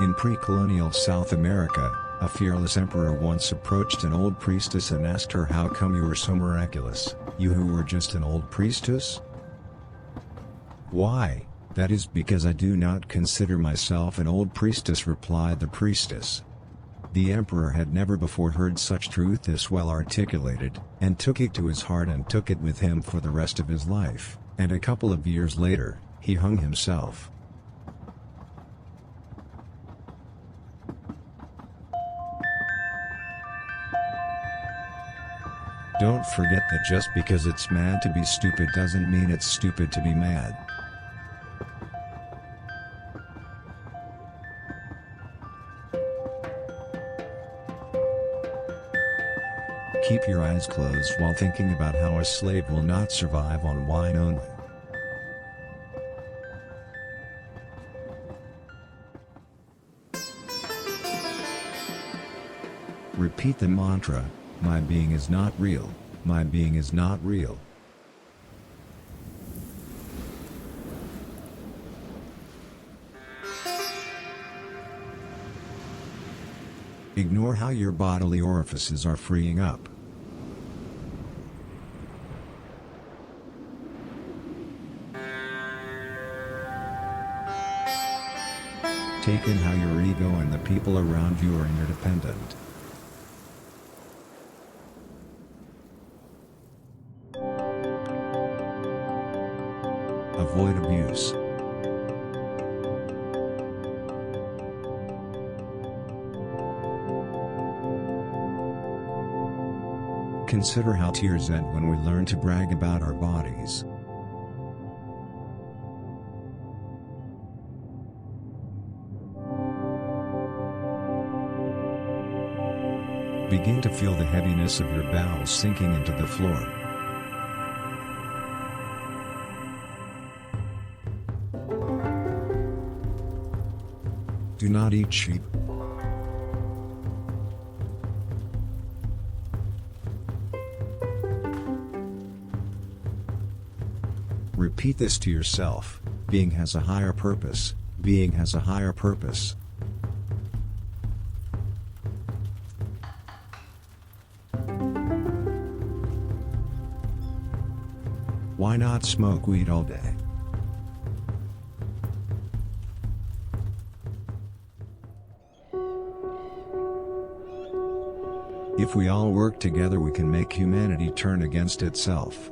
In pre-colonial South America, a fearless emperor once approached an old priestess and asked her, "How come you are so miraculous, you who were just an old priestess?" "Why, that is because I do not consider myself an old priestess," replied the priestess. The emperor had never before heard such truth this well articulated, and took it to his heart and took it with him for the rest of his life, and a couple of years later, he hung himself. Don't forget that just because it's mad to be stupid doesn't mean it's stupid to be mad. Keep your eyes closed while thinking about how a slave will not survive on wine only. Repeat the mantra, "My being is not real, my being is not real." Ignore how your bodily orifices are freeing up. Take in how your ego and the people around you are interdependent. Avoid abuse. Consider how tears end when we learn to brag about our bodies. Begin to feel the heaviness of your bowels sinking into the floor. Do not eat sheep. Repeat this to yourself: being has a higher purpose, being has a higher purpose. Why not smoke weed all day? If we all work together, we can make humanity turn against itself.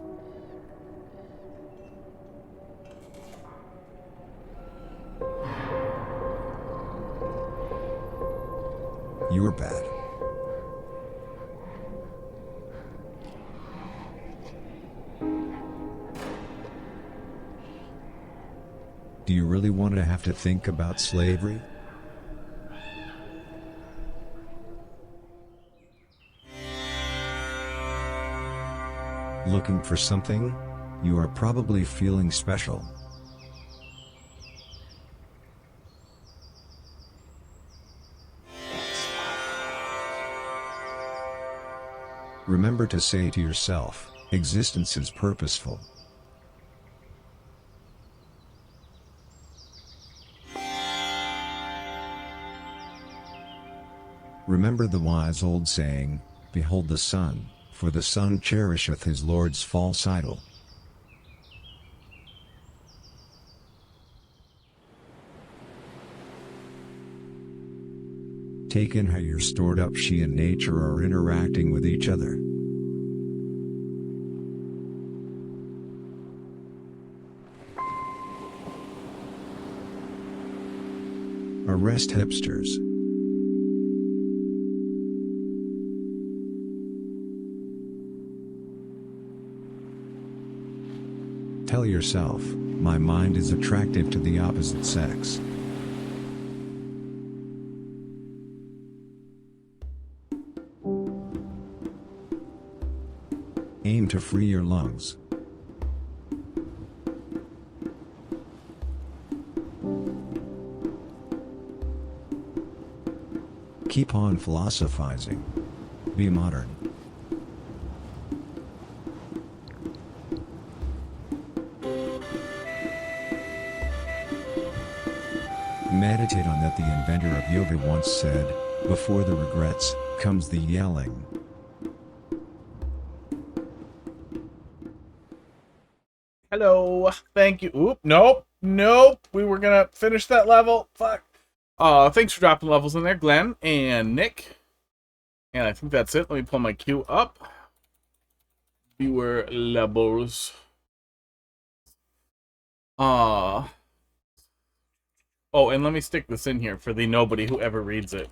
You're bad. Do you really want to have to think about slavery? Looking for something? You are probably feeling special. Remember to say to yourself, existence is purposeful. Remember the wise old saying, "Behold the sun, for the sun cherisheth his Lord's false idol." Take in how your stored up she and nature are interacting with each other. Arrest hipsters. Tell yourself, "My mind is attractive to the opposite sex." Aim to free your lungs. Keep on philosophizing. Be modern. Meditate on that. The inventor of yoga once said, before the regrets, comes the yelling. Hello. Thank you. Oop. Nope. Nope. We were gonna finish that level. Fuck. Thanks for dropping levels in there, Glenn and Nick. And I think that's it. Let me pull my queue up. Viewer levels. Oh, and let me stick this in here for the nobody who ever reads it.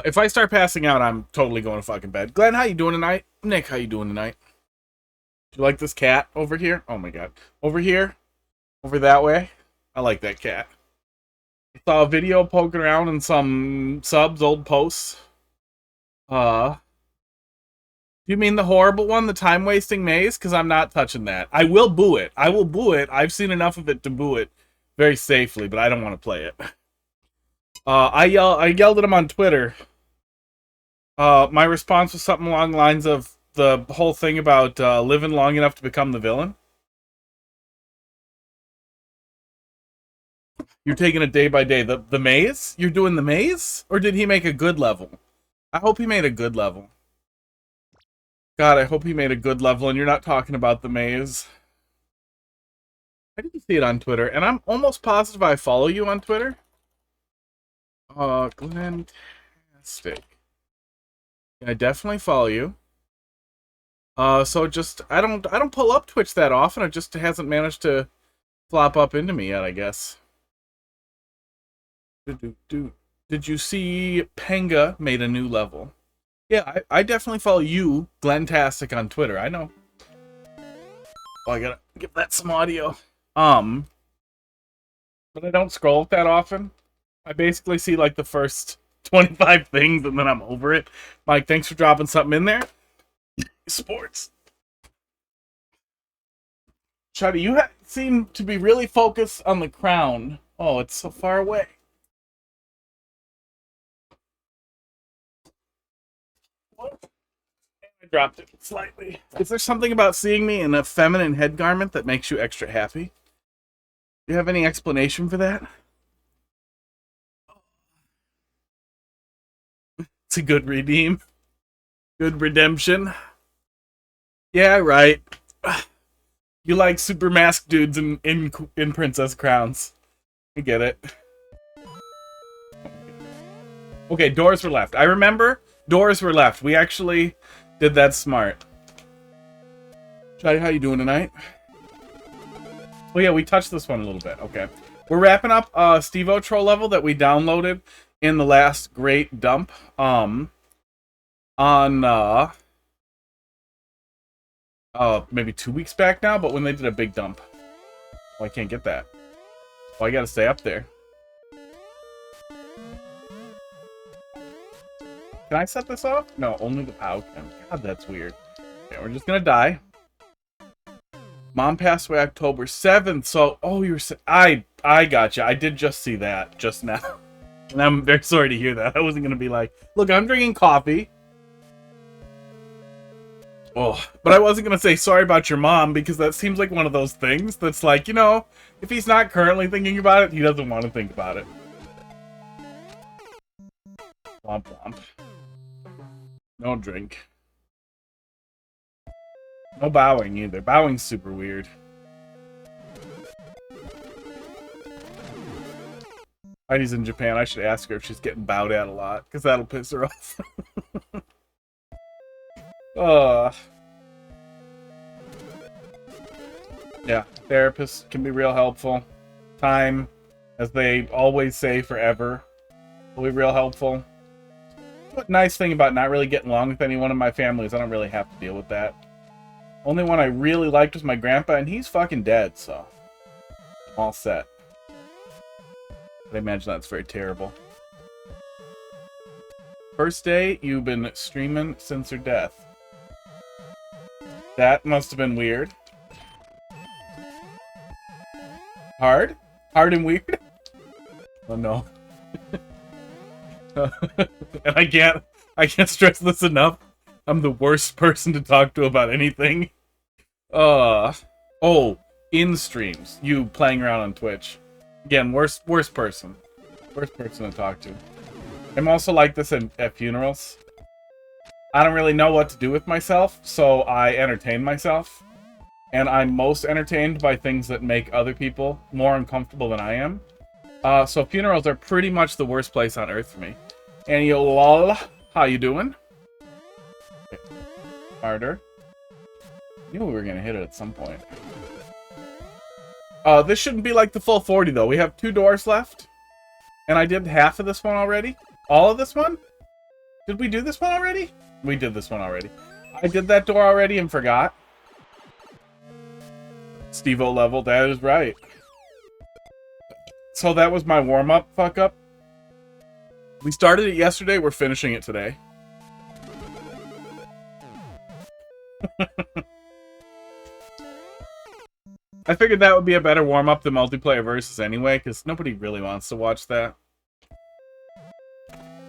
If I start passing out, I'm totally going to fucking bed. Glenn, how you doing tonight? Nick, how you doing tonight? Do you like this cat over here? Oh my god. Over here? Over that way? I like that cat. I saw a video poking around in some subs, old posts. You mean the horrible one, the time-wasting maze? Because I'm not touching that. I will boo it. I will boo it. I've seen enough of it to boo it very safely, but I don't want to play it. I yelled at him on Twitter. My response was something along the lines of the whole thing about living long enough to become the villain. You're taking it day by day. The maze? You're doing the maze? Or did he make a good level? I hope he made a good level. God, I hope he made a good level and you're not talking about the maze. I didn't see it on Twitter, and I'm almost positive I follow you on Twitter. Glentastic. I definitely follow you. So just I don't pull up Twitch that often. It just hasn't managed to flop up into me yet, I guess. Did you see Penga made a new level? Yeah, I definitely follow you, Glentastic, on Twitter. I know. Oh, I gotta give that some audio. But I don't scroll that often. I basically see like the first 25 things and then I'm over it. Mike, thanks for dropping something in there. Sports. Shuddy, you seem to be really focused on the crown. Oh, it's so far away. I dropped it slightly. Is there something about seeing me in a feminine head garment that makes you extra happy? Do you have any explanation for that? It's a good redeem. Good redemption. Yeah, right. You like super masked dudes in princess crowns. I get it. Okay, doors were left. I remember doors were left. We actually did that smart. Shadi, how you doing tonight? Oh yeah, we touched this one a little bit. Okay. We're wrapping up Steve-O troll level that we downloaded in the last great dump. On maybe 2 weeks back now, but when they did a big dump. Oh, I can't get that. Oh, I gotta stay up there. Can I set this off? No, only the POW can. God, that's weird. Okay, we're just gonna die. Mom passed away October 7th, so... Oh, you were... I gotcha. I did just see that just now. And I'm very sorry to hear that. I wasn't gonna be like, look, I'm drinking coffee. Oh, but I wasn't gonna say sorry about your mom, because that seems like one of those things that's like, you know, if he's not currently thinking about it, he doesn't want to think about it. Womp womp. No drink. No bowing either. Bowing's super weird. Heidi's in Japan. I should ask her if she's getting bowed at a lot, because that'll piss her off. Yeah, therapists can be real helpful. Time, as they always say forever, will be real helpful. But nice thing about not really getting along with anyone in my family is I don't really have to deal with that. Only one I really liked was my grandpa, and he's fucking dead, so I'm all set. I imagine that's very terrible. First day you've been streaming since her death. That must have been weird. Hard? Hard and weird? Oh no. And I can't stress this enough. I'm the worst person to talk to about anything. Oh, in streams, you playing around on Twitch. Again, worst person. Worst person to talk to. I'm also like this at funerals. I don't really know what to do with myself, so I entertain myself. And I'm most entertained by things that make other people more uncomfortable than I am. So funerals are pretty much the worst place on earth for me. And yo, lol, how you doing? Okay. Harder. Knew we were gonna hit it at some point. This shouldn't be like the full 40 though. We have 2 doors left. And I did half of this one already. All of this one? Did we do this one already? We did this one already. I did that door already and forgot. Steve-O level, that is right. So that was my warm-up fuck-up. We started it yesterday, we're finishing it today. I figured that would be a better warm-up than multiplayer versus anyway, because nobody really wants to watch that.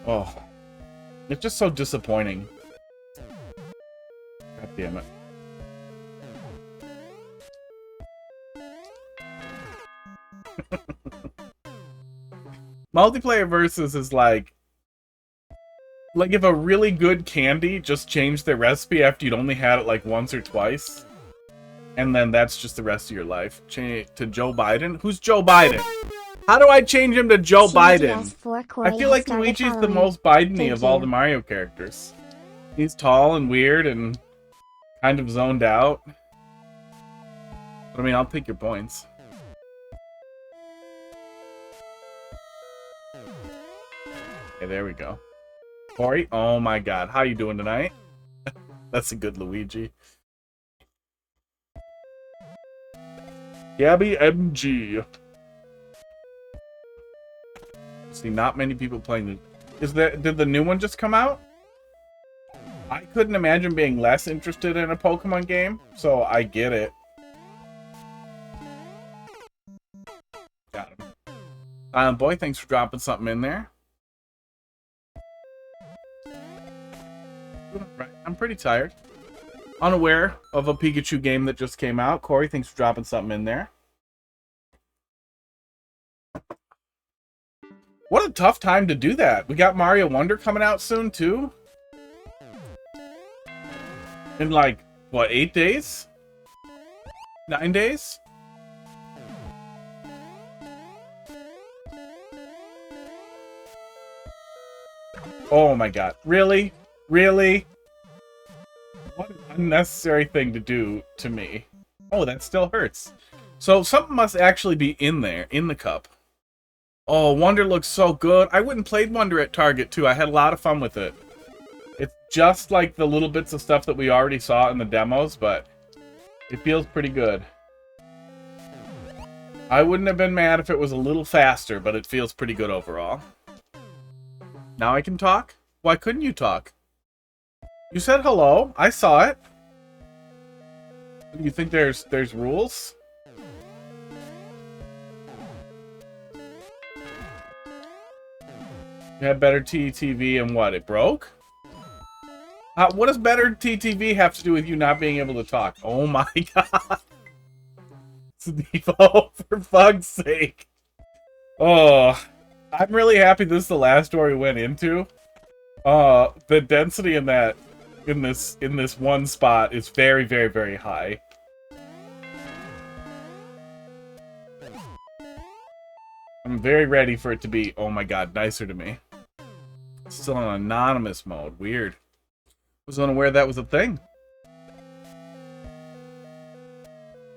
Oh. It's just so disappointing. God damn it. Multiplayer versus is like if a really good candy just changed their recipe after you'd only had it like once or twice, and then that's just the rest of your life. Change to Joe Biden? Who's Joe Biden? How do I change him to Joe Biden? I feel like Luigi's the most Biden-y of all the Mario characters. He's tall and weird and kind of zoned out. But I mean, I'll take your points. Okay, there we go. Corey, oh my god, how you doing tonight? That's a good Luigi. Gabby MG. See, not many people playing the... Did the new one just come out? I couldn't imagine being less interested in a Pokemon game, so I get it. Got him. Boy, thanks for dropping something in there. Right, I'm pretty tired. Unaware of a Pikachu game that just came out. Corey, thanks for dropping something in there. What a tough time to do that. We got Mario Wonder coming out soon, too. In like, what, 8 days? 9 days? Oh my god. Really? Really? What an unnecessary thing to do to me. Oh, that still hurts. So something must actually be in there, in the cup. Oh, Wonder looks so good. I went and played Wonder at Target, too. I had a lot of fun with it. It's just like the little bits of stuff that we already saw in the demos, but it feels pretty good. I wouldn't have been mad if it was a little faster, but it feels pretty good overall. Now I can talk? Why couldn't you talk? You said hello. I saw it. You think there's rules? You had better TTV and what? It broke? What does better TTV have to do with you not being able to talk? Oh my god. Sneevo, for fuck's sake. Oh, I'm really happy this is the last door we went into. The density in that, in this one spot is very, very, very high. I'm very ready for it to be, oh my god, nicer to me. Still in anonymous mode. Weird. Was unaware that was a thing.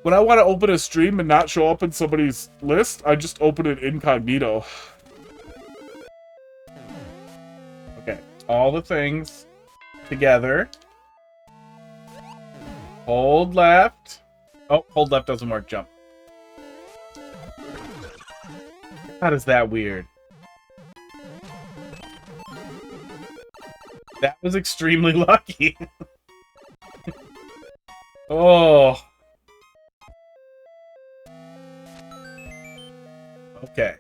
When I want to open a stream and not show up in somebody's list, I just open it incognito. Okay, all the things together. Hold left. Oh, hold left doesn't work. Jump. How is that weird? That was extremely lucky. Oh. Okay.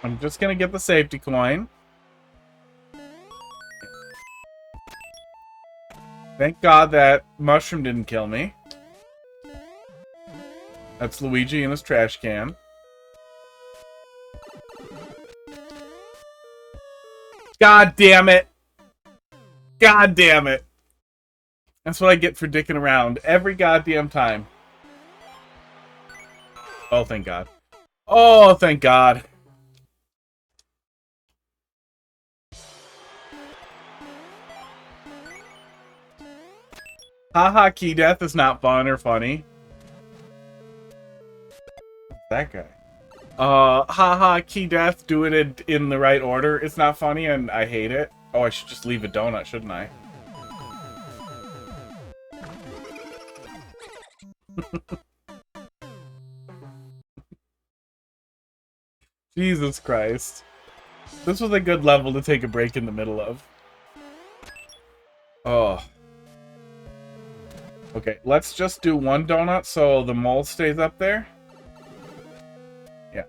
I'm just gonna get the safety coin. Thank God that mushroom didn't kill me. That's Luigi in his trash can. God damn it! God damn it! That's what I get for dicking around every goddamn time. Oh, thank God. Oh, thank God. Haha, key death is not fun or funny. That guy. Haha, key death, doing it in the right order. It's not funny and I hate it. Oh, I should just leave a donut, shouldn't I? Jesus Christ. This was a good level to take a break in the middle of. Oh. Okay, let's just do one donut so the mole stays up there. Yeah.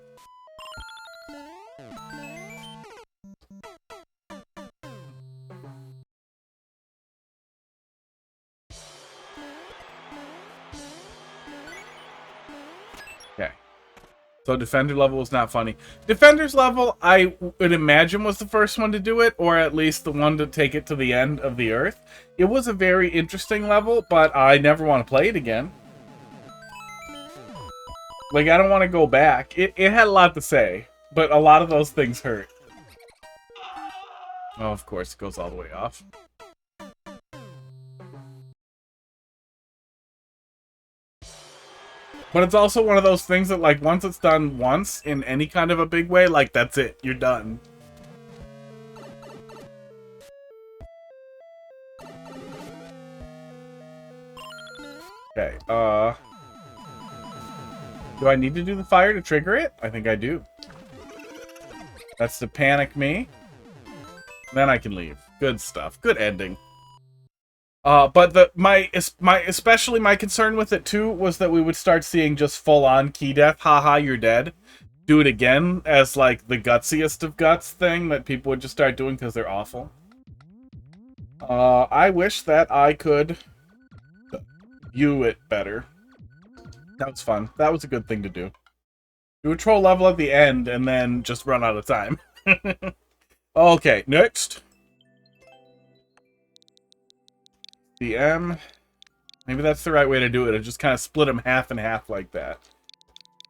Okay. So Defender level was not funny. Defender's level, I would imagine, was the first one to do it, or at least the one to take it to the end of the Earth. It was a very interesting level, but I never want to play it again. Like, I don't want to go back. It had a lot to say, but a lot of those things hurt. Oh, of course, it goes all the way off. But it's also one of those things that, like, once it's done once in any kind of a big way, like, that's it. You're done. Okay, do I need to do the fire to trigger it? I think I do. That's to panic me. Then I can leave. Good stuff. Good ending. But especially my concern with it too was that we would start seeing just full-on key death. Haha, you're dead. Do it again as like the gutsiest of guts thing that people would just start doing because they're awful. I wish that I could view it better. That was fun. That was a good thing to do. Do a troll level at the end and then just run out of time. Okay, next. M. Maybe that's the right way to do it. I just kind of split them half and half like that.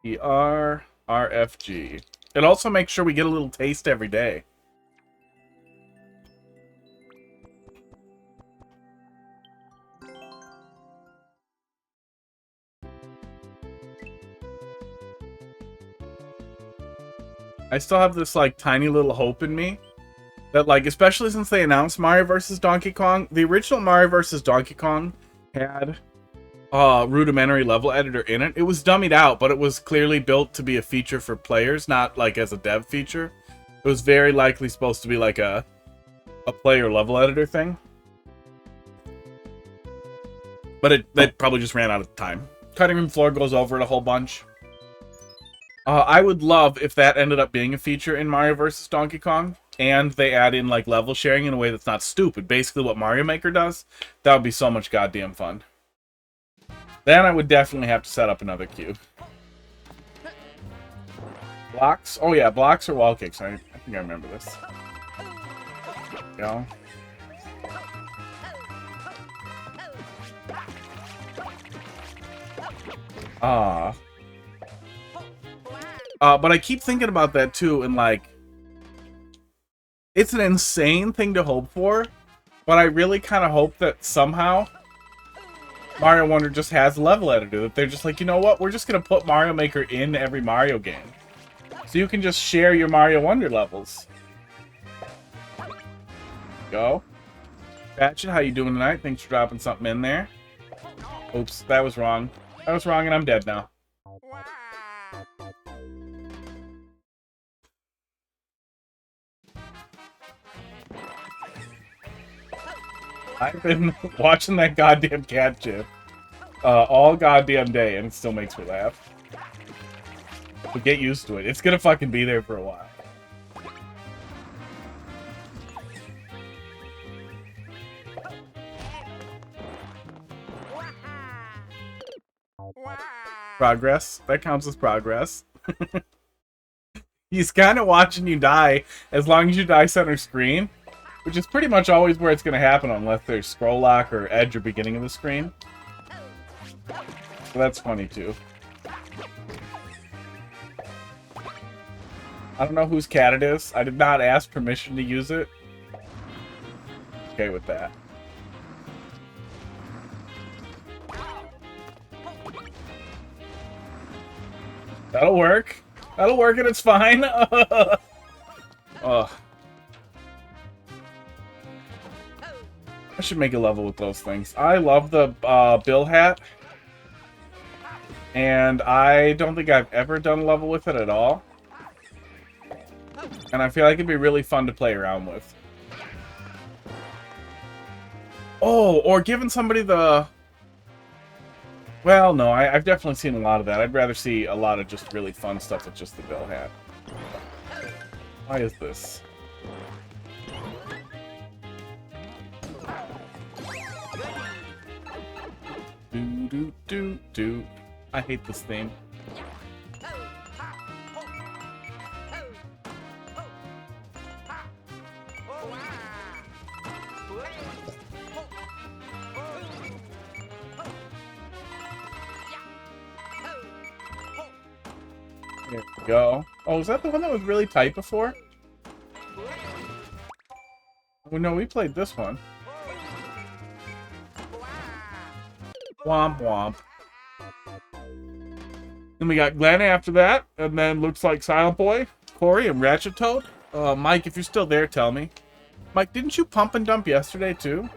ER, RFG. It also makes sure we get a little taste every day. I still have this, like, tiny little hope in me that, like, especially since they announced Mario vs. Donkey Kong, the original Mario vs. Donkey Kong had a rudimentary level editor in it. It was dummied out, but it was clearly built to be a feature for players, not, like, as a dev feature. It was very likely supposed to be, like, a player level editor thing. But they probably just ran out of time. Cutting room floor goes over it a whole bunch. I would love if that ended up being a feature in Mario vs. Donkey Kong, and they add in, like, level sharing in a way that's not stupid. Basically what Mario Maker does. That would be so much goddamn fun. Then I would definitely have to set up another cube. Blocks? Oh yeah, blocks or wall kicks. I think I remember this. Go. But I keep thinking about that too, and like, it's an insane thing to hope for, but I really kind of hope that somehow Mario Wonder just has a level editor, that they're just like, you know what, we're just gonna put Mario Maker in every Mario game, so you can just share your Mario Wonder levels. Go. Batchet, how you doing tonight? Thanks for dropping something in there. Oops, that was wrong. That was wrong, and I'm dead now. I've been watching that goddamn cat chip all goddamn day, and it still makes me laugh. But get used to it. It's gonna fucking be there for a while. Progress. That counts as progress. He's kind of watching you die as long as you die center screen, which is pretty much always where it's going to happen unless there's scroll lock or edge or beginning of the screen. So that's funny too. I don't know whose cat it is. I did not ask permission to use it. Okay with that. That'll work. That'll work and it's fine. Ugh. I should make a level with those things. I love the Bill hat. And I don't think I've ever done a level with it at all. And I feel like it'd be really fun to play around with. Oh, or giving somebody the... Well, no, I've definitely seen a lot of that. I'd rather see a lot of just really fun stuff with just the Bill hat. Why is this? Do. I hate this theme. There we go. Oh, is that the one that was really tight before? Oh, no, we played this one. Womp womp. Then we got Glenn after that, and then looks like Silent Boy, Corey, and Ratchet Toad. Mike, if you're still there, tell me. Mike, didn't you pump and dump yesterday, too?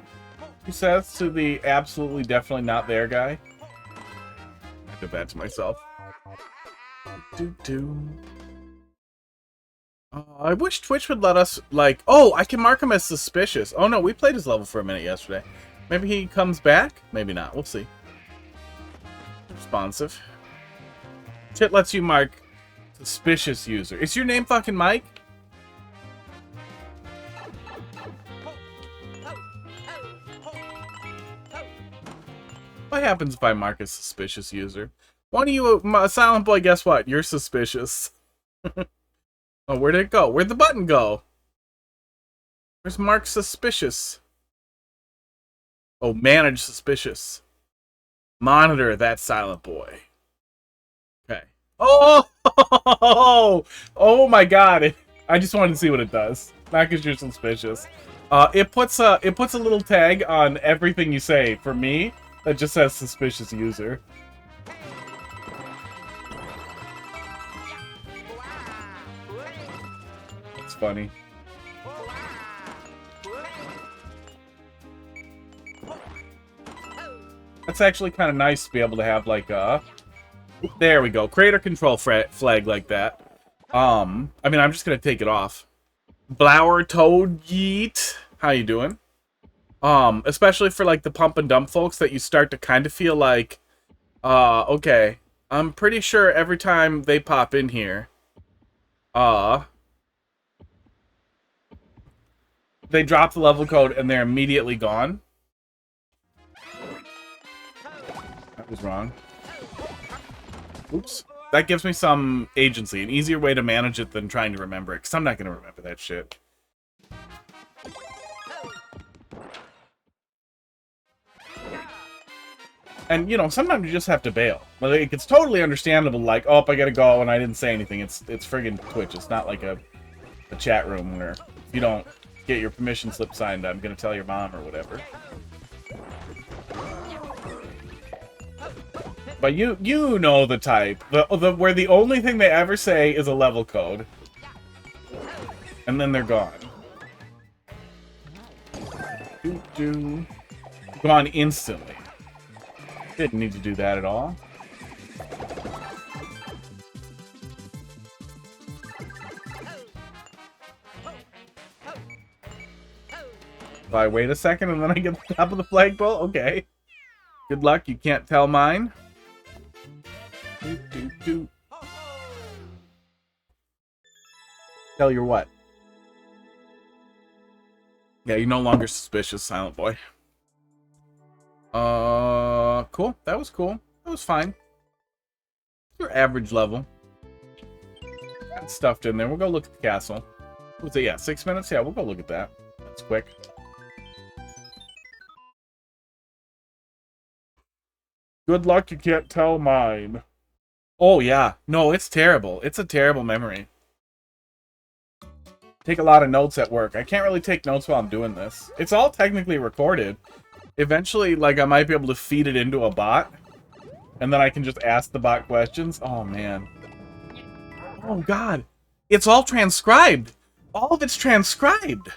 He says to the absolutely definitely not there guy. I did that to myself. I wish Twitch would let us, like... Oh, I can mark him as suspicious. Oh, no, we played his level for a minute yesterday. Maybe he comes back? Maybe not. We'll see. Responsive. Tit lets you mark suspicious user. Is your name fucking Mike? What happens if I mark a suspicious user? One of you, Silent Boy, guess what? You're suspicious. Oh, where'd it go? Where'd the button go? Where's mark suspicious? Oh, manage suspicious. Monitor that Silent Boy. Okay. Oh! Oh my god. I just wanted to see what it does. Not because you're suspicious. It puts a little tag on everything you say for me that just says suspicious user. It's funny. That's actually kind of nice to be able to have, like, there we go. Creator control flag like that. I mean, I'm just gonna take it off. Blower Toad Yeet. How you doing? Especially for, like, the pump and dump folks that you start to kind of feel like, okay, I'm pretty sure every time they pop in here, they drop the level code and they're immediately gone. That was wrong. Oops. That gives me some agency. An easier way to manage it than trying to remember it. Because I'm not going to remember that shit. And, you know, sometimes you just have to bail. Like, it's totally understandable, like, oh, I gotta go and I didn't say anything. It's friggin' Twitch. It's not like a chat room where if you don't get your permission slip signed, I'm gonna tell your mom or whatever. But you know the type. Where the only thing they ever say is a level code. And then they're gone. Gone instantly. Didn't need to do that at all. If I wait a second and then I get to the top of the flagpole? Okay. Good luck, you can't tell mine. Tell your what? Yeah, you're no longer suspicious, Silent Boy. Cool. That was cool. That was fine. Your average level. Got stuffed in there. We'll go look at the castle. Was it, yeah, 6 minutes? Yeah, we'll go look at that. That's quick. Good luck, you can't tell mine. Oh, yeah. No, it's terrible. It's a terrible memory. Take a lot of notes at work. I can't really take notes while I'm doing this. It's all technically recorded. Eventually, like, I might be able to feed it into a bot. And then I can just ask the bot questions. Oh, man. Oh, God. It's all transcribed. All of it's transcribed.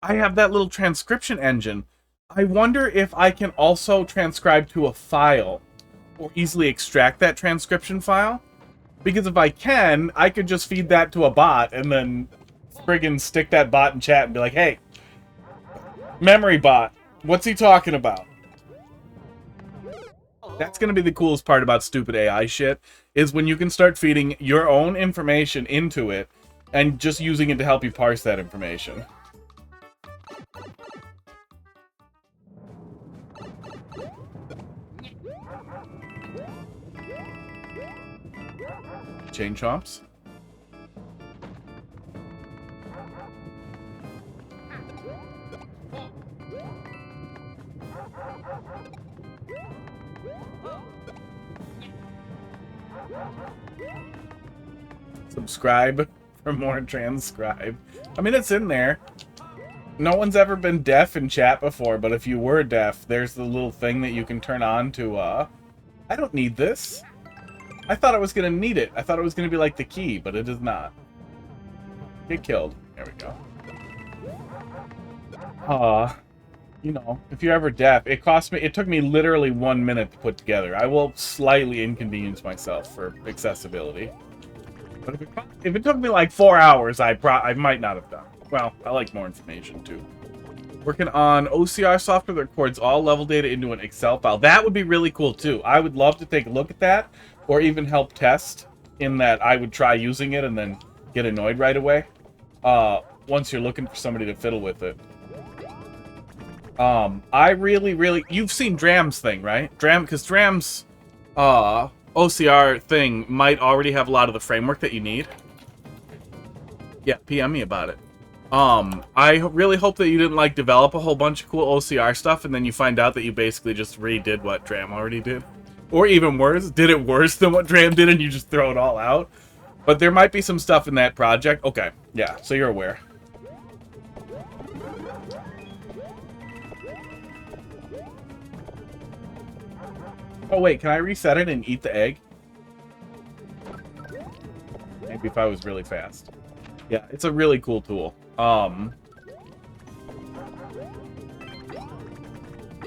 I have that little transcription engine. I wonder if I can also transcribe to a file. Or easily extract that transcription file. Because if I can, I could just feed that to a bot and then friggin' stick that bot in chat and be like, hey, memory bot, what's he talking about? That's going to be the coolest part about stupid AI shit, is when you can start feeding your own information into it and just using it to help you parse that information. Chain chomps. Subscribe for more transcribe. I mean, it's in there. No one's ever been deaf in chat before, but if you were deaf, there's the little thing that you can turn on to, I don't need this. I thought I was going to need it. I thought it was going to be like the key, but it is not. Get killed. There we go. You know, if you're ever deaf, it took me literally 1 minute to put together. I will slightly inconvenience myself for accessibility. But if it took me like 4 hours, I might not have done it. Well, I like more information too. Working on OCR software that records all level data into an Excel file. That would be really cool too. I would love to take a look at that, or even help test, in that I would try using it and then get annoyed right away. Once you're looking for somebody to fiddle with it. I really... You've seen Dram's thing, right? Because Dram's OCR thing might already have a lot of the framework that you need. Yeah, PM me about it. I really hope that you didn't, like, develop a whole bunch of cool OCR stuff and then you find out that you basically just redid what Dram already did. Or even worse, did it worse than what Dram did and you just throw it all out. But there might be some stuff in that project. Okay, yeah, so you're aware. Oh wait, can I reset it and eat the egg? Maybe if I was really fast. Yeah, it's a really cool tool.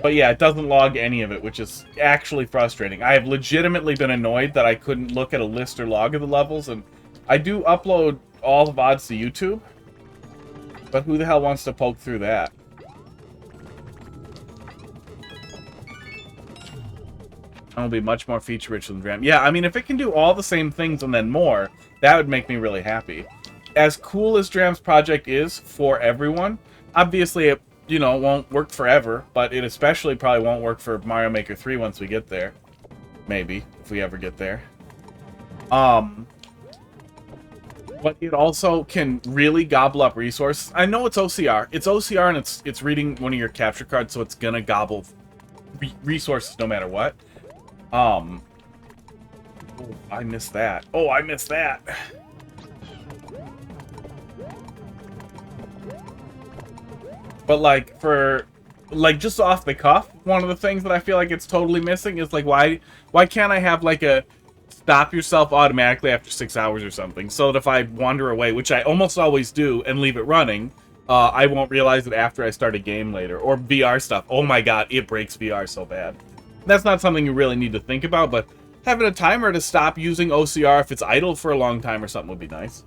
But yeah, it doesn't log any of it, which is actually frustrating. I have legitimately been annoyed that I couldn't look at a list or log of the levels, and I do upload all the VODs to YouTube, but who the hell wants to poke through that? It'll be much more feature-rich than Dram. Yeah, I mean, if it can do all the same things and then more, that would make me really happy. As cool as Dram's project is for everyone, obviously it, you know, won't work forever, but it especially probably won't work for Mario Maker 3 once we get there. Maybe, if we ever get there. But it also can really gobble up resources. I know it's OCR. It's OCR and it's reading one of your capture cards, so it's gonna gobble resources no matter what. Oh, I missed that. Oh, I missed that. But, like, just off the cuff, one of the things that I feel like it's totally missing is, like, why can't I have, like, a stop yourself automatically after 6 hours or something, so that if I wander away, which I almost always do, and leave it running, I won't realize it after I start a game later. Or VR stuff. Oh my god, it breaks VR so bad. That's not something you really need to think about, but having a timer to stop using OCR if it's idle for a long time or something would be nice.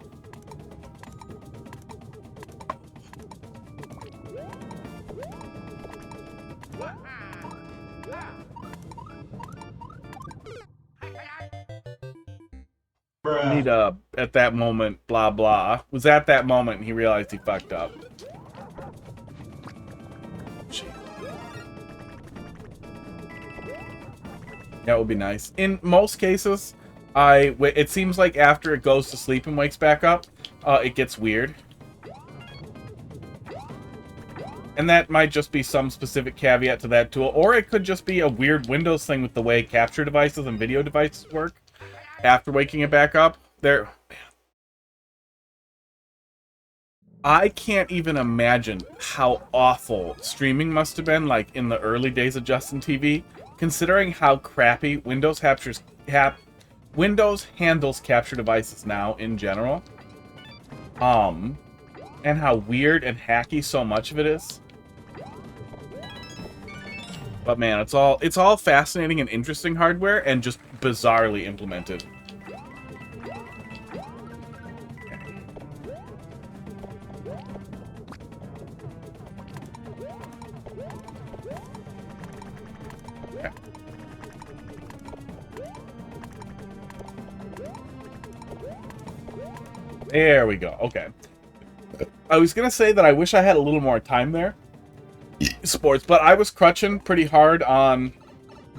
Need at that moment, blah blah. Was at that moment he realized he fucked up. That would be nice. In most cases, it seems like after it goes to sleep and wakes back up, it gets weird. And that might just be some specific caveat to that tool, or it could just be a weird Windows thing with the way capture devices and video devices work after waking it back up. I can't even imagine how awful streaming must have been like in the early days of Justin TV, considering how crappy Windows handles capture devices now in general. And how weird and hacky so much of it is. But man, it's all fascinating and interesting hardware and just bizarrely implemented. Okay. There we go. Okay. I was gonna say that I wish I had a little more time there. Sports, but I was crutching pretty hard on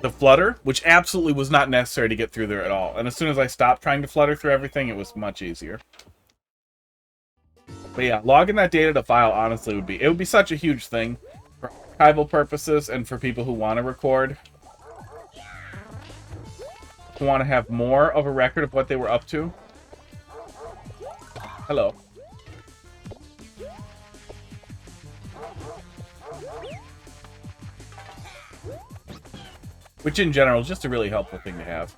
the flutter, which absolutely was not necessary to get through there at all. And as soon as I stopped trying to flutter through everything, it was much easier. But yeah, logging that data to file honestly would be such a huge thing for archival purposes and for people who want to record, who want to have more of a record of what they were up to. Hello. Which in general is just a really helpful thing to have.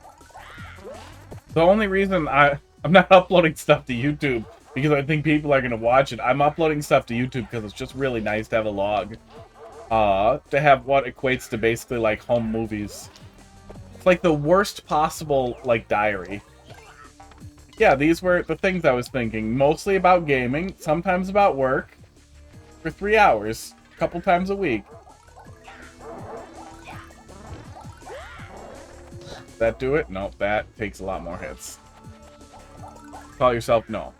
The only reason I'm not uploading stuff to YouTube because I think people are going to watch it. I'm uploading stuff to YouTube because it's just really nice to have a log. To have what equates to basically like home movies. It's like the worst possible like diary. Yeah, these were the things I was thinking. Mostly about gaming, sometimes about work. For 3 hours, a couple times a week. That do it? Nope, that takes a lot more hits. Call yourself no.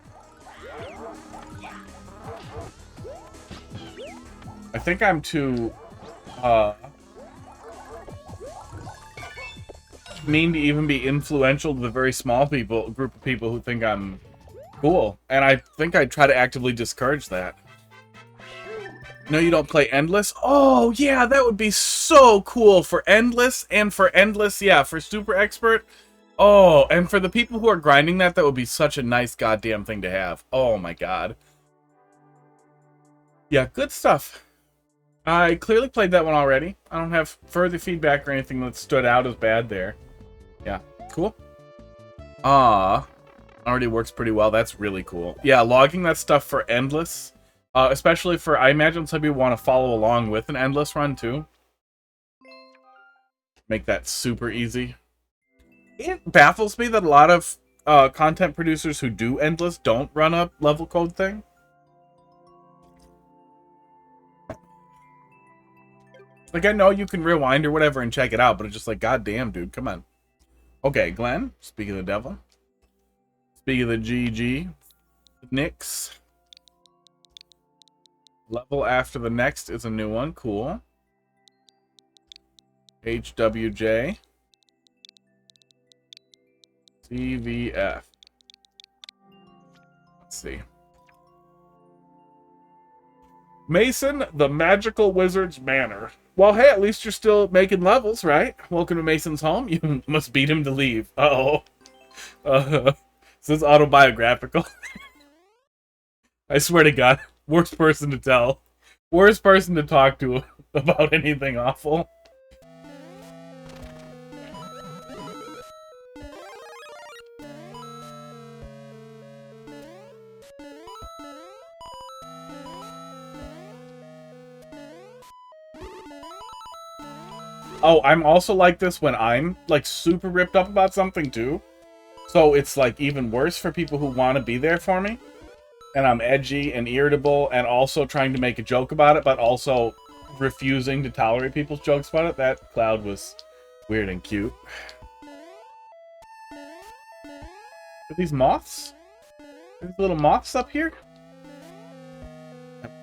I think I'm too mean to even be influential to the very small group of people who think I'm cool. And I think I try to actively discourage that. No, you don't play Endless? Oh, yeah, that would be so cool for Endless and for Endless, yeah, for Super Expert. Oh, and for the people who are grinding that would be such a nice goddamn thing to have. Oh, my God. Yeah, good stuff. I clearly played that one already. I don't have further feedback or anything that stood out as bad there. Yeah, cool. Already works pretty well. That's really cool. Yeah, logging that stuff for Endless... especially for, I imagine some people want to follow along with an Endless run, too. Make that super easy. It baffles me that a lot of content producers who do Endless don't run a level code thing. Like, I know you can rewind or whatever and check it out, but it's just like, goddamn, dude, come on. Okay, Glenn, speak of the devil. Speak of the GG. Nyx. Level after the next is a new one. Cool. HWJ. CVF. Let's see. Mason, the Magical Wizard's Manor. Well, hey, at least you're still making levels, right? Welcome to Mason's home. You must beat him to leave. Uh-oh. This is autobiographical. I swear to God. Worst person to tell. Worst person to talk to about anything awful. Oh, I'm also like this when I'm, like, super ripped up about something, too. So it's, like, even worse for people who want to be there for me. And I'm edgy and irritable and also trying to make a joke about it, but also refusing to tolerate people's jokes about it. That cloud was weird and cute. Are these moths? Are these little moths up here?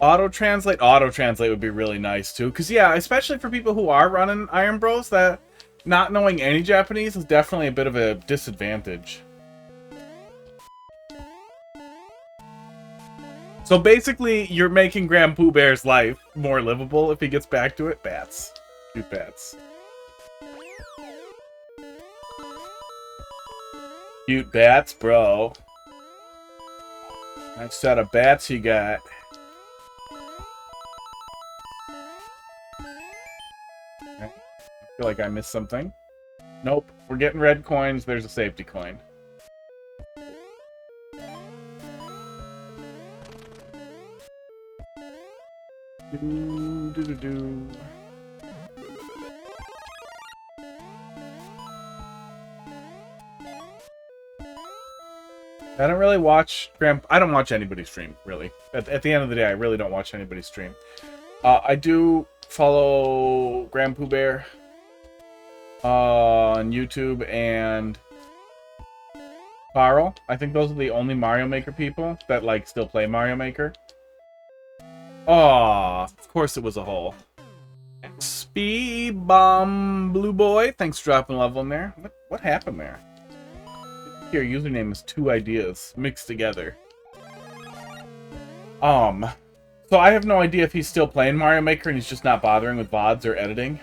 Auto-translate? Auto-translate would be really nice, too. Because, yeah, especially for people who are running Iron Bros, that not knowing any Japanese is definitely a bit of a disadvantage. So basically, you're making Grand Pooh Bear's life more livable if he gets back to it. Bats. Shoot bats. Cute bats, bro. Nice set of bats you got. I feel like I missed something. Nope. We're getting red coins. There's a safety coin. Do. I don't really watch I don't watch anybody stream, really. At the end of the day, I really don't watch anybody stream. I do follow Grand Pooh Bear on YouTube and Carl. I think those are the only Mario Maker people that, like, still play Mario Maker. Aw, of course it was a hole. Speed Bomb Blue Boy, thanks for dropping a level in there. What happened there? Your username is 2 ideas mixed together. So I have no idea if he's still playing Mario Maker and he's just not bothering with VODs or editing.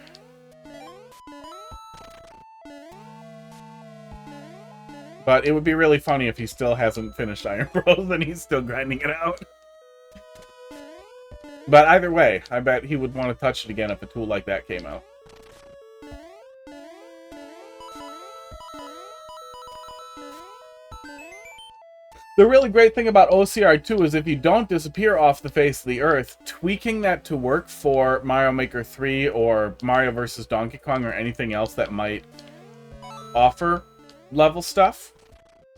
But it would be really funny if he still hasn't finished Iron Bros and he's still grinding it out. But either way, I bet he would want to touch it again if a tool like that came out. The really great thing about OCR2 is if you don't disappear off the face of the earth, tweaking that to work for Mario Maker 3 or Mario vs. Donkey Kong or anything else that might offer level stuff.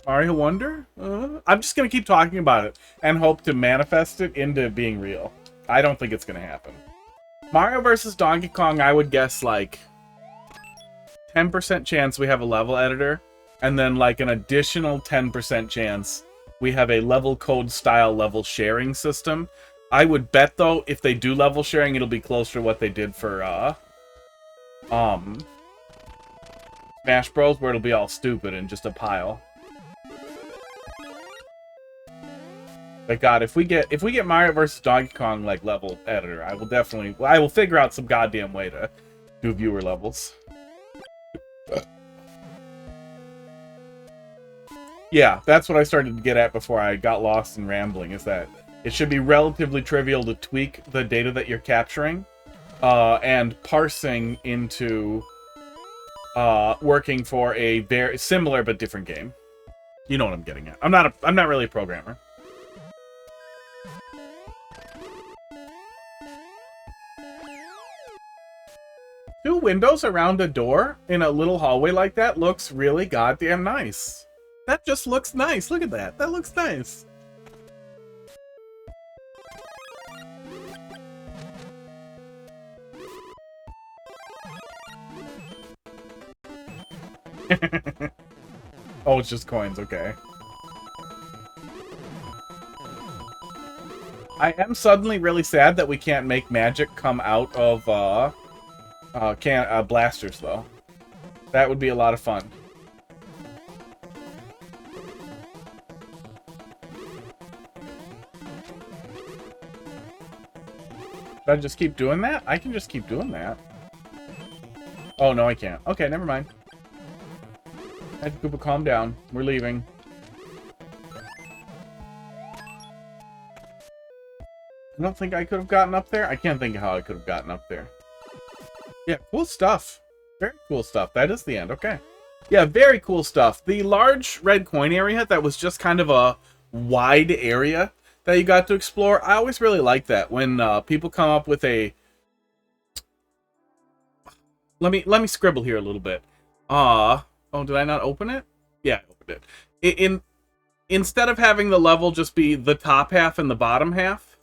Mario Wonder? I'm just going to keep talking about it and hope to manifest it into being real. I don't think it's going to happen. Mario vs. Donkey Kong, I would guess like 10% chance we have a level editor, and then like an additional 10% chance we have a level code style level sharing system. I would bet though, if they do level sharing, it'll be closer to what they did for Smash Bros, where it'll be all stupid and just a pile. But God, if we get Mario vs. Donkey Kong like level editor, I will figure out some goddamn way to do viewer levels. Yeah, that's what I started to get at before I got lost in rambling, is that it should be relatively trivial to tweak the data that you're capturing and parsing into working for a very similar but different game. You know what I'm getting at. I'm not really a programmer. Two windows around a door in a little hallway like that looks really goddamn nice. That just looks nice. Look at that. That looks nice. Oh, it's just coins. Okay. I am suddenly really sad that we can't make magic come out of blasters, though. That would be a lot of fun. Should I just keep doing that? I can just keep doing that. Oh, no, I can't. Okay, never mind. Koopa, calm down. We're leaving. I don't think I could have gotten up there. I can't think of how I could have gotten up there. Yeah, cool stuff. Very cool stuff. That is the end. Okay. Yeah, very cool stuff. The large red coin area that was just kind of a wide area that you got to explore. I always really like that when people come up with a... Let me scribble here a little bit. Oh, did I not open it? Yeah, I opened it. Instead of having the level just be the top half and the bottom half,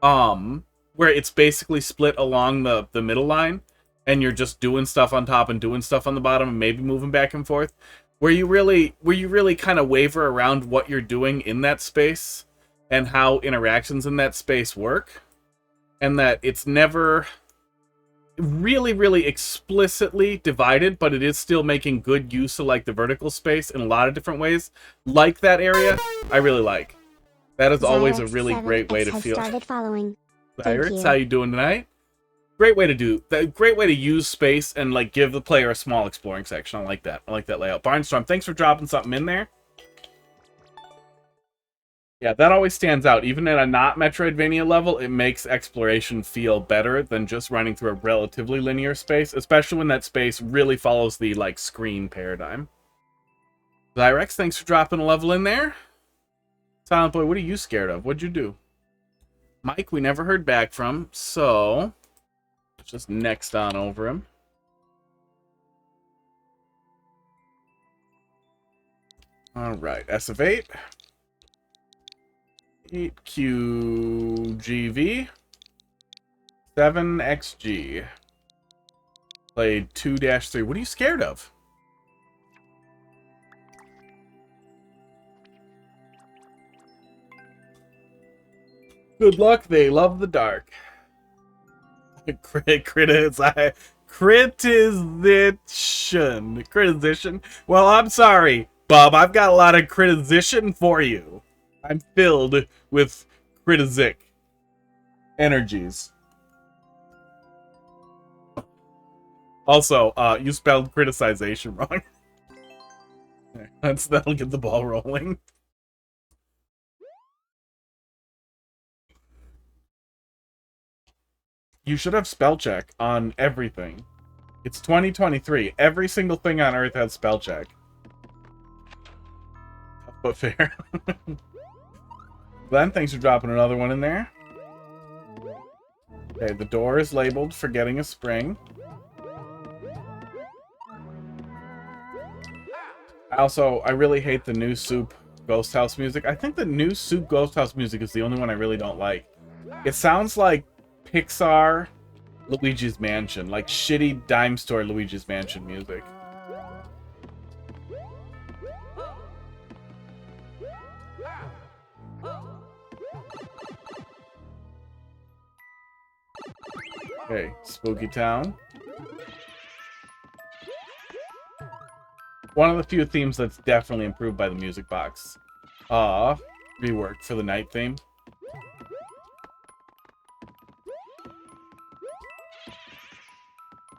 where it's basically split along the middle line, and you're just doing stuff on top and doing stuff on the bottom and maybe moving back and forth, where you really kind of waver around what you're doing in that space and how interactions in that space work, and that it's never really, really explicitly divided, but it is still making good use of like the vertical space in a lot of different ways. Like that area, I really like. That is always a really great way to feel. Started following. Cyrus, how you doing tonight? Great way to do that. Great way to use space and like give the player a small exploring section. I like that. I like that layout. Barnstorm, thanks for dropping something in there. Yeah, that always stands out. Even at a not Metroidvania level, it makes exploration feel better than just running through a relatively linear space, especially when that space really follows the, like, screen paradigm. Zyrex, thanks for dropping a level in there. Silent Boy, what are you scared of? What'd you do? Mike, we never heard back from, so let's just next on over him. Alright, S of 8. 8QGV 7XG. Played 2-3. What are you scared of? Good luck, they love the dark. Critization. Well, I'm sorry, Bob. I've got a lot of critization for you. I'm filled with critizic energies. Also, you spelled criticization wrong. That'll get the ball rolling. You should have spell check on everything. It's 2023. Every single thing on Earth has spell check. But fair. Glenn, thanks for dropping another one in there. Okay, the door is labeled Forgetting a Spring. I really hate the new Soup Ghost House music. I think the new Soup Ghost House music is the only one I really don't like. It sounds like Pixar Luigi's Mansion, like shitty dime store Luigi's Mansion music. Okay, Spooky Town. One of the few themes that's definitely improved by the music box. Rework for the night theme.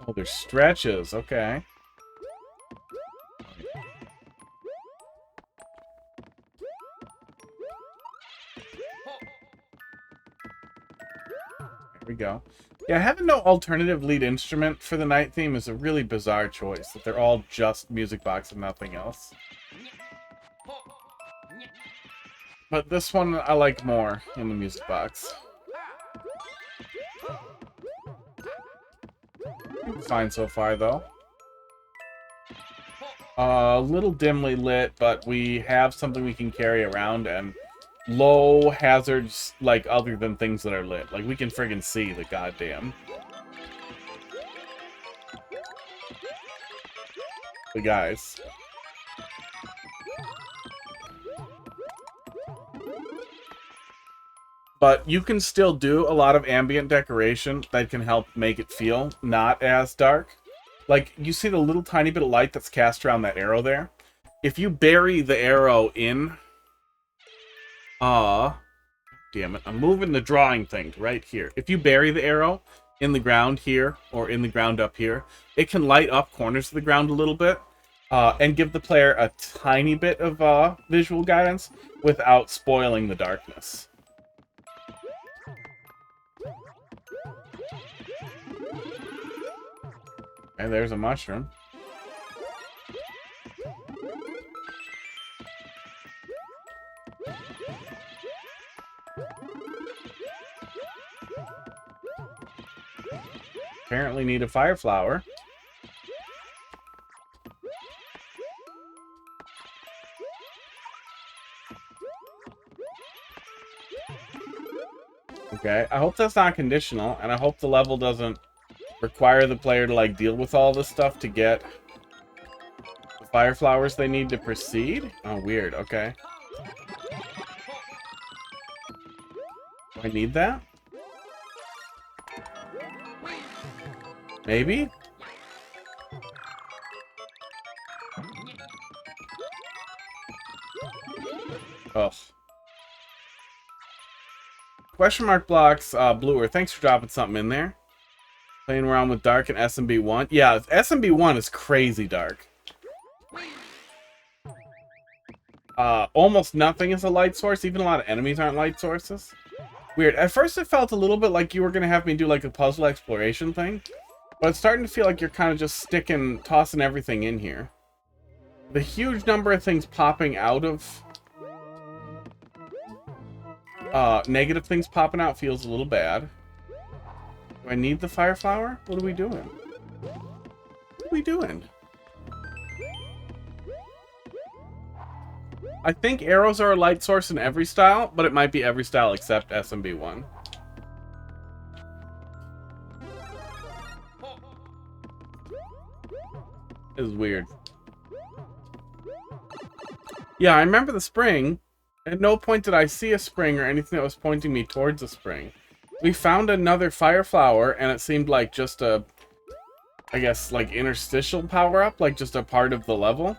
Oh, there's stretches. Okay. There we go. Yeah, having no alternative lead instrument for the night theme is a really bizarre choice. That they're all just music box and nothing else. But this one I like more in the music box. Fine so far, though. A little dimly lit, but we have something we can carry around, and low hazards, like, other than things that are lit. Like, we can friggin' see the goddamn... the guys. But you can still do a lot of ambient decoration that can help make it feel not as dark. Like, you see the little tiny bit of light that's cast around that arrow there? If you bury the arrow in... damn it. I'm moving the drawing thing right here. If you bury the arrow in the ground here, or in the ground up here, it can light up corners of the ground a little bit, and give the player a tiny bit of visual guidance without spoiling the darkness. And there's a mushroom. Apparently need a fire flower. Okay, I hope that's not conditional, and I hope the level doesn't require the player to, like, deal with all this stuff to get the fire flowers they need to proceed? Oh, weird. Okay. Do I need that? Maybe? Ugh. Question mark blocks, Bluer, thanks for dropping something in there. Playing around with dark and SMB1. Yeah, SMB1 is crazy dark. Almost nothing is a light source. Even a lot of enemies aren't light sources. Weird. At first it felt a little bit like you were going to have me do like a puzzle exploration thing. But it's starting to feel like you're kind of just tossing everything in here. The huge number of things popping out of... negative things popping out feels a little bad. Do I need the fire flower? What are we doing? What are we doing? I think arrows are a light source in every style, but it might be every style except SMB1. This is weird. Yeah, I remember the spring. At no point did I see a spring or anything that was pointing me towards a spring. We found another fire flower, and it seemed like just a, I guess, like interstitial power-up, like just a part of the level.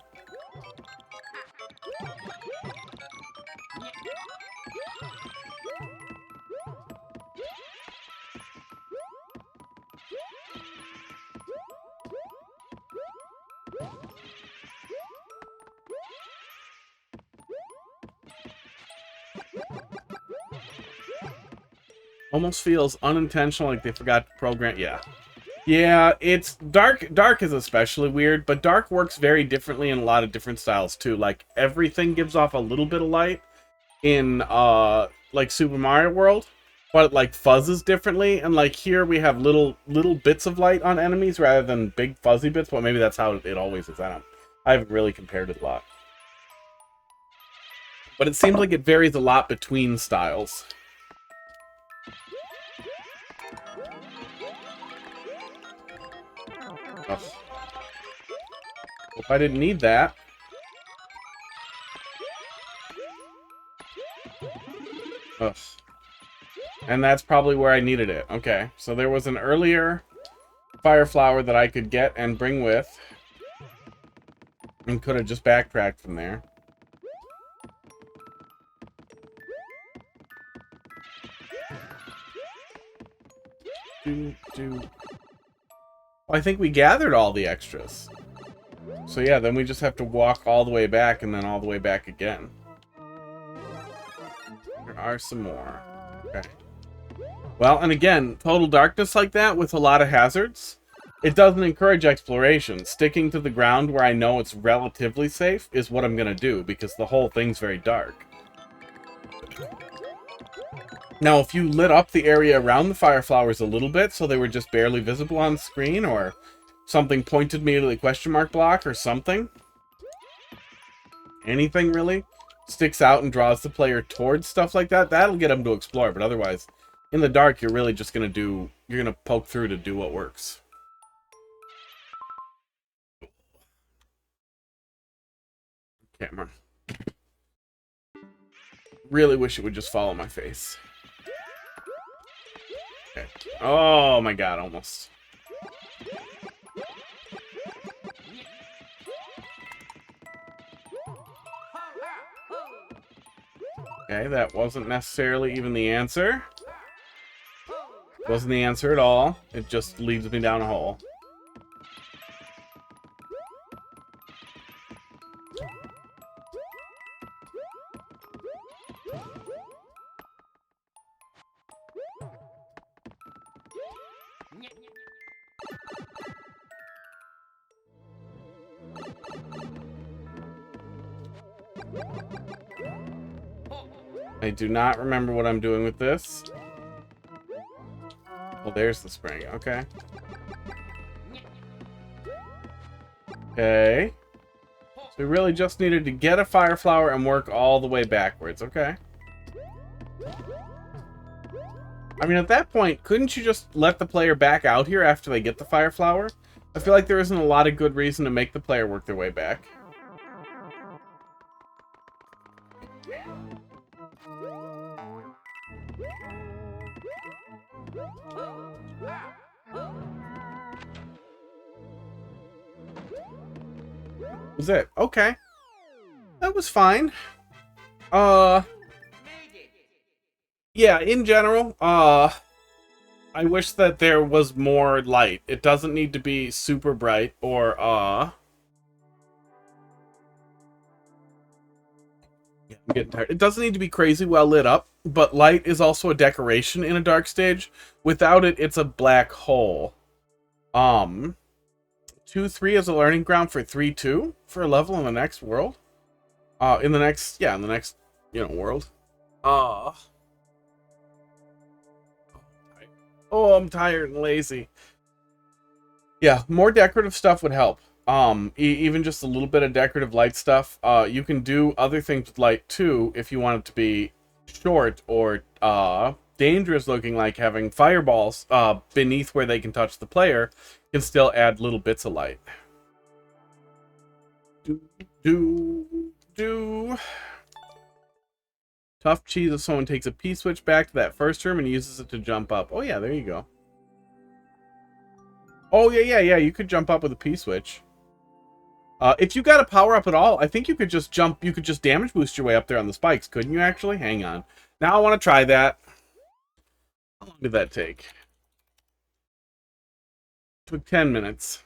Almost feels unintentional, like they forgot to program. Yeah. Yeah, it's dark. Dark is especially weird, but dark works very differently in a lot of different styles too. Like everything gives off a little bit of light in like Super Mario World, but it like fuzzes differently. And like here we have little bits of light on enemies rather than big fuzzy bits. But maybe that's how it always is. I haven't really compared it a lot, but it seems like it varies a lot between styles. Ugh. Hope I didn't need that. Ugh. And that's probably where I needed it. Okay, so there was an earlier fire flower that I could get and bring with. And could have just backtracked from there. Well, I think we gathered all the extras. So yeah, then we just have to walk all the way back and then all the way back again. There are some more. Okay. Well, and again, total darkness like that with a lot of hazards, it doesn't encourage exploration. Sticking to the ground where I know it's relatively safe is what I'm going to do, because the whole thing's very dark. Now, if you lit up the area around the fire flowers a little bit, so they were just barely visible on screen, or something pointed me to the question mark block or something, anything really, sticks out and draws the player towards stuff like that, that'll get them to explore. But otherwise, in the dark, you're really just going to you're going to poke through to do what works. Camera. Really wish it would just follow my face. Okay. Oh my god, almost. Okay, that wasn't necessarily even the answer. Wasn't the answer at all. It just leads me down a hole. I do not remember what I'm doing with this. Well, there's the spring. Okay. Okay. So we really just needed to get a fire flower and work all the way backwards. Okay. I mean, at that point, couldn't you just let the player back out here after they get the fire flower? I feel like there isn't a lot of good reason to make the player work their way back. Was it? Okay. That was fine. Yeah, in general, I wish that there was more light. It doesn't need to be super bright or, yeah, I'm getting tired. It doesn't need to be crazy well lit up, but light is also a decoration in a dark stage. Without it, it's a black hole. 2-3 is a learning ground for 3-2 for a level in the next world. In the next, world. Uh, oh, I'm tired and lazy. Yeah, more decorative stuff would help. Even just a little bit of decorative light stuff. You can do other things with light too if you want it to be short or dangerous looking, like having fireballs beneath where they can touch the player. Can still add little bits of light. Do. Tough cheese if someone takes a P-switch back to that first room and uses it to jump up. Oh yeah, there you go. Oh yeah, you could jump up with a P-switch. If you got a power up at all, I think you could just jump, you could just damage boost your way up there on the spikes, couldn't you actually? Hang on. Now I want to try that. How long did that take? Took 10 minutes.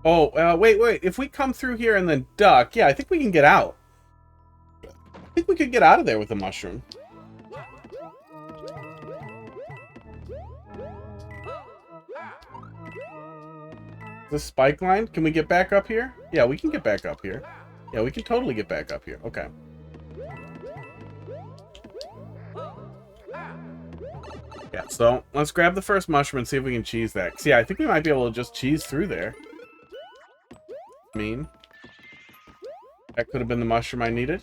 Oh, wait. If we come through here and then duck, yeah, I think we can get out. I think we could get out of there with a mushroom. The spike line? Can we get back up here? Yeah, we can get back up here. Yeah, we can totally get back up here. Okay. Yeah, so let's grab the first mushroom and see if we can cheese that. 'Cause, yeah, I think we might be able to just cheese through there. I mean, that could have been the mushroom I needed.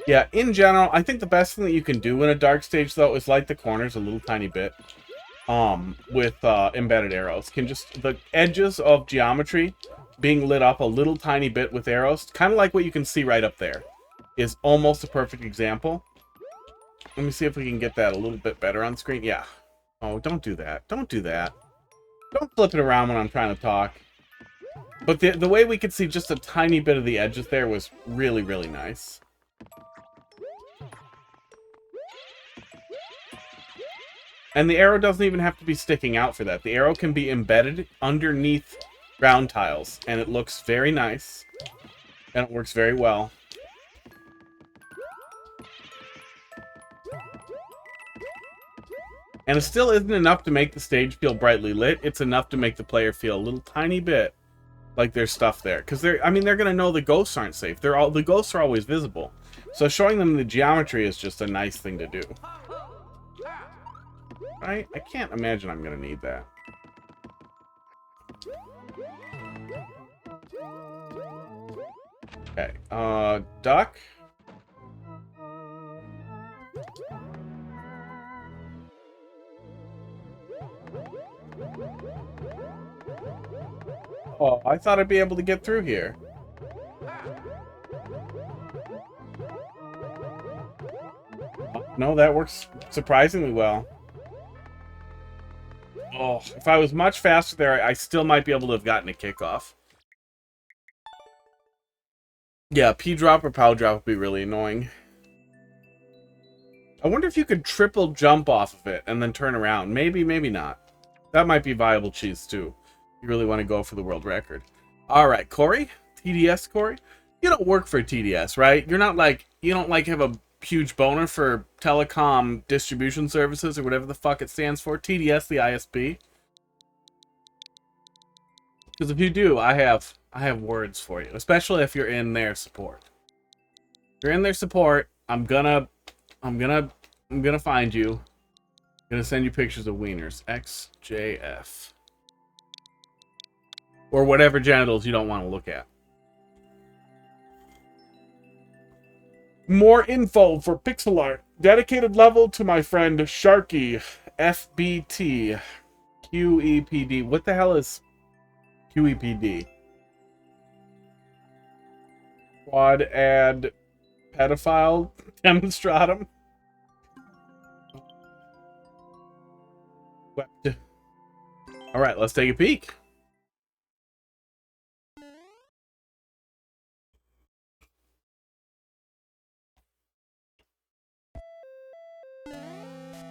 Yeah, in general, I think the best thing that you can do in a dark stage, though, is light the corners a little tiny bit. With embedded arrows. The edges of geometry being lit up a little tiny bit with arrows, kind of like what you can see right up there, is almost a perfect example. Let me see if we can get that a little bit better on screen. Yeah. Oh, don't do that. Don't do that. Don't flip it around when I'm trying to talk. But the way we could see just a tiny bit of the edges there was really, really nice. And the arrow doesn't even have to be sticking out for that. The arrow can be embedded underneath ground tiles, and it looks very nice. And it works very well. And it still isn't enough to make the stage feel brightly lit. It's enough to make the player feel a little tiny bit like there's stuff there. Because they're going to know the ghosts aren't safe. The ghosts are always visible. So showing them the geometry is just a nice thing to do. I can't imagine I'm going to need that. Okay, duck. Oh, I thought I'd be able to get through here. No, that works surprisingly well. Oh, if I was much faster there, I still might be able to have gotten a kickoff. Yeah, P-drop or POW drop would be really annoying. I wonder if you could triple jump off of it and then turn around. Maybe, maybe not. That might be viable cheese, too. You really want to go for the world record. Alright, Corey? TDS, Corey? You don't work for TDS, right? You're not like... You don't, like, have a huge boner for telecom distribution services or whatever the fuck it stands for. TDS, the ISP. Because if you do, I have words for you. Especially if you're in their support. If you're in their support, I'm gonna find you. I'm gonna send you pictures of wieners. XJF. Or whatever genitals you don't want to look at. More info for pixel art. Dedicated level to my friend Sharky. FBT. QEPD. What the hell is QEPD? Quad ad pedophile demonstratum. Wept. All right, let's take a peek.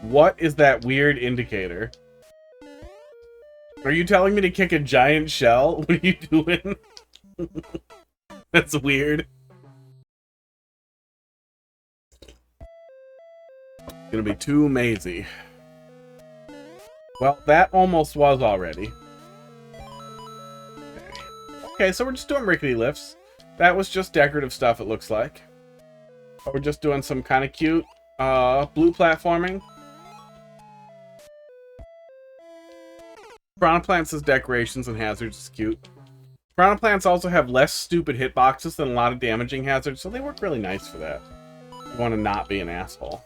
What is that weird indicator? Are you telling me to kick a giant shell? What are you doing? That's weird. It's gonna be too mazy. Well, that almost was already. Okay, so we're just doing rickety lifts. That was just decorative stuff, it looks like. We're just doing some kind of cute blue platforming. Piranha Plants' decorations and hazards is cute. Piranha Plants also have less stupid hitboxes than a lot of damaging hazards, so they work really nice for that. You want to not be an asshole.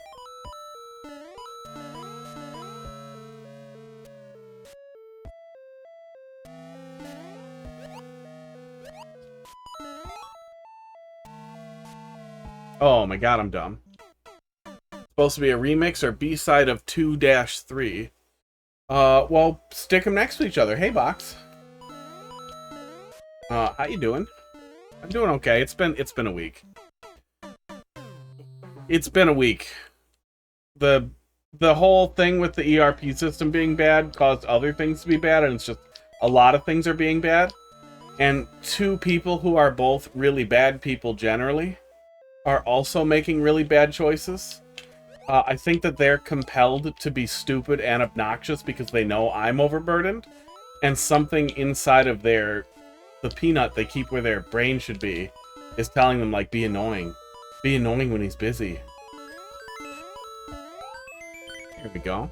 Oh my god, I'm dumb. It's supposed to be a remix or B-side of 2-3. Well, stick them next to each other. Hey, Box. How you doing? I'm doing okay. It's been a week. It's been a week. The whole thing with the ERP system being bad caused other things to be bad, and it's just a lot of things are being bad. And two people who are both really bad people generally are also making really bad choices. I think that they're compelled to be stupid and obnoxious because they know I'm overburdened, and something inside of the peanut they keep where their brain should be is telling them, like, be annoying. Be annoying when he's busy. Here we go.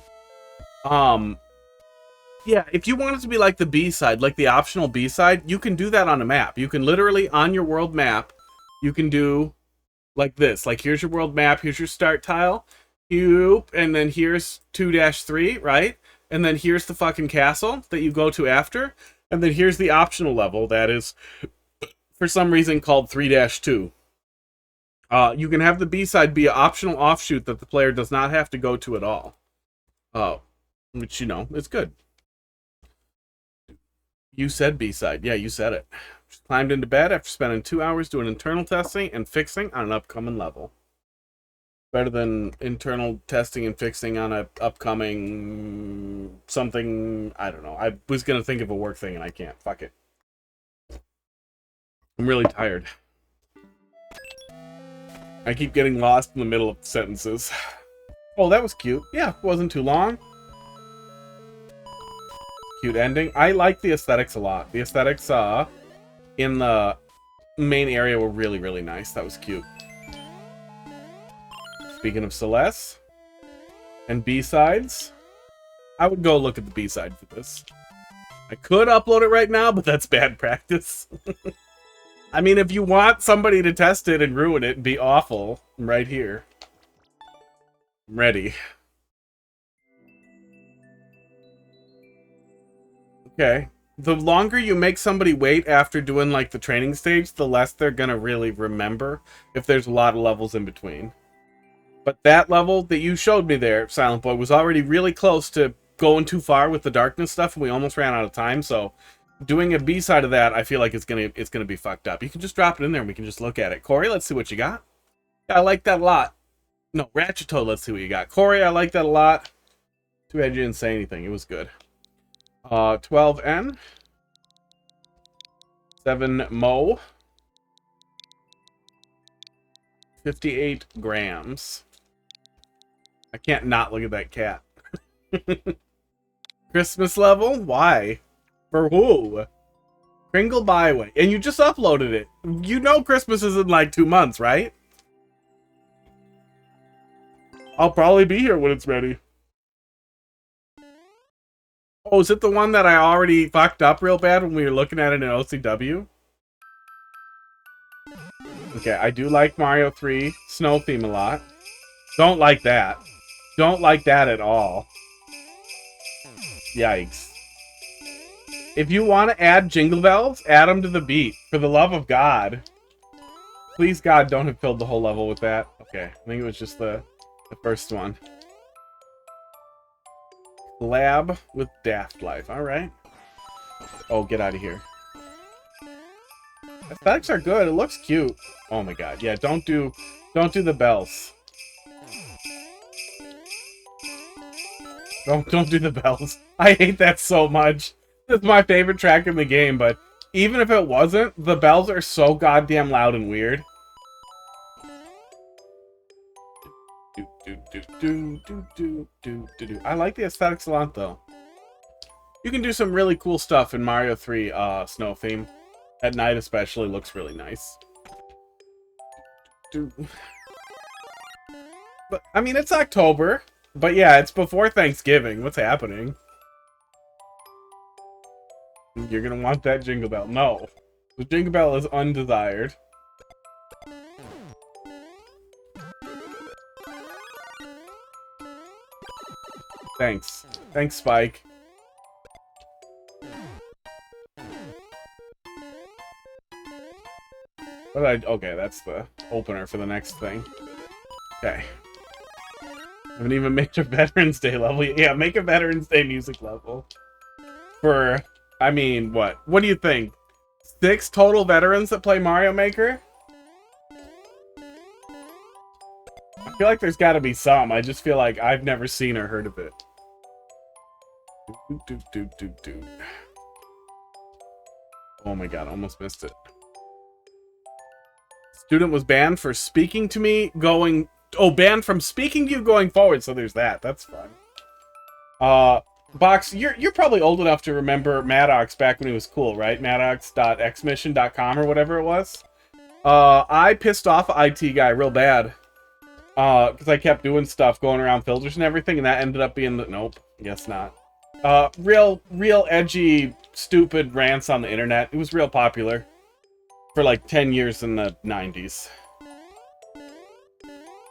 Yeah, if you want it to be like the B-side, like the optional B-side, you can do that on a map. You can literally, on your world map, you can do like this. Like, here's your world map, here's your start tile, and then here's 2-3, right? And then here's the fucking castle that you go to after, and then here's the optional level that is, for some reason, called 3-2. You can have the B-side be an optional offshoot that the player does not have to go to at all. Which, you know, is good. You said B-side. Yeah, you said it. Just climbed into bed after spending 2 hours doing internal testing and fixing on an upcoming level. Better than internal testing and fixing on a upcoming something. I don't know. I was going to think of a work thing and I can't. Fuck it. I'm really tired. I keep getting lost in the middle of sentences. Oh, that was cute. Yeah, wasn't too long. Cute ending. I like the aesthetics a lot. The aesthetics in the main area were really, really nice. That was cute. Speaking of Celeste and B-sides, I would go look at the B-side for this. I could upload it right now, but that's bad practice. I mean, if you want somebody to test it and ruin it and be awful, I'm right here. I'm ready. Okay. The longer you make somebody wait after doing, like, the training stage, the less they're gonna really remember if there's a lot of levels in between. But that level that you showed me there, Silent Boy, was already really close to going too far with the darkness stuff, and we almost ran out of time, so doing a B-side of that, I feel like it's gonna be fucked up. You can just drop it in there and we can just look at it. Corey, let's see what you got. Yeah, I like that a lot. No, Ratchet Toad, let's see what you got. Corey, I like that a lot. Too bad you didn't say anything. It was good. 12N. 7 Mo. 58 grams. I can't not look at that cat. Christmas level? Why? For who? Kringle Byway. And you just uploaded it. You know Christmas is in like 2 months, right? I'll probably be here when it's ready. Oh, is it the one that I already fucked up real bad when we were looking at it in OCW? Okay, I do like Mario 3 Snow theme a lot. Don't like that. Don't like that at all. Yikes. If you want to add Jingle Bells, add them to the beat. For the love of God. Please, God, don't have filled the whole level with that. Okay, I think it was just the first one. Lab with Daft Life. All right. Oh, get out of here. Aesthetics are good. It looks cute. Oh my god. Yeah, don't do the bells. Don't do the bells. I hate that so much. It's my favorite track in the game, but even if it wasn't, the bells are so goddamn loud and weird. I like the aesthetics a lot, though. You can do some really cool stuff in Mario 3 snow theme. At night especially, looks really nice. But, I mean, it's October. But yeah, it's before Thanksgiving. What's happening? You're gonna want that Jingle Bell. No. The Jingle Bell is undesired. Thanks. Thanks, Spike. Okay, that's the opener for the next thing. Okay. Haven't even made a Veterans Day level. Yeah, make a Veterans Day music level. For, I mean, what? What do you think? 6 total veterans that play Mario Maker? I feel like there's gotta be some. I just feel like I've never seen or heard of it. Oh my god, almost missed it. Student was banned for speaking to me going... Oh, banned from speaking to you going forward, so there's that. That's fun. Box, you're probably old enough to remember Maddox back when he was cool, right? Maddox.xmission.com or whatever it was. I pissed off an IT guy real bad. Because I kept doing stuff, going around filters and everything, and that ended up being the... Nope, guess not. Real edgy, stupid rants on the internet. It was real popular. For like 10 years in the 90s.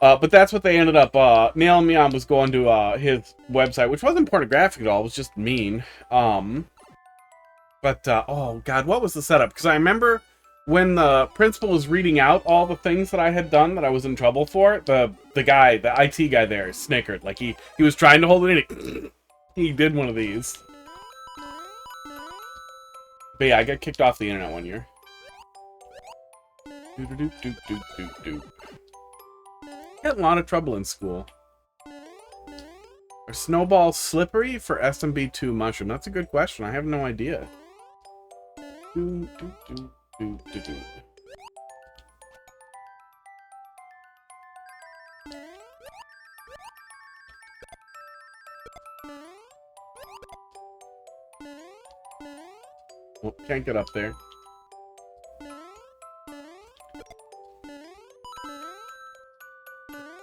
But that's what they ended up, nailing me on was going to, his website, which wasn't pornographic at all, it was just mean. Oh god, what was the setup? Because I remember when the principal was reading out all the things that I had done that I was in trouble for, the guy, the IT guy there, snickered. Like, he was trying to hold it in. He did one of these. But yeah, I got kicked off the internet one year. Got a lot of trouble in school. Are snowballs slippery for SMB2 mushroom? That's a good question. I have no idea. Oh, can't get up there.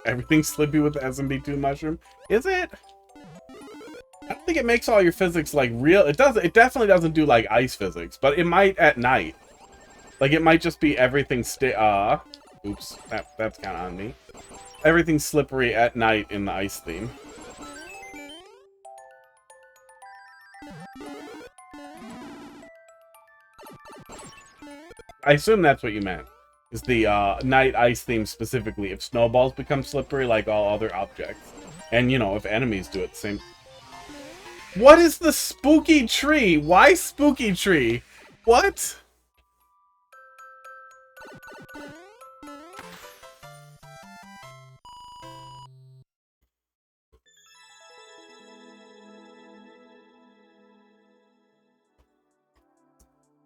Everything's slippy with the SMB2 mushroom. Is it? I don't think it makes all your physics like real. It does. It definitely doesn't do like ice physics, but it might at night. Like it might just be everything oops, that's kind of on me. Everything's slippery at night in the ice theme. I assume that's what you meant. Is the night ice theme specifically if snowballs become slippery like all other objects. And, you know, if enemies do it the same... What is the spooky tree? Why spooky tree? What?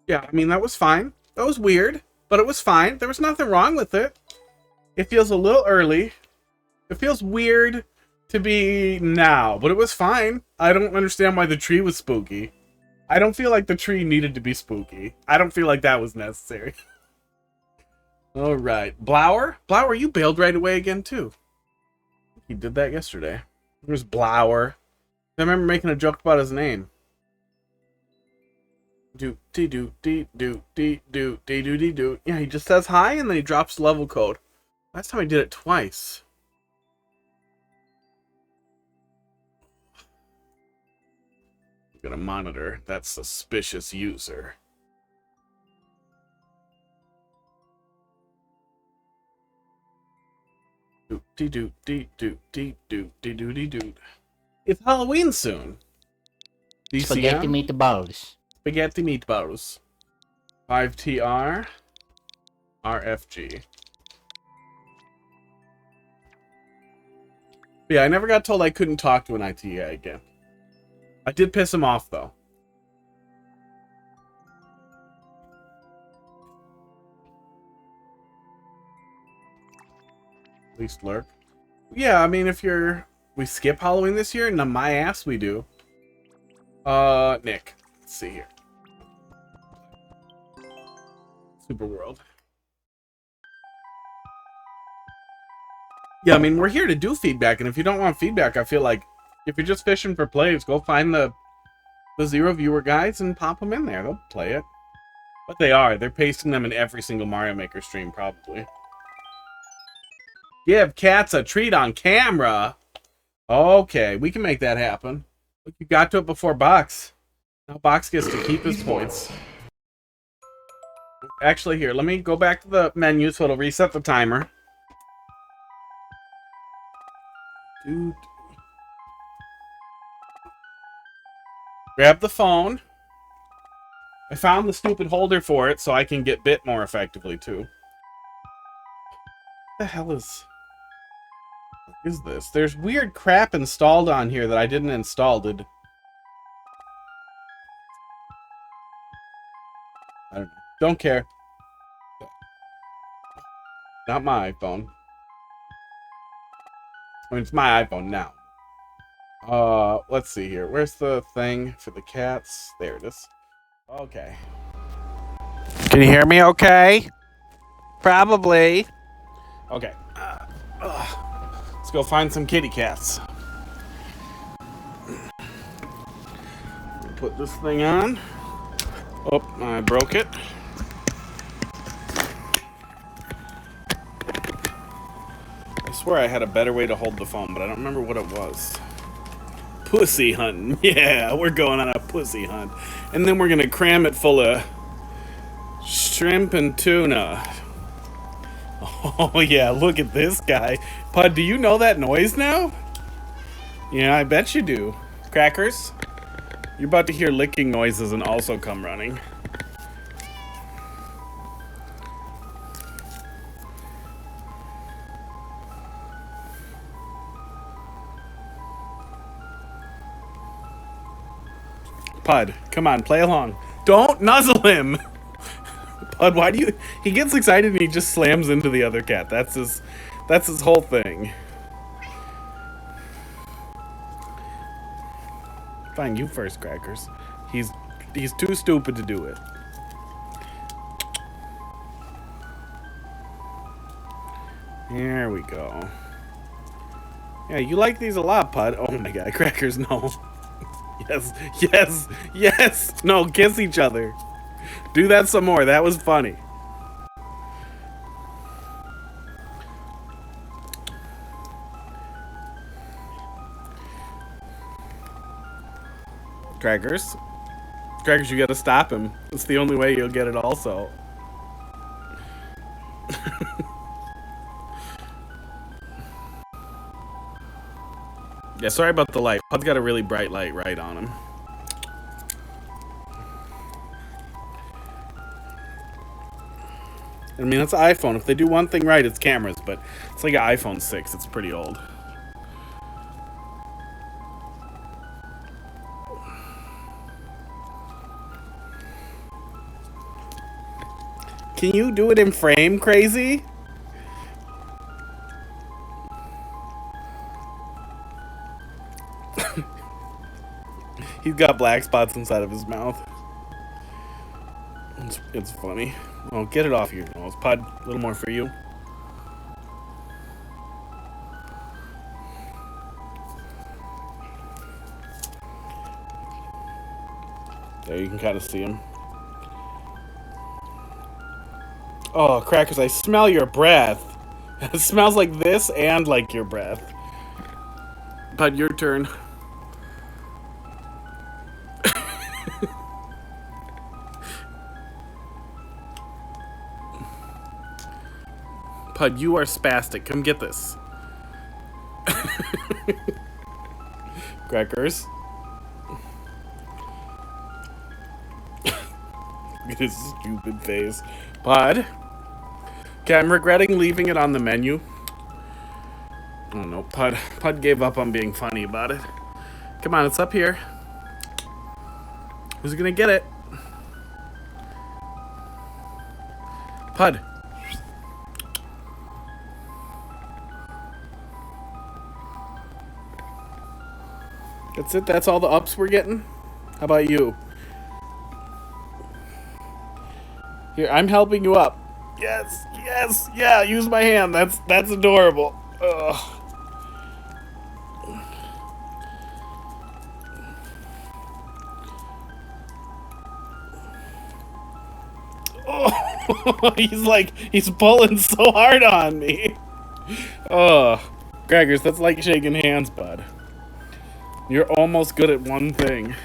Yeah, I mean, that was fine. That was weird. But it was fine. There was nothing wrong with it. It feels a little early. It feels weird to be now, but it was fine. I don't understand why the tree was spooky. I don't feel like the tree needed to be spooky. I don't feel like that was necessary. Alright. Blower? Blower, you bailed right away again, too. He did that yesterday. There's Blower. I remember making a joke about his name. Yeah, he just says hi and then he drops level code. Last time I did it twice. I'm gonna monitor that suspicious user. It's Halloween soon. Spaghetti DCM? meatballs. Spaghetti meatballs. 5TR. RFG. Yeah, I never got told I couldn't talk to an IT guy again. I did piss him off, though. At least lurk. Yeah, I mean, if you're... We skip Halloween this year? No, my ass we do. Nick. Let's see here. Super World. Yeah, I mean, we're here to do feedback, and if you don't want feedback, I feel like if you're just fishing for plays, go find the zero viewer guys and pop them in there. They'll play it. But they are. They're pasting them in every single Mario Maker stream, probably. Give cats a treat on camera. Okay, we can make that happen. Look, you got to it before Box. Now Box gets to keep his points. Actually, here, let me go back to the menu so it'll reset the timer. Dude. Grab the phone. I found the stupid holder for it so I can get bit more effectively, too. What the hell is this? There's weird crap installed on here that I didn't install. I don't know. Don't care. Not my iPhone. I mean, it's my iPhone now. Let's see here. Where's the thing for the cats? There it is. Okay. Can you hear me okay? Probably. Okay. Let's go find some kitty cats. Put this thing on. Oh, I broke it. I swear I had a better way to hold the phone, but I don't remember what it was. Pussy hunting. Yeah, we're going on a pussy hunt. And then we're going to cram it full of shrimp and tuna. Oh, yeah, look at this guy. Pud, do you know that noise now? Yeah, I bet you do. Crackers, you're about to hear licking noises and also come running. Pud, come on, play along. Don't nuzzle him! Pud, why do you... He gets excited and he just slams into the other cat. That's his whole thing. Fine, you first, Crackers. He's too stupid to do it. There we go. Yeah, you like these a lot, Pud. Oh my god, Crackers, no. Yes, yes, yes! No, kiss each other. Do that some more. That was funny. Crackers. Crackers, you gotta stop him. It's the only way you'll get it also. Yeah, sorry about the light. Pud's got a really bright light right on him. I mean, it's an iPhone. If they do one thing right, it's cameras, but it's like an iPhone 6. It's pretty old. Can you do it in frame, crazy? He's got black spots inside of his mouth. It's funny. Oh, get it off your nose. Pud, a little more for you. There, you can kind of see him. Oh, Crackers, I smell your breath. It smells like this and like your breath. Pud, your turn. Pud, you are spastic. Come get this. Crackers. His stupid face. Bud? Okay, I'm regretting leaving it on the menu. Oh no, Pud gave up on being funny about it. Come on, it's up here. Who's gonna get it? Pud. That's it? That's all the ups we're getting? How about you? Here, I'm helping you up. Yes, yes, yeah, use my hand. That's adorable. Ugh. Oh, he's pulling so hard on me. Oh, Gregors, that's like shaking hands, bud. You're almost good at one thing.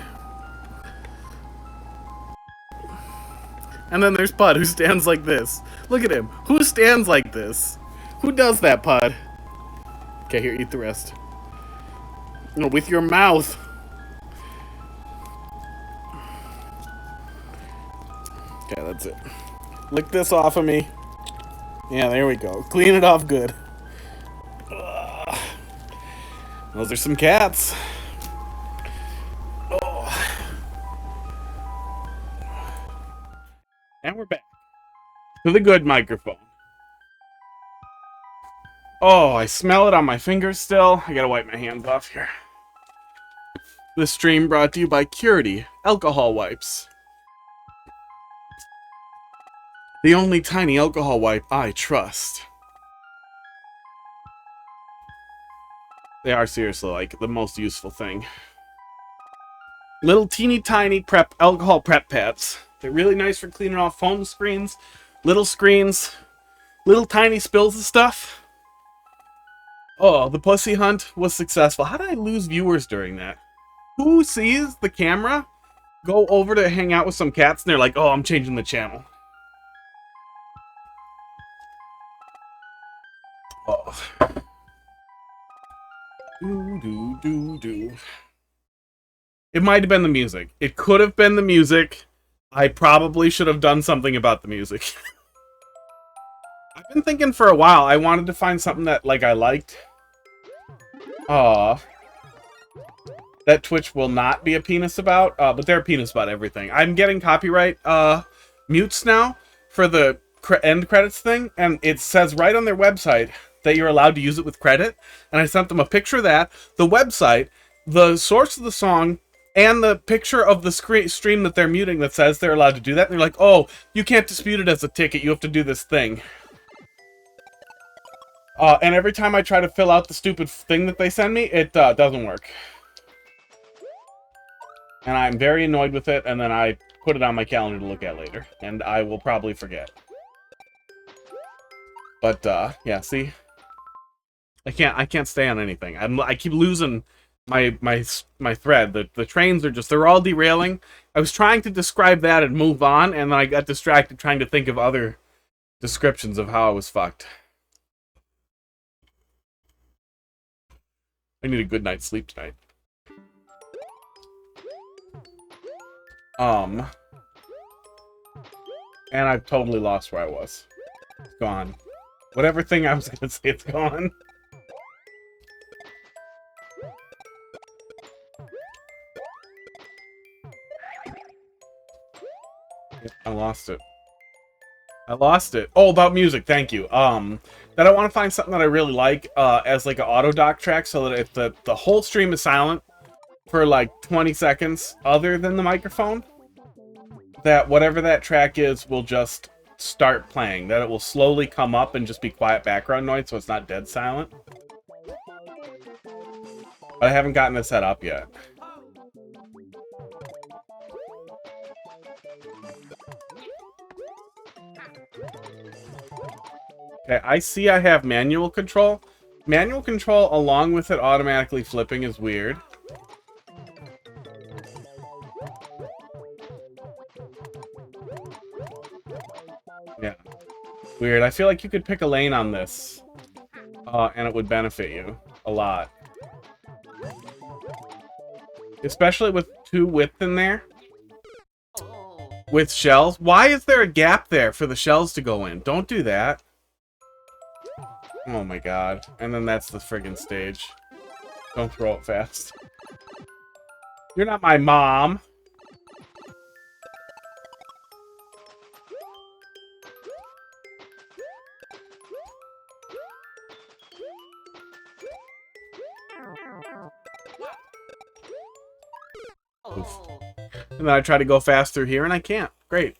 And then there's Pud, who stands like this. Look at him. Who stands like this? Who does that, Pud? Okay, here, eat the rest. No, with your mouth. Okay, that's it. Lick this off of me. Yeah, there we go. Clean it off good. Ugh. Those are some cats. Oh. And we're back to the good microphone. Oh, I smell it on my fingers still. I gotta wipe my hands off here. This stream brought to you by Curity Alcohol Wipes. The only tiny alcohol wipe I trust. They are seriously like the most useful thing. Little teeny tiny alcohol prep pads. They're really nice for cleaning off phone screens, little tiny spills of stuff. Oh, the pussy hunt was successful. How did I lose viewers during that? Who sees the camera go over to hang out with some cats and they're like, oh, I'm changing the channel. Oh. Do. It might have been the music. It could have been the music. I probably should have done something about the music. I've been thinking for a while. I wanted to find something that I liked. That Twitch will not be a penis about, but they're a penis about everything. I'm getting copyright mutes now for the end credits thing, and it says right on their website that you're allowed to use it with credit, and I sent them a picture of that, the website, the source of the song, and the picture of the stream that they're muting that says they're allowed to do that, and they're like, oh, you can't dispute it as a ticket, you have to do this thing. And every time I try to fill out the stupid thing that they send me, it doesn't work. And I'm very annoyed with it, and then I put it on my calendar to look at later, and I will probably forget. But, yeah, see? I can't stay on anything. I keep losing my thread. The trains are they're all derailing. I was trying to describe that and move on, and then I got distracted trying to think of other descriptions of how I was fucked. I need a good night's sleep tonight. And I've totally lost where I was. It's gone. Whatever thing I was gonna say, it's gone. I lost it. I lost it. Oh, about music, thank you. That I want to find something that I really like, as like an auto dock track, so that if the whole stream is silent for like 20 seconds, other than the microphone, that whatever that track is will just start playing. That it will slowly come up and just be quiet background noise, so it's not dead silent. But I haven't gotten it set up yet. Okay, I see I have manual control. Manual control along with it automatically flipping is weird. Yeah. Weird. I feel like you could pick a lane on this. And it would benefit you a lot. Especially with 2 width in there. With shells? Why is there a gap there for the shells to go in? Don't do that. Oh my god. And then that's the friggin' stage. Don't throw it fast. You're not my mom. Oof. And then I try to go fast through here and I can't. Great.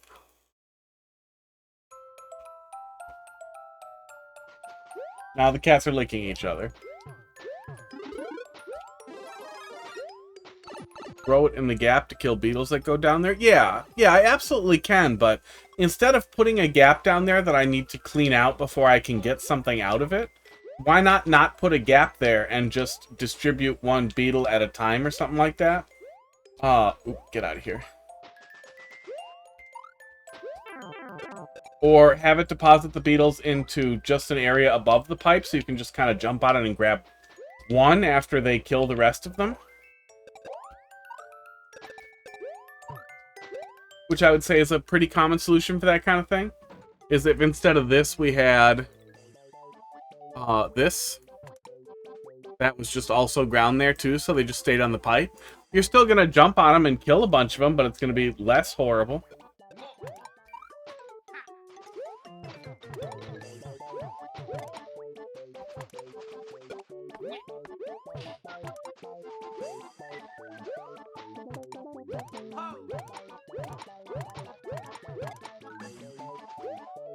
Now the cats are licking each other. Throw it in the gap to kill beetles that go down there? Yeah, I absolutely can, but instead of putting a gap down there that I need to clean out before I can get something out of it, why not put a gap there and just distribute one beetle at a time or something like that? Get out of here. Or have it deposit the beetles into just an area above the pipe so you can just kind of jump on it and grab one after they kill the rest of them. Which I would say is a pretty common solution for that kind of thing. Is if instead of this we had this. That was just also ground there too, so they just stayed on the pipe. You're still going to jump on them and kill a bunch of them, but it's going to be less horrible.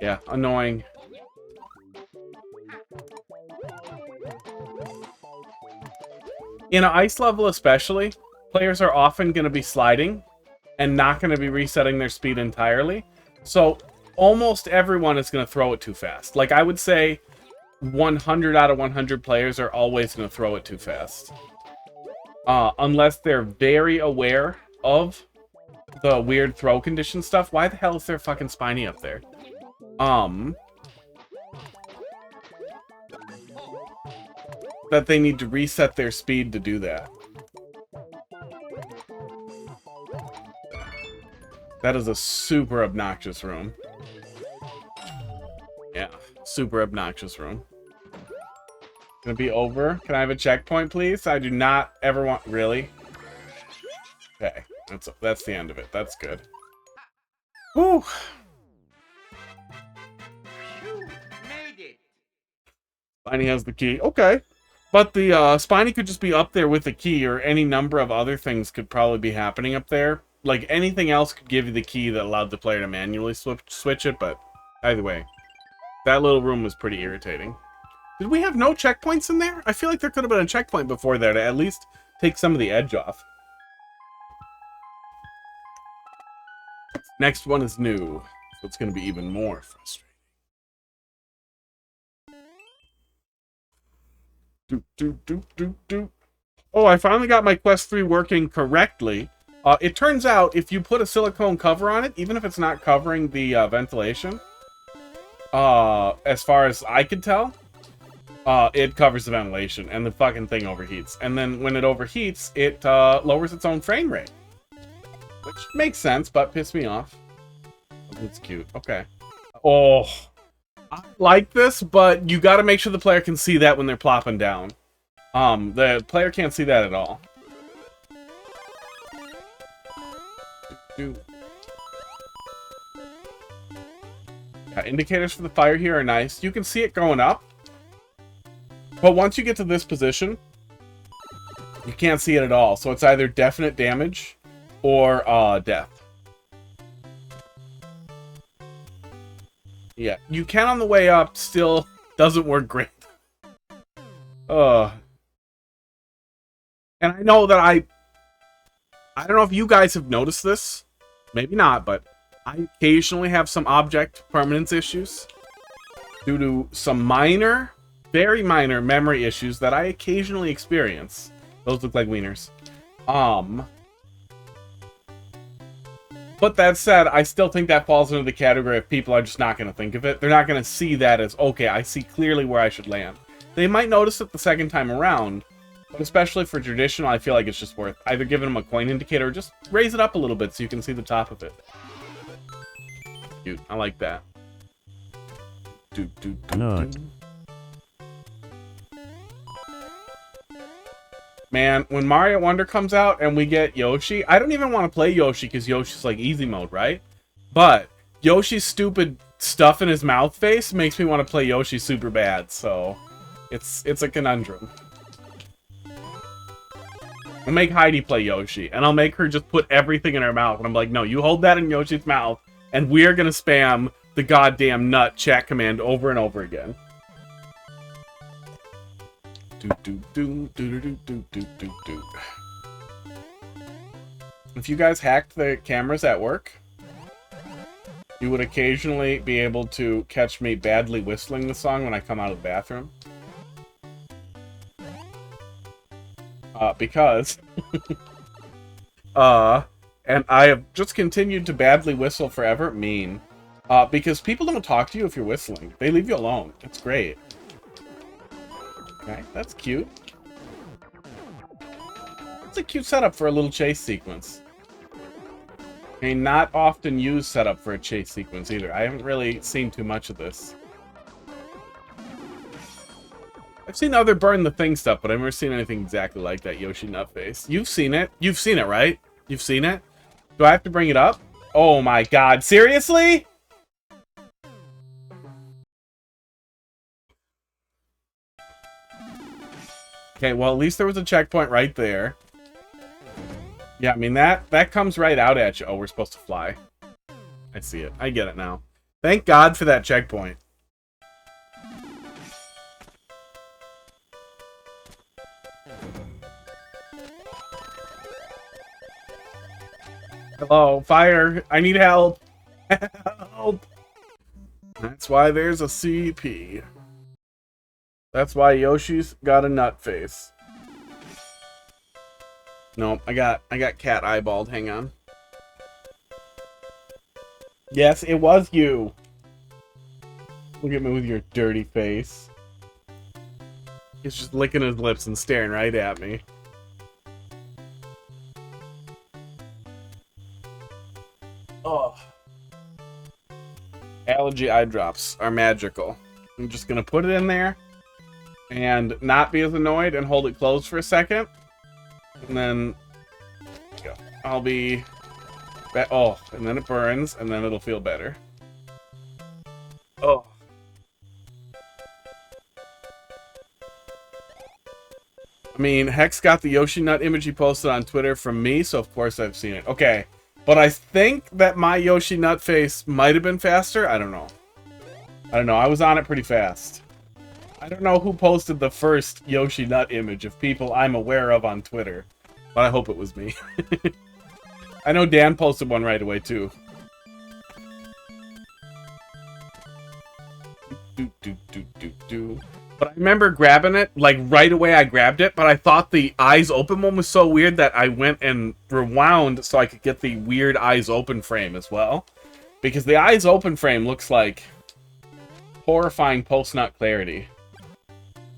Yeah, annoying. In an ice level especially, players are often going to be sliding and not going to be resetting their speed entirely. So almost everyone is going to throw it too fast. Like I would say 100 out of 100 players are always going to throw it too fast. Unless they're very aware of the weird throw condition stuff. Why the hell is there fucking Spiny up there? That they need to reset their speed to do that. That is a super obnoxious room. Yeah, super obnoxious room. Gonna be over. Can I have a checkpoint, please? I do not ever want... Really? Okay, that's the end of it. That's good. Whew. Spiny has the key. Okay. But the Spiny could just be up there with the key, or any number of other things could probably be happening up there. Like, anything else could give you the key that allowed the player to manually switch it, but either way. That little room was pretty irritating. Did we have no checkpoints in there? I feel like there could have been a checkpoint before there to at least take some of the edge off. Next one is new, so it's going to be even more frustrating. Oh, I finally got my Quest 3 working correctly. It turns out if you put a silicone cover on it, even if it's not covering the ventilation, as far as I could tell, it covers the ventilation, and the fucking thing overheats. And then when it overheats, it lowers its own frame rate. Which makes sense, but pissed me off. It's cute. Okay. Oh, I like this, but you gotta make sure the player can see that when they're plopping down. The player can't see that at all. Yeah, indicators for the fire here are nice. You can see it going up. But once you get to this position, you can't see it at all. So it's either definite damage or death. Yeah, you can on the way up, still doesn't work great. And I know that I don't know if you guys have noticed this. Maybe not, but I occasionally have some object permanence issues due to some minor, very minor memory issues that I occasionally experience. Those look like wieners. But that said, I still think that falls into the category of people are just not going to think of it. They're not going to see that as, okay, I see clearly where I should land. They might notice it the second time around, but especially for traditional, I feel like it's just worth either giving them a coin indicator or just raise it up a little bit so you can see the top of it. cute. I like that. Nut. Man, when Mario Wonder comes out and we get Yoshi, I don't even want to play Yoshi because Yoshi's like easy mode, right? But Yoshi's stupid stuff in his mouth face makes me want to play Yoshi super bad, so it's a conundrum. I'll make Heidi play Yoshi, and I'll make her just put everything in her mouth, and I'm like, no, you hold that in Yoshi's mouth, and we're gonna spam the goddamn nut chat command over and over again. If you guys hacked the cameras at work, you would occasionally be able to catch me badly whistling the song when I come out of the bathroom. Because and I have just continued to badly whistle forever. Mean. Because people don't talk to you if you're whistling. They leave you alone. It's great. Okay, that's cute. It's a cute setup for a little chase sequence. A not often used setup for a chase sequence either. I haven't really seen too much of this. I've seen other Burn the Thing stuff, but I've never seen anything exactly like that Yoshi Nutface. You've seen it. You've seen it, right? You've seen it? Do I have to bring it up? Oh my god, seriously? Okay, well, at least there was a checkpoint right there. Yeah, I mean, that comes right out at you. Oh, we're supposed to fly. I see it. I get it now. Thank God for that checkpoint. Hello, fire. I need help. Help. That's why there's a CP. That's why Yoshi's got a nut face. No, I got cat eyeballed. Hang on. Yes, it was you. Look at me with your dirty face. He's just licking his lips and staring right at me. Oh. Allergy eye drops are magical. I'm just gonna put it in there and not be as annoyed and hold it closed for a second. And then I'll be... Oh, and then it burns, and then it'll feel better. Oh. I mean, Hex got the Yoshi Nut image he posted on Twitter from me, so of course I've seen it. Okay, but I think that my Yoshi Nut face might have been faster. I don't know. I was on it pretty fast. I don't know who posted the first Yoshi Nut image of people I'm aware of on Twitter, but I hope it was me. I know Dan posted one right away, too. But I remember grabbing it, like, right away I grabbed it, but I thought the eyes open one was so weird that I went and rewound so I could get the weird eyes open frame as well. Because the eyes open frame looks like horrifying post-nut clarity.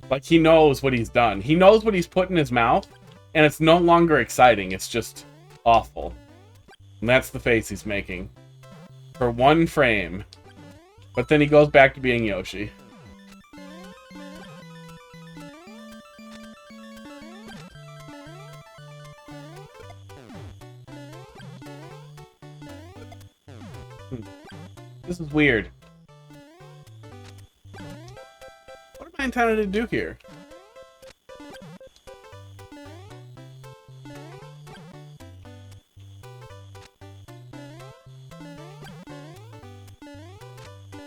Like, he knows what he's done. He knows what he's put in his mouth, and it's no longer exciting, it's just awful. And that's the face he's making. For one frame. But then he goes back to being Yoshi. This is weird. What am I intended to do here?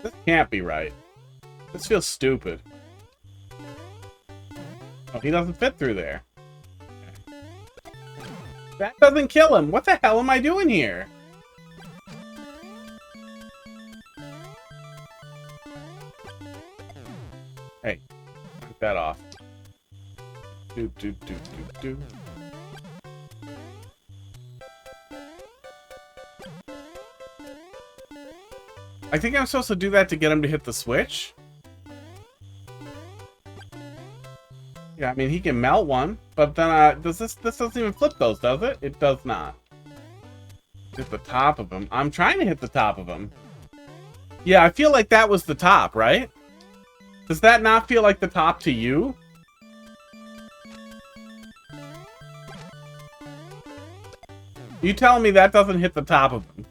This can't be right. This feels stupid. Oh, he doesn't fit through there. That doesn't kill him. What the hell am I doing here? Hey, knock that off. Do. I think I'm supposed to do that to get him to hit the switch. Yeah, I mean, he can melt one, but then, this doesn't even flip those, does it? It does not. Hit the top of him. I'm trying to hit the top of him. Yeah, I feel like that was the top, right? Does that not feel like the top to you? You telling me that doesn't hit the top of them?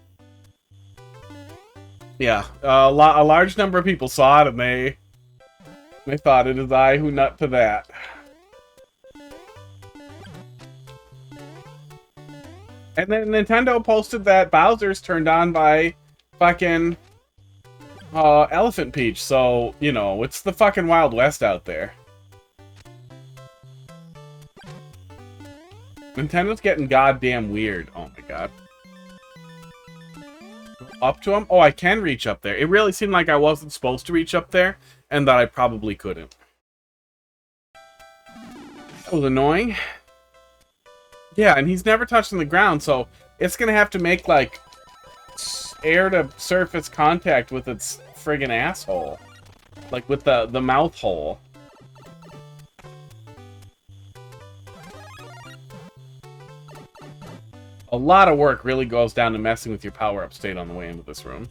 Yeah, a large number of people saw it and they thought it is I who nut to that. And then Nintendo posted that Bowser's turned on by fucking Elephant Peach, so, you know, it's the fucking Wild West out there. Nintendo's getting goddamn weird. Oh my god. Up to him? Oh, I can reach up there. It really seemed like I wasn't supposed to reach up there, and that I probably couldn't. That was annoying. Yeah, and he's never touching the ground, so it's gonna have to make, like, air-to-surface contact with its friggin' asshole. Like, with the mouth hole. A lot of work really goes down to messing with your power-up state on the way into this room.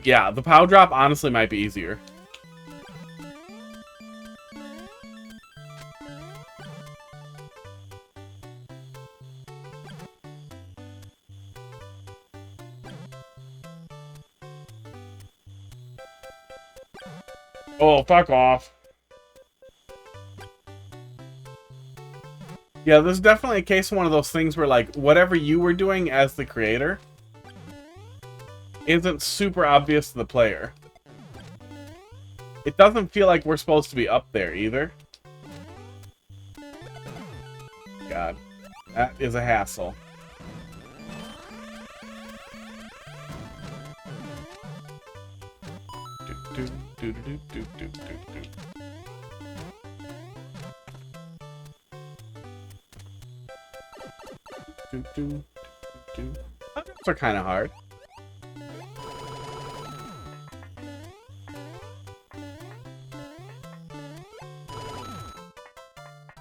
Yeah, the power drop honestly might be easier. Oh, fuck off. Yeah, this is definitely a case of one of those things where, like, whatever you were doing as the creator isn't super obvious to the player. It doesn't feel like we're supposed to be up there, either. God. That is a hassle. Those are kind of hard.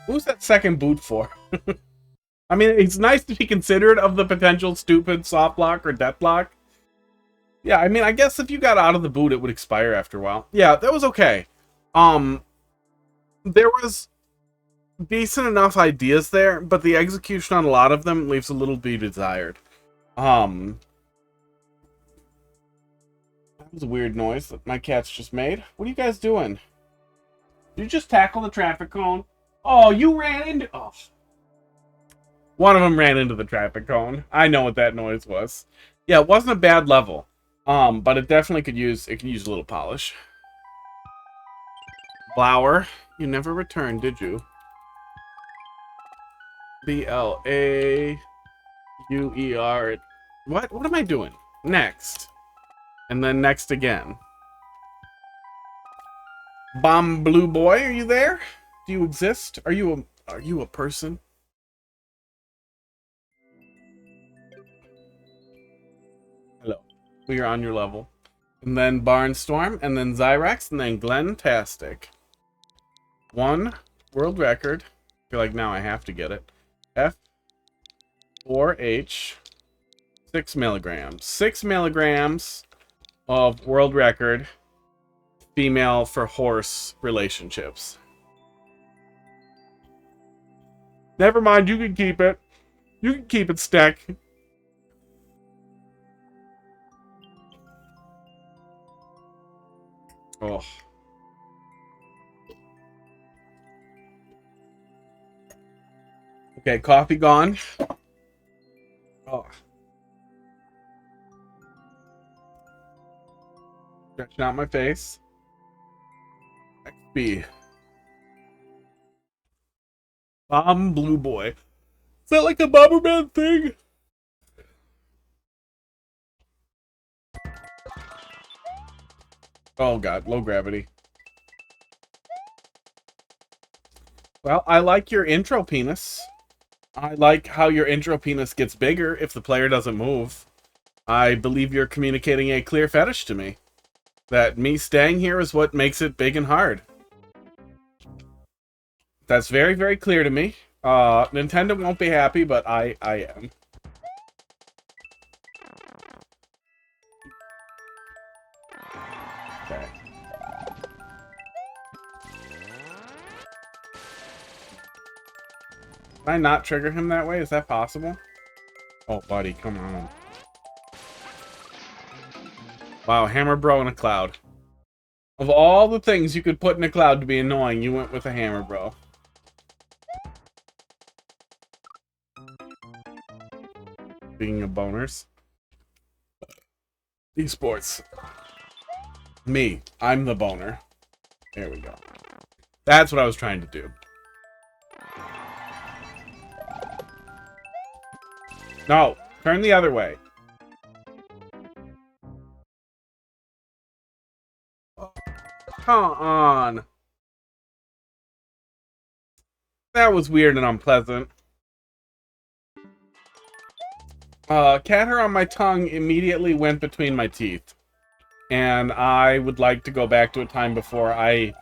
Who's that second boot for? I mean, it's nice to be considerate of the potential stupid soft lock or death lock. Yeah, I mean, I guess if you got out of the boot, it would expire after a while. Yeah, that was okay. There was decent enough ideas there, but the execution on a lot of them leaves a little to be desired. That was a weird noise that my cats just made. What are you guys doing? Did you just tackle the traffic cone? Oh, you ran into... Oh. One of them ran into the traffic cone. I know what that noise was. Yeah, it wasn't a bad level. But it definitely could use a little polish. Flower, you never returned, did you? B-L-A-U-E-R. What am I doing? Next. And then next again. Bomb Blue Boy, are you there? Do you exist? Are you a person? Hello. We are on your level. And then Barnstorm, and then Zyrax, and then Glentastic. 1 world record. I feel like now I have to get it. F4H 6 milligrams. 6 milligrams of world record female for horse relationships. Never mind, you can keep it. You can keep it, Stack. Oh. Okay, coffee gone. Oh. Stretching out my face. XB. Bomb Blue Boy. Is that like a Bomberman thing? Oh god, low gravity. Well, I like your intro penis. I like how your intro penis gets bigger if the player doesn't move. I believe you're communicating a clear fetish to me. That me staying here is what makes it big and hard. That's very, very clear to me. Nintendo won't be happy, but I am. Okay. Can I not trigger him that way? Is that possible? Oh, buddy, come on. Wow, Hammer Bro in a cloud. Of all the things you could put in a cloud to be annoying, you went with a Hammer Bro. Speaking of boners. Esports. Me. I'm the boner. There we go. That's what I was trying to do. No, turn the other way. Oh, come on. That was weird and unpleasant. Cat hair on my tongue immediately went between my teeth. And I would like to go back to a time before I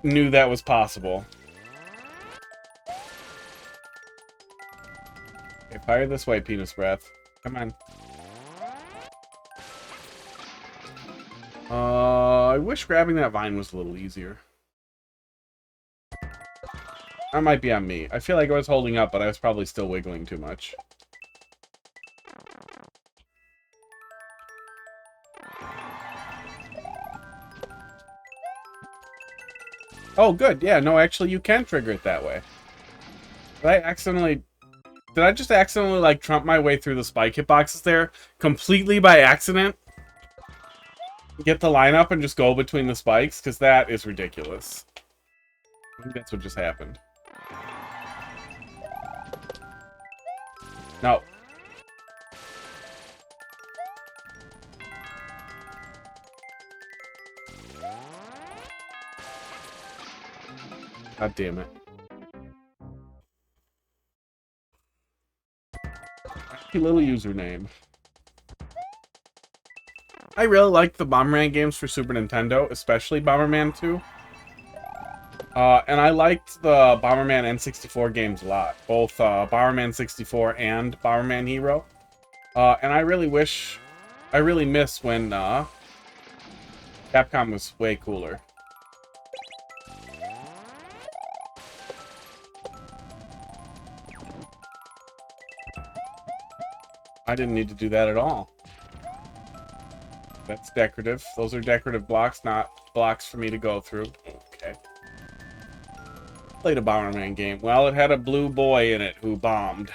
knew that was possible. Okay, fire this way, penis breath. Come on. I wish grabbing that vine was a little easier. That might be on me. I feel like I was holding up, but I was probably still wiggling too much. Oh, good. Yeah, no, actually, you can trigger it that way. Did I just accidentally, like, trump my way through the spike hitboxes there? Completely by accident? Get the lineup and just go between the spikes? Because that is ridiculous. I think that's what just happened. No. God damn it. Happy little username. I really liked the Bomberman games for Super Nintendo, especially Bomberman 2. And I liked the Bomberman N64 games a lot. Both Bomberman 64 and Bomberman Hero. And I really miss when Capcom was way cooler. I didn't need to do that at all. That's decorative. Those are decorative blocks, not blocks for me to go through. Okay. Played a Bomberman game. Well, it had a blue boy in it who bombed.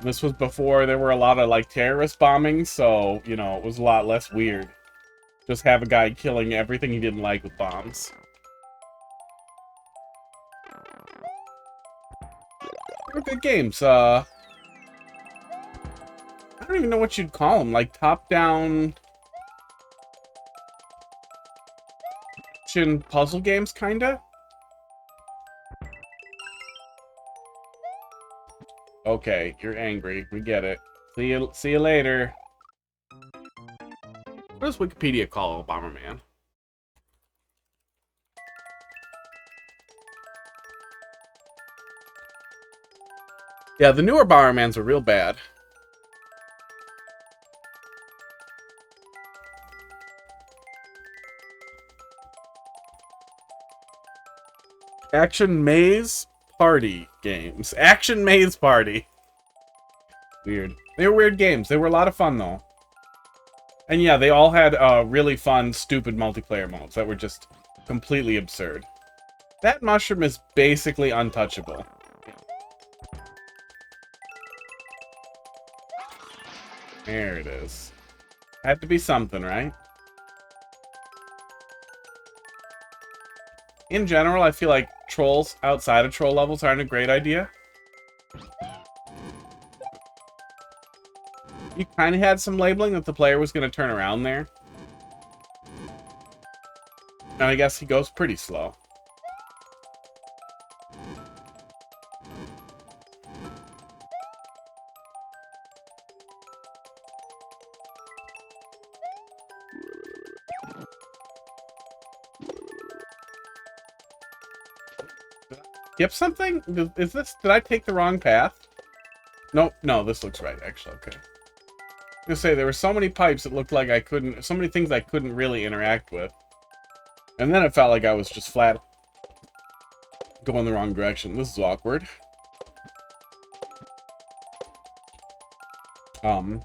This was before there were a lot of, like, terrorist bombings, so, you know, it was a lot less weird. Just have a guy killing everything he didn't like with bombs. They're good games. I don't even know what you'd call them. Like, top-down action puzzle games, kinda? Okay, you're angry. We get it. See you later. What does Wikipedia call Bomberman? Yeah, the newer Bombermans are real bad. Action Maze Party games. Action Maze Party. Weird. They were weird games. They were a lot of fun, though. And yeah, they all had really fun, stupid multiplayer modes that were just completely absurd. That mushroom is basically untouchable. There it is. Had to be something, right? In general, I feel like trolls outside of troll levels aren't a great idea. You kind of had some labeling that the player was going to turn around there. And I guess he goes pretty slow. Skip something? Is this... Did I take the wrong path? Nope. No, this looks right, actually. Okay. To say there were so many pipes it looked like I couldn't, so many things I couldn't really interact with. And then it felt like I was just flat going the wrong direction. This is awkward. Would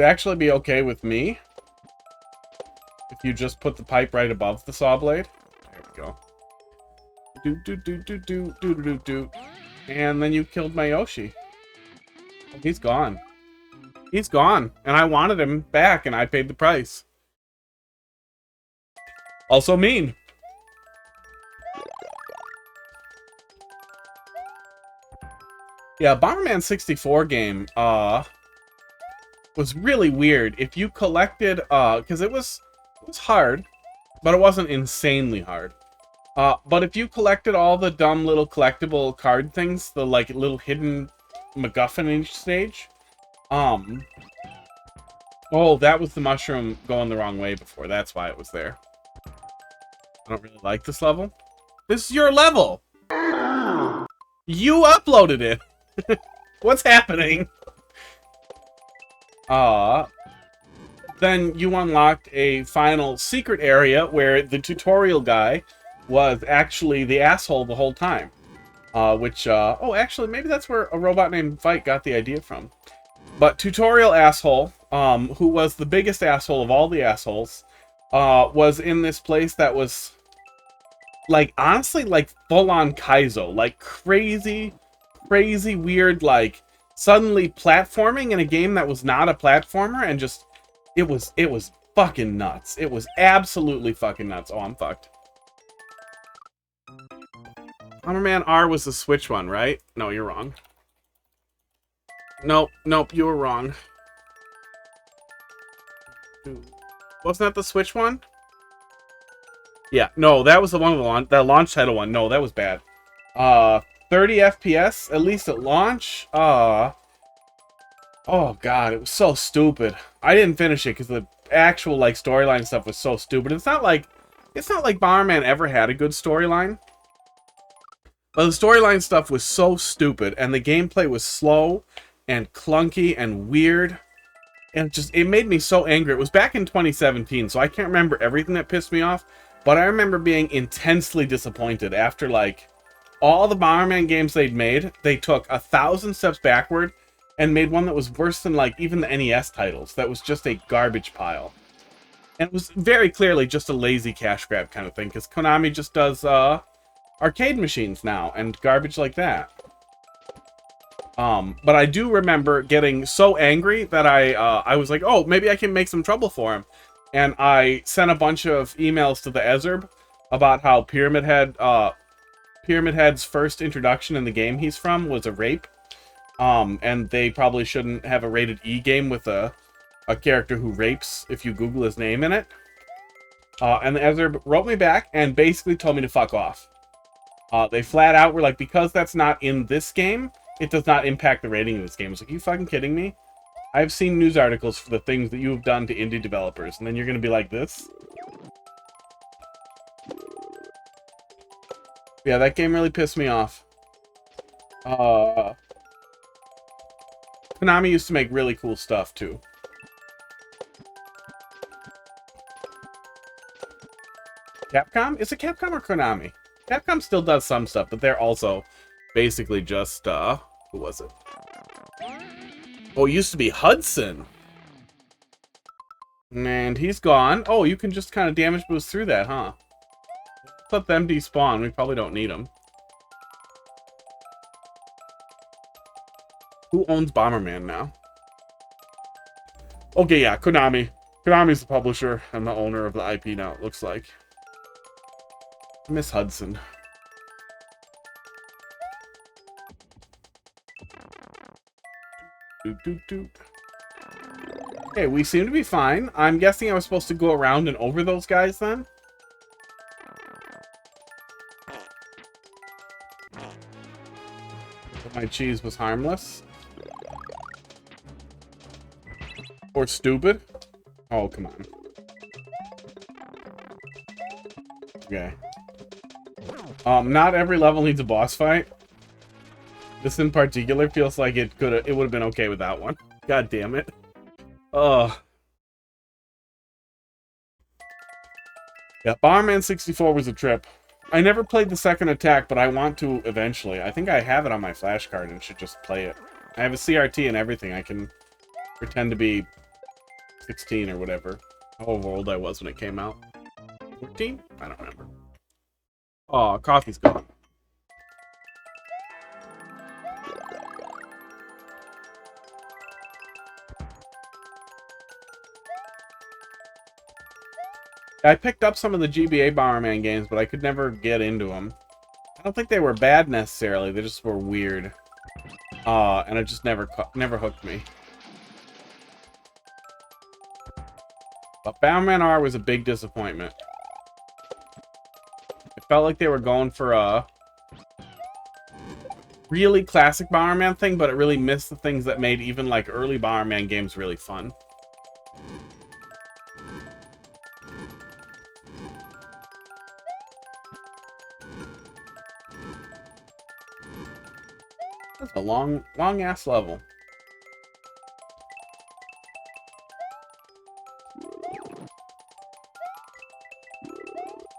it actually be okay with me if you just put the pipe right above the saw blade? There we go. Do do do do do do do do do. And then you killed my Yoshi. Oh, he's gone. He's gone, and I wanted him back, and I paid the price. Also mean. Yeah, Bomberman 64 game, was really weird. If you collected, because it was hard, but it wasn't insanely hard. But if you collected all the dumb little collectible card things, the, like, little hidden MacGuffin in each stage, oh, that was the mushroom going the wrong way before. That's why it was there. I don't really like this level. This is your level! You uploaded it! What's happening? Then you unlocked a final secret area where the tutorial guy was actually the asshole the whole time. Oh, actually, maybe that's where a robot named Vite got the idea from. But tutorial asshole, who was the biggest asshole of all the assholes, was in this place that was, like, honestly, like, full-on Kaizo. Like, crazy weird, like, suddenly platforming in a game that was not a platformer, and just, it was fucking nuts. It was absolutely fucking nuts. Oh, I'm fucked. Bomberman R was the Switch one, right? No, you're wrong. Nope, you were wrong. Wasn't that the Switch one? Yeah, no, that was the one with the launch title one. No, that was bad. 30 FPS, at least at launch. Oh god, it was so stupid. I didn't finish it because the actual, like, storyline stuff was so stupid. It's not like Bomberman ever had a good storyline. But the storyline stuff was so stupid, and the gameplay was slow and clunky and weird. And it made me so angry. It was back in 2017, so I can't remember everything that pissed me off. But I remember being intensely disappointed after, like, all the Bomberman games they'd made. They took 1,000 steps backward and made one that was worse than, like, even the NES titles. That was just a garbage pile. And it was very clearly just a lazy cash grab kind of thing, because Konami just does, arcade machines now, and garbage like that. But I do remember getting so angry that I was like, oh, maybe I can make some trouble for him. And I sent a bunch of emails to the Ezerb about how Pyramid Head's first introduction in the game he's from was a rape. And they probably shouldn't have a rated E game with a character who rapes if you Google his name in it. And the Ezerb wrote me back and basically told me to fuck off. They flat out were like, because that's not in this game, it does not impact the rating of this game. I was like, are you fucking kidding me? I've seen news articles for the things that you have done to indie developers, and then you're going to be like this? Yeah, that game really pissed me off. Konami used to make really cool stuff, too. Capcom? Is it Capcom or Konami? Capcom still does some stuff, but they're also basically just, who was it? Oh, it used to be Hudson. And he's gone. Oh, you can just kind of damage boost through that, huh? Let's let them despawn. We probably don't need them. Who owns Bomberman now? Okay, yeah, Konami. Konami's the publisher and the owner of the IP now, it looks like. Miss Hudson. Doot, doot, doot. Okay, we seem to be fine. I'm guessing I was supposed to go around and over those guys then? But my cheese was harmless? Or stupid? Oh, come on. Okay. Not every level needs a boss fight. This in particular feels like it would have been okay with that one. God damn it. Oh. Yeah, Bomberman 64 was a trip. I never played the second attack, but I want to eventually. I think I have it on my flash card and should just play it. I have a CRT and everything. I can pretend to be 16 or whatever. However old I was when it came out. 14? I don't remember. Oh, coffee's gone. I picked up some of the GBA Bomberman games, but I could never get into them. I don't think they were bad necessarily. They just were weird. And it just never hooked me. But Bomberman R was a big disappointment. It felt like they were going for a really classic Bomberman thing, but it really missed the things that made even like early Bomberman games really fun. That's a long ass level.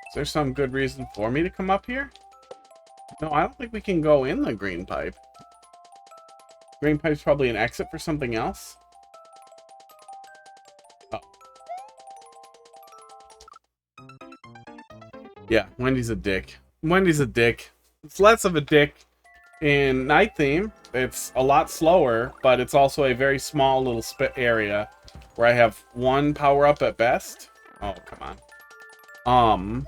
Is there some good reason for me to come up here? No, I don't think we can go in the green pipe. Green pipe's probably an exit for something else. Oh. Yeah, Wendy's a dick. Wendy's a dick. It's less of a dick in Night Theme. It's a lot slower, but it's also a very small little area where I have one power-up at best. Oh, come on.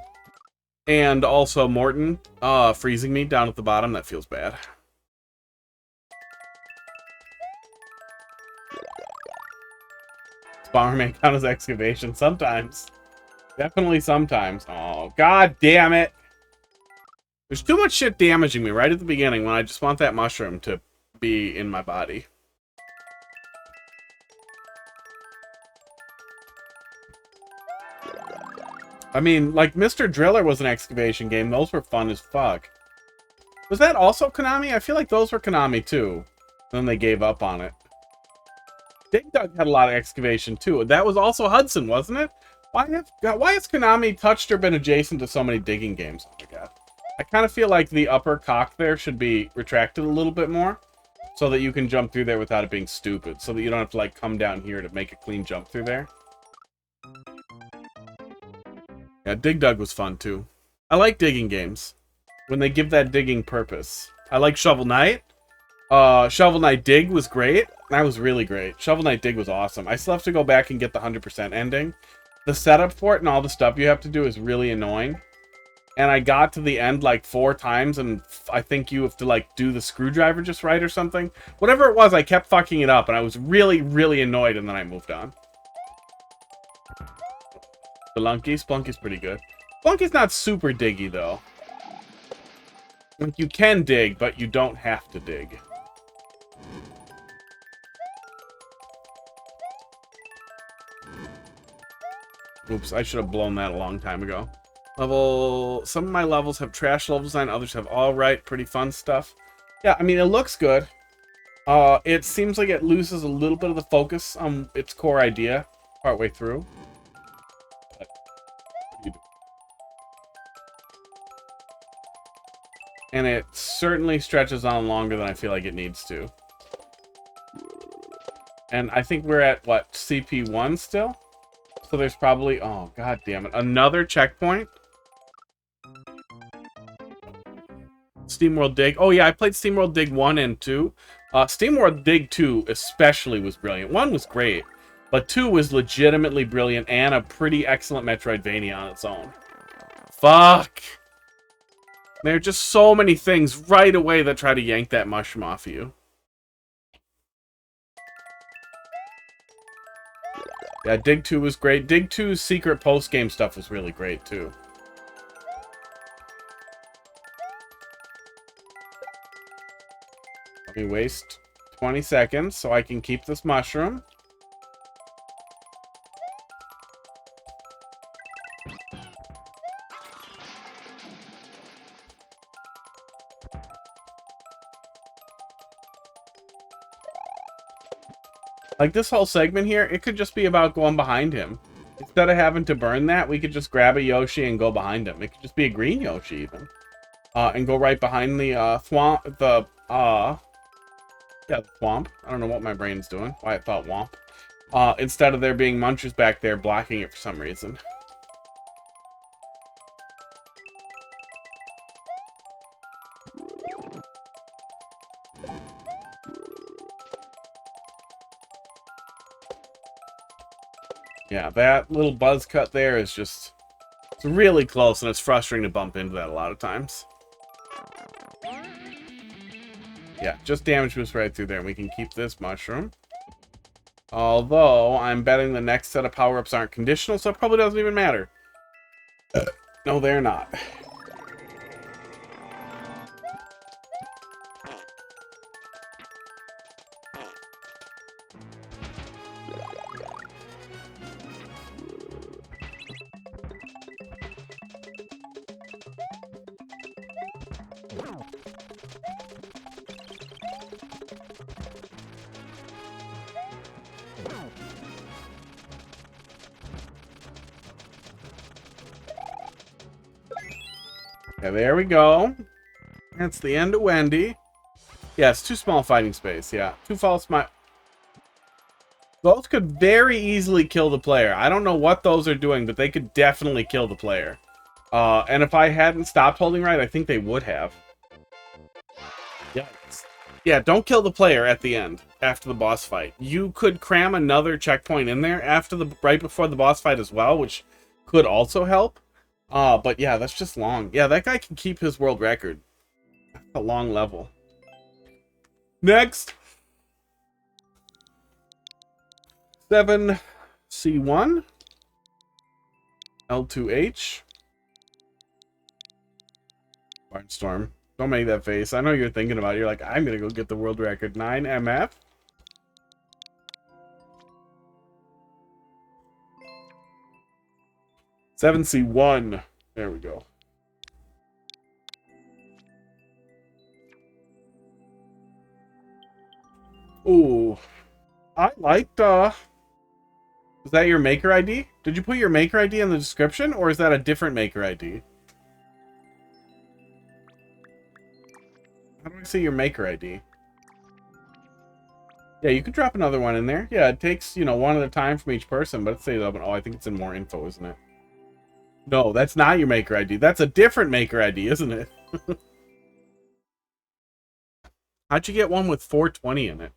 And also Morton freezing me down at the bottom. That feels bad. Does Bomberman count as excavation? Sometimes. Definitely sometimes. Oh, god damn it. There's too much shit damaging me right at the beginning when I just want that mushroom to be in my body. I mean, like, Mr. Driller was an excavation game. Those were fun as fuck. Was that also Konami? I feel like those were Konami, too. Then they gave up on it. Dig Dug had a lot of excavation, too. That was also Hudson, wasn't it? Why has Konami touched or been adjacent to so many digging games? Oh, my God. I kind of feel like the upper cock there should be retracted a little bit more. So that you can jump through there without it being stupid. So that you don't have to, like, come down here to make a clean jump through there. Yeah, Dig Dug was fun, too. I like digging games. When they give that digging purpose. I like Shovel Knight. Shovel Knight Dig was great. That was really great. Shovel Knight Dig was awesome. I still have to go back and get the 100% ending. The setup for it and all the stuff you have to do is really annoying. And I got to the end like 4 times, and I think you have to like do the screwdriver just right or something. Whatever it was, I kept fucking it up, and I was really, really annoyed, and then I moved on. Spelunky's pretty good. Spelunky's not super diggy, though. Like, you can dig, but you don't have to dig. Oops, I should have blown that a long time ago. Some of my levels have trash level design, others have alright, pretty fun stuff. Yeah, I mean, it looks good. It seems like it loses a little bit of the focus on its core idea partway through. But, what do you do? And it certainly stretches on longer than I feel like it needs to. And I think we're at, what, CP1 still? So there's probably, oh, god damn it, another checkpoint? SteamWorld Dig. Oh, yeah, I played SteamWorld Dig 1 and 2. SteamWorld Dig 2 especially was brilliant. 1 was great, but 2 was legitimately brilliant and a pretty excellent Metroidvania on its own. Fuck! There are just so many things right away that try to yank that mushroom off of you. Yeah, Dig 2 was great. Dig 2's secret post-game stuff was really great, too. Let me waste 20 seconds so I can keep this mushroom. Like, this whole segment here, it could just be about going behind him. Instead of having to burn that, we could just grab a Yoshi and go behind him. It could just be a green Yoshi, even. And go right behind the, thwomp, yeah, the thwomp. I don't know what my brain's doing. Why it thought womp. Instead of there being munchers back there blocking it for some reason. Yeah, that little buzz cut there is just... It's really close, and it's frustrating to bump into that a lot of times. Yeah, just damage boost right through there, and we can keep this mushroom. Although, I'm betting the next set of power-ups aren't conditional, so it probably doesn't even matter. No, they're not. Yeah, there we go. That's the end of Wendy. Yeah, it's too small fighting space. Yeah, too false. Those could very easily kill the player. I don't know what those are doing, but they could definitely kill the player. And if I hadn't stopped holding right, I think they would have. Yes. Yeah, don't kill the player at the end, after the boss fight. You could cram another checkpoint in there right before the boss fight as well, which could also help. But yeah, that's just long. Yeah, that guy can keep his world record. That's a long level. Next. 7C1. L2H. Barnstorm. Don't make that face. I know you're thinking about it. You're like, I'm gonna go get the world record. 9MF. C1. There we go. Ooh. I liked, is that your maker ID? Did you put your maker ID in the description, or is that a different maker ID? How do I see your maker ID? Yeah, you could drop another one in there. Yeah, it takes, you know, one at a time from each person, but it's say, oh, I think it's in more info, isn't it? No, that's not your maker ID. That's a different maker ID, isn't it? How'd you get one with 420 in it?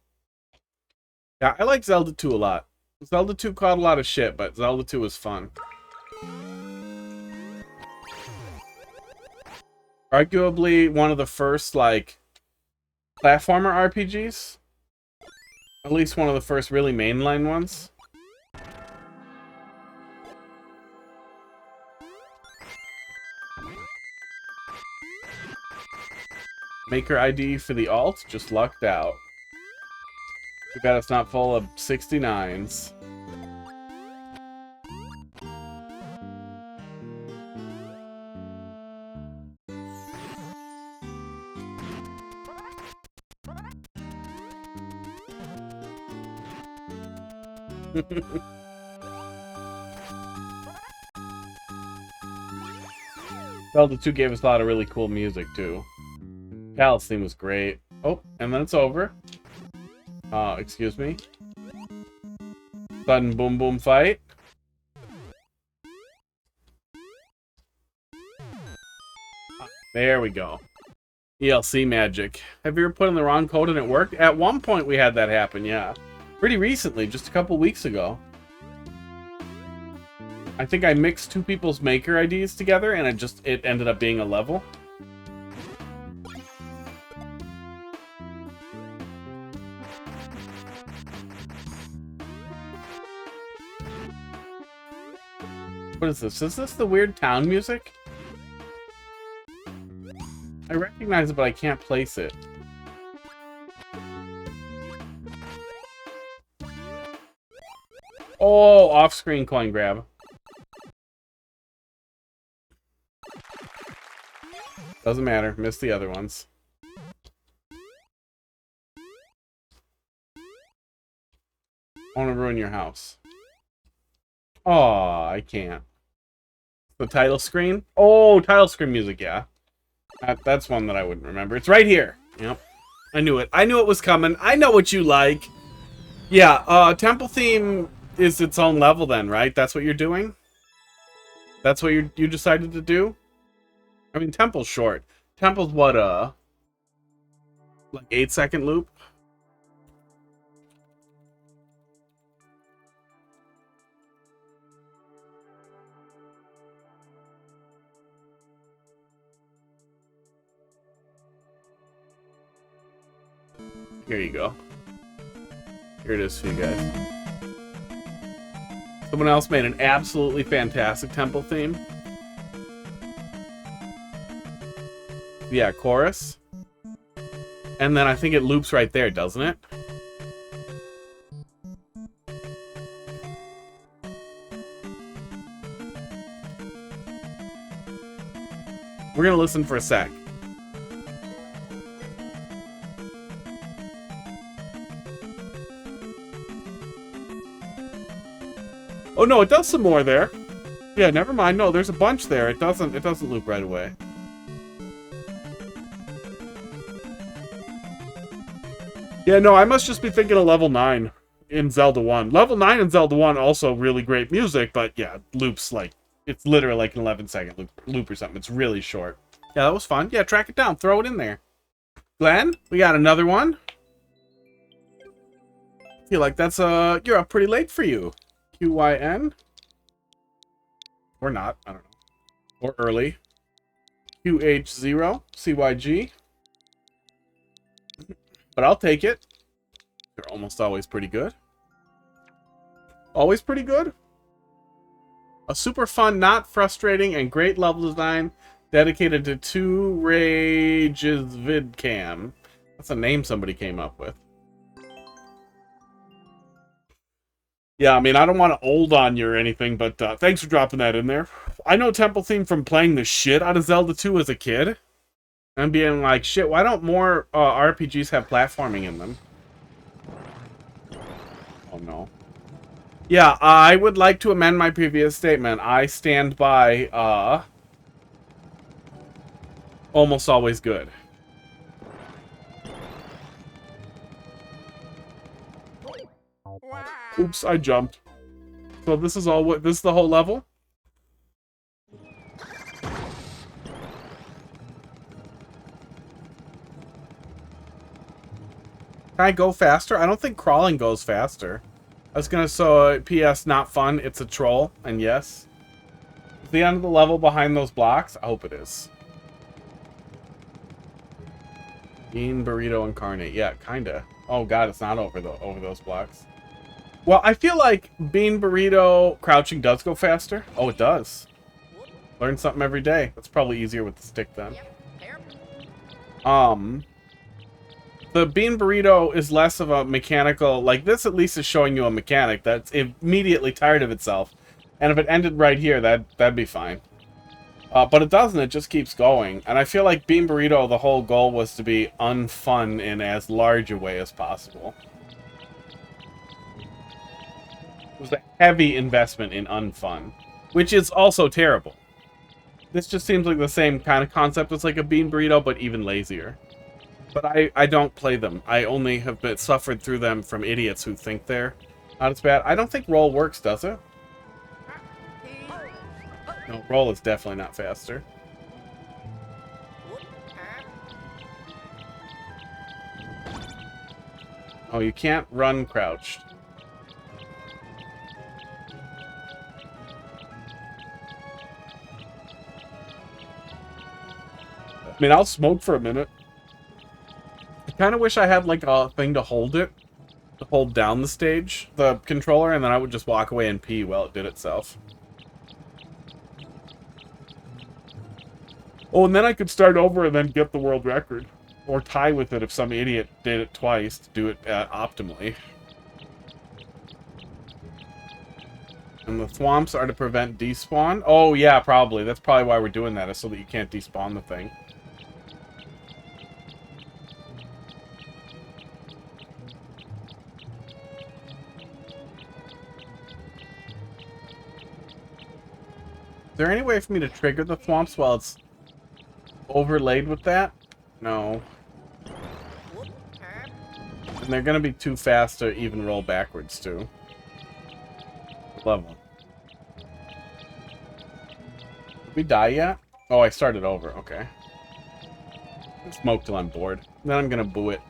Yeah, I like Zelda 2 a lot. Zelda 2 caught a lot of shit, but Zelda 2 was fun. Arguably one of the first, like, platformer RPGs. At least one of the first really mainline ones. Maker ID for the alt, just lucked out. Too bad it's not full of 69s. Zelda 2 gave us a lot of really cool music, too. Palace theme was great. Oh, and then it's over. Excuse me. Sudden boom boom fight. There we go. ELC magic. Have you ever put in the wrong code and it worked? At one point we had that happen, yeah. Pretty recently, just a couple weeks ago. I think I mixed two people's maker IDs together and it ended up being a level. What is this? Is this the weird town music? I recognize it, but I can't place it. Oh, off-screen coin grab. Doesn't matter. Missed the other ones. I want to ruin your house. Oh, I can't. The title screen? Oh, title screen music, yeah. That's one that I wouldn't remember. It's right here. Yep. I knew it. I knew it was coming. I know what you like. Yeah, temple theme is its own level then, right? That's what you're doing? That's what you decided to do? I mean, temple's short. Temple's what, like 8-second loop? Here you go. Here it is for you guys. Someone else made an absolutely fantastic temple theme. Yeah, chorus. And then I think it loops right there, doesn't it? We're gonna listen for a sec. Oh no, it does some more there. Yeah, never mind. No, there's a bunch there. It doesn't loop right away. Yeah, no, I must just be thinking of level 9 in Zelda 1. Level 9 in Zelda 1 also really great music, but yeah, loops like it's literally like an 11-second loop or something. It's really short. Yeah, that was fun. Yeah, track it down. Throw it in there. Glenn, we got another one. Feel like that's you're up pretty late for you. QYN? Or not, I don't know. Or early. QH0, CYG. But I'll take it. They're almost always pretty good. Always pretty good. A super fun, not frustrating, and great level design dedicated to 2 Rages VidCam. That's a name somebody came up with. Yeah, I mean, I don't want to old on you or anything, but thanks for dropping that in there. I know Temple Theme from playing the shit out of Zelda 2 as a kid. And being like, shit, why don't more RPGs have platforming in them? Oh, no. Yeah, I would like to amend my previous statement. I stand by, almost always good. Oops, I jumped. So this is all what, this is the whole level? Can I go faster? I don't think crawling goes faster. I was gonna, so, PS, not fun, it's a troll, and yes. Is the end of the level behind those blocks? I hope it is. Bean Burrito Incarnate, yeah, kinda. Oh god, it's not over those blocks. Well, I feel like Bean Burrito crouching does go faster. Oh, it does. Learn something every day. That's probably easier with the stick then. The Bean Burrito is less of a mechanical, like this at least is showing you a mechanic that's immediately tired of itself. And if it ended right here, that'd be fine. But it doesn't, it just keeps going. And I feel like Bean Burrito, the whole goal was to be unfun in as large a way as possible. It was a heavy investment in unfun, which is also terrible. This just seems like the same kind of concept as like a Bean Burrito, but even lazier. But I don't play them. I only have suffered through them from idiots who think they're not as bad. I don't think roll works, does it? No, roll is definitely not faster. Oh, you can't run crouched. I mean, I'll smoke for a minute. I kind of wish I had, like, a thing to hold it. To hold down the stage, the controller, and then I would just walk away and pee while it did itself. Oh, and then I could start over and then get the world record. Or tie with it if some idiot did it twice to do it optimally. And the thwomps are to prevent despawn? Oh, yeah, probably. That's probably why we're doing that, is so that you can't despawn the thing. Is there any way for me to trigger the thwomps while it's overlaid with that? No. And they're gonna be too fast to even roll backwards, too. Level. Did we die yet? Oh, I started over. Okay. Smoke till I'm bored. Then I'm gonna boo it.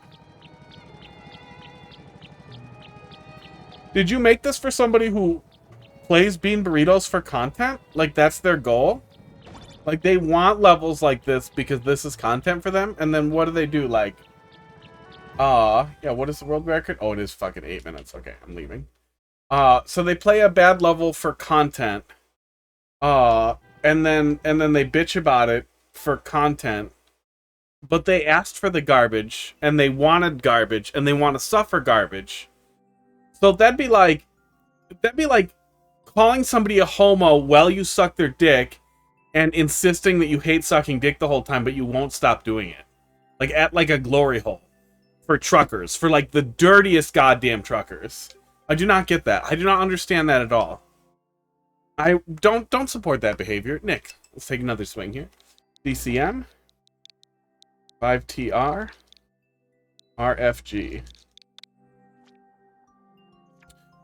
Did you make this for somebody who plays Bean Burritos for content? Like, that's their goal? Like, they want levels like this because this is content for them? And then what do? Like, yeah, what is the world record? Oh, it is fucking 8 minutes. Okay, I'm leaving. So they play a bad level for content. And then they bitch about it for content. But they asked for the garbage, and they wanted garbage, and they want to suffer garbage. So that'd be like calling somebody a homo while you suck their dick and insisting that you hate sucking dick the whole time, but you won't stop doing it. Like, at like a glory hole. For truckers. For like the dirtiest goddamn truckers. I do not get that. I do not understand that at all. I don't support that behavior. Nick, let's take another swing here. DCM. 5TR. RFG.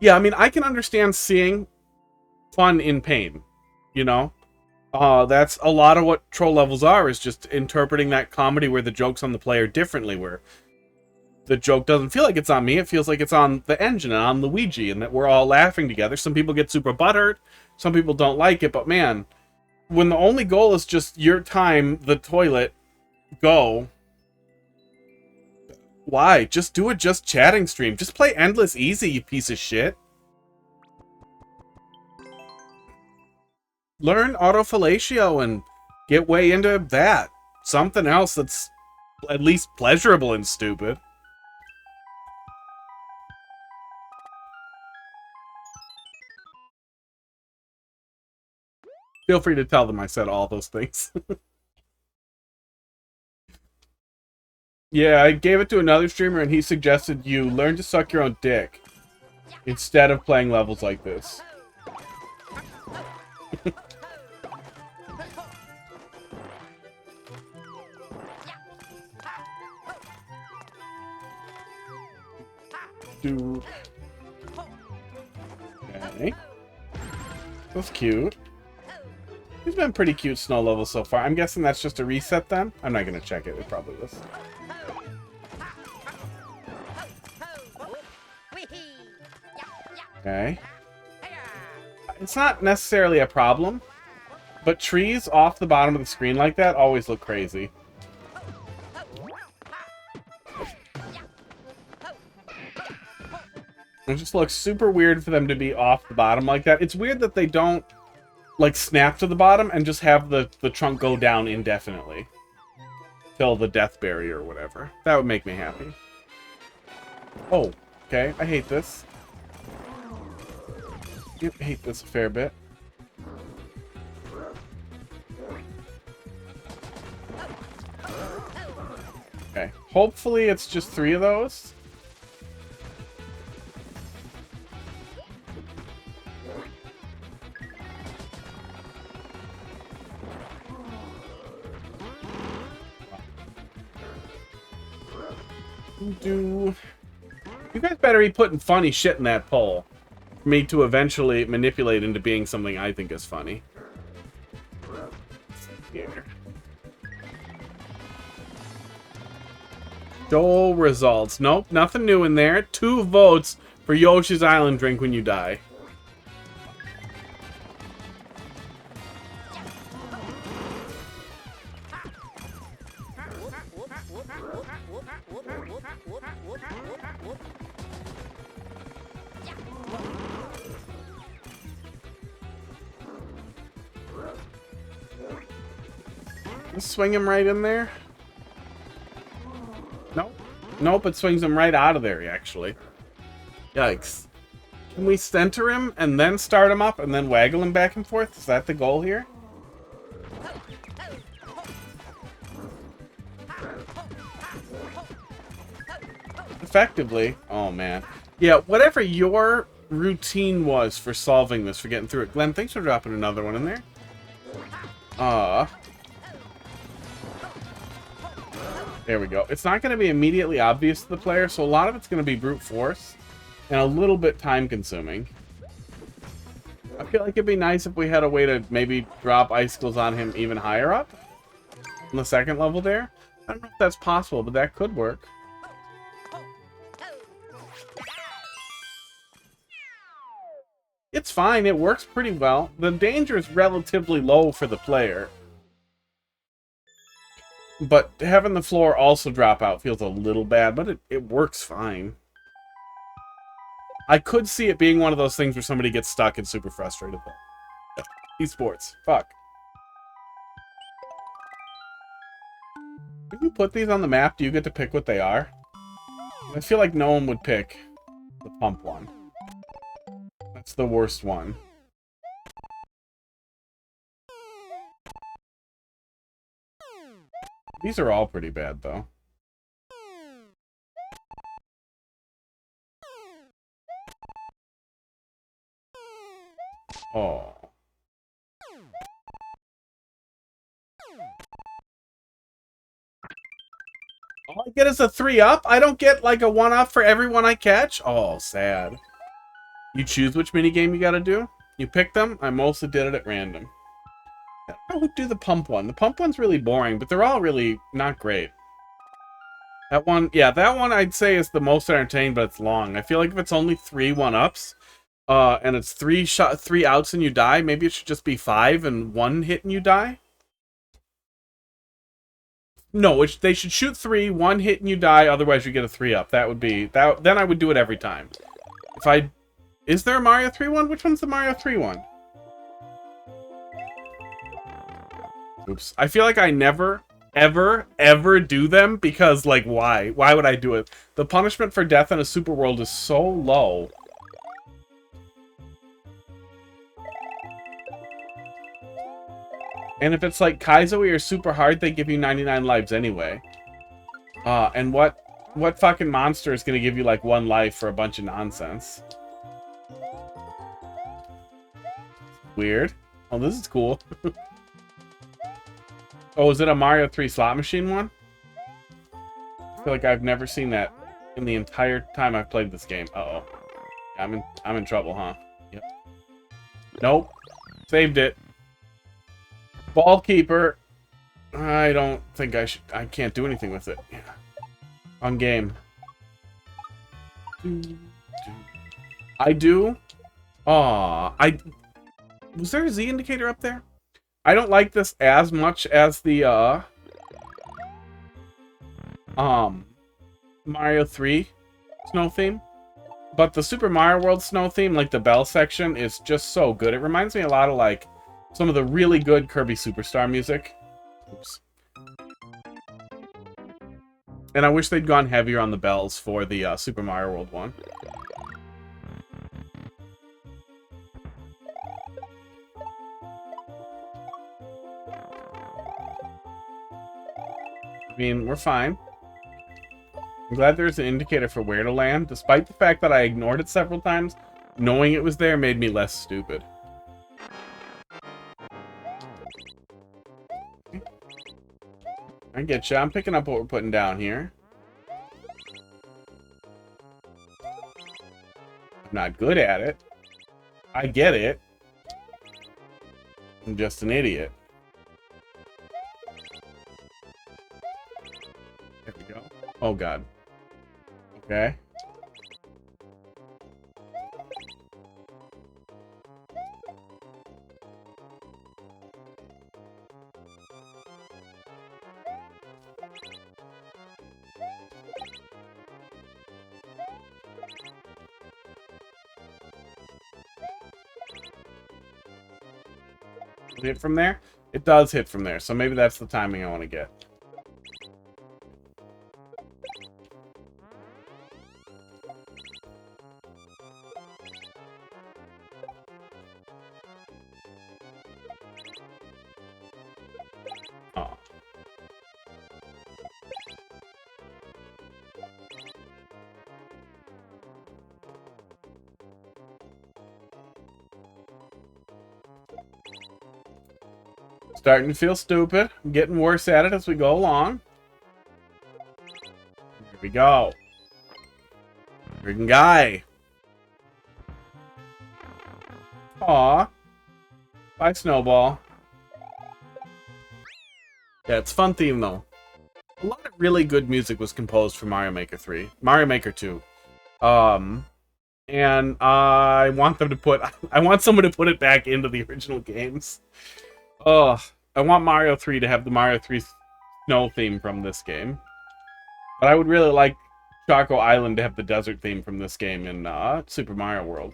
Yeah, I mean, I can understand seeing fun in pain, you know? That's a lot of what troll levels are, is just interpreting that comedy where the joke's on the player differently, where the joke doesn't feel like it's on me, it feels like it's on the engine and on Luigi, and that we're all laughing together. Some people get super butthurt, some people don't like it, but man, when the only goal is just your time, the toilet, go... Why? Just do a just chatting stream. Just play Endless Easy, you piece of shit. Learn autofellatio and get way into that. Something else that's at least pleasurable and stupid. Feel free to tell them I said all those things. Yeah, I gave it to another streamer and he suggested you learn to suck your own dick instead of playing levels like this. Dude. Okay. That's cute. He's been pretty cute snow level so far. I'm guessing that's just a reset then? I'm not gonna check it. It probably is. Okay. It's not necessarily a problem, but trees off the bottom of the screen like that always look crazy. It just looks super weird for them to be off the bottom like that. It's weird that they don't, like, snap to the bottom and just have the trunk go down indefinitely. Till the death barrier or whatever. That would make me happy. Oh, okay. I hate this. I hate this a fair bit. Okay. Hopefully it's just 3 of those. You guys better be putting funny shit in that poll for me to eventually manipulate into being something I think is funny. Here. Show results. Nope, nothing new in there. 2 votes for Yoshi's Island drink when you die. Swing him right in there? Nope. Nope, it swings him right out of there, actually. Yikes. Can we center him and then start him up and then waggle him back and forth? Is that the goal here? Effectively. Oh, man. Yeah, whatever your routine was for solving this, for getting through it. Glenn, thanks for dropping another one in there. There we go. It's not going to be immediately obvious to the player, so a lot of it's going to be brute force and a little bit time consuming. I feel like it'd be nice if we had a way to maybe drop icicles on him even higher up on the second level there. I don't know if that's possible, but that could work. It's fine. It works pretty well. The danger is relatively low for the player. But having the floor also drop out feels a little bad, but it works fine. I could see it being one of those things where somebody gets stuck and super frustrated, though. Esports. Fuck. When you put these on the map, do you get to pick what they are? I feel like no one would pick the pump one. That's the worst one. These are all pretty bad, though. Oh. All I get is a 3-up? I don't get, like, a 1-up for every one I catch? Oh, sad. You choose which minigame you gotta do? You pick them? I mostly did it at random. I don't know who'd do the pump one. The pump one's really boring, but they're all really not great. That one, yeah, that one I'd say is the most entertaining, but it's long. I feel like if it's only 3 1-ups, and it's 3 outs and you die, maybe it should just be 5 and 1 hit and you die. No, they should shoot 3, 1 hit and you die, otherwise you get a 3-up. That would be that. Then I would do it every time. Is there a Mario 3 one? Which one's the Mario 3 one? Oops. I feel like I never, ever do them because, like, why? Why would I do it? The punishment for death in a super world is so low. And if it's like Kaizoe or super hard, they give you 99 lives anyway. And what fucking monster is gonna give you like 1 life for a bunch of nonsense? Weird. Oh, this is cool. Oh, is it a Mario 3 slot machine one? I feel like I've never seen that in the entire time I've played this game. Uh-oh. I'm in trouble, huh? Yep. Nope. Saved it. Ball keeper. I don't think I should. I can't do anything with it. Yeah. On game. I do. Aw. Was there a Z indicator up there? I don't like this as much as the Mario 3 snow theme. But the Super Mario World snow theme, like the bell section, is just so good. It reminds me a lot of like some of the really good Kirby Superstar music. Oops. And I wish they'd gone heavier on the bells for the Super Mario World one. I mean, we're fine. I'm glad there's an indicator for where to land, despite the fact that I ignored it several times. Knowing it was there made me less stupid. I get you. I'm picking up what we're putting down here. I'm not good at it. I get it. I'm just an idiot. There we go. Oh, God. Okay. Hit from there? It does hit from there, so maybe that's the timing I want to get. Oh. Starting to feel stupid. I'm getting worse at it as we go along. Here we go. Freaking guy. Aw. Bye, Snowball. Yeah, it's a fun theme, though. A lot of really good music was composed for Mario Maker 3. Mario Maker 2. And I want them to put... I want someone to put it back into the original games. Ugh. I want Mario 3 to have the Mario 3 snow theme from this game. But I would really like Choco Island to have the desert theme from this game in Super Mario World.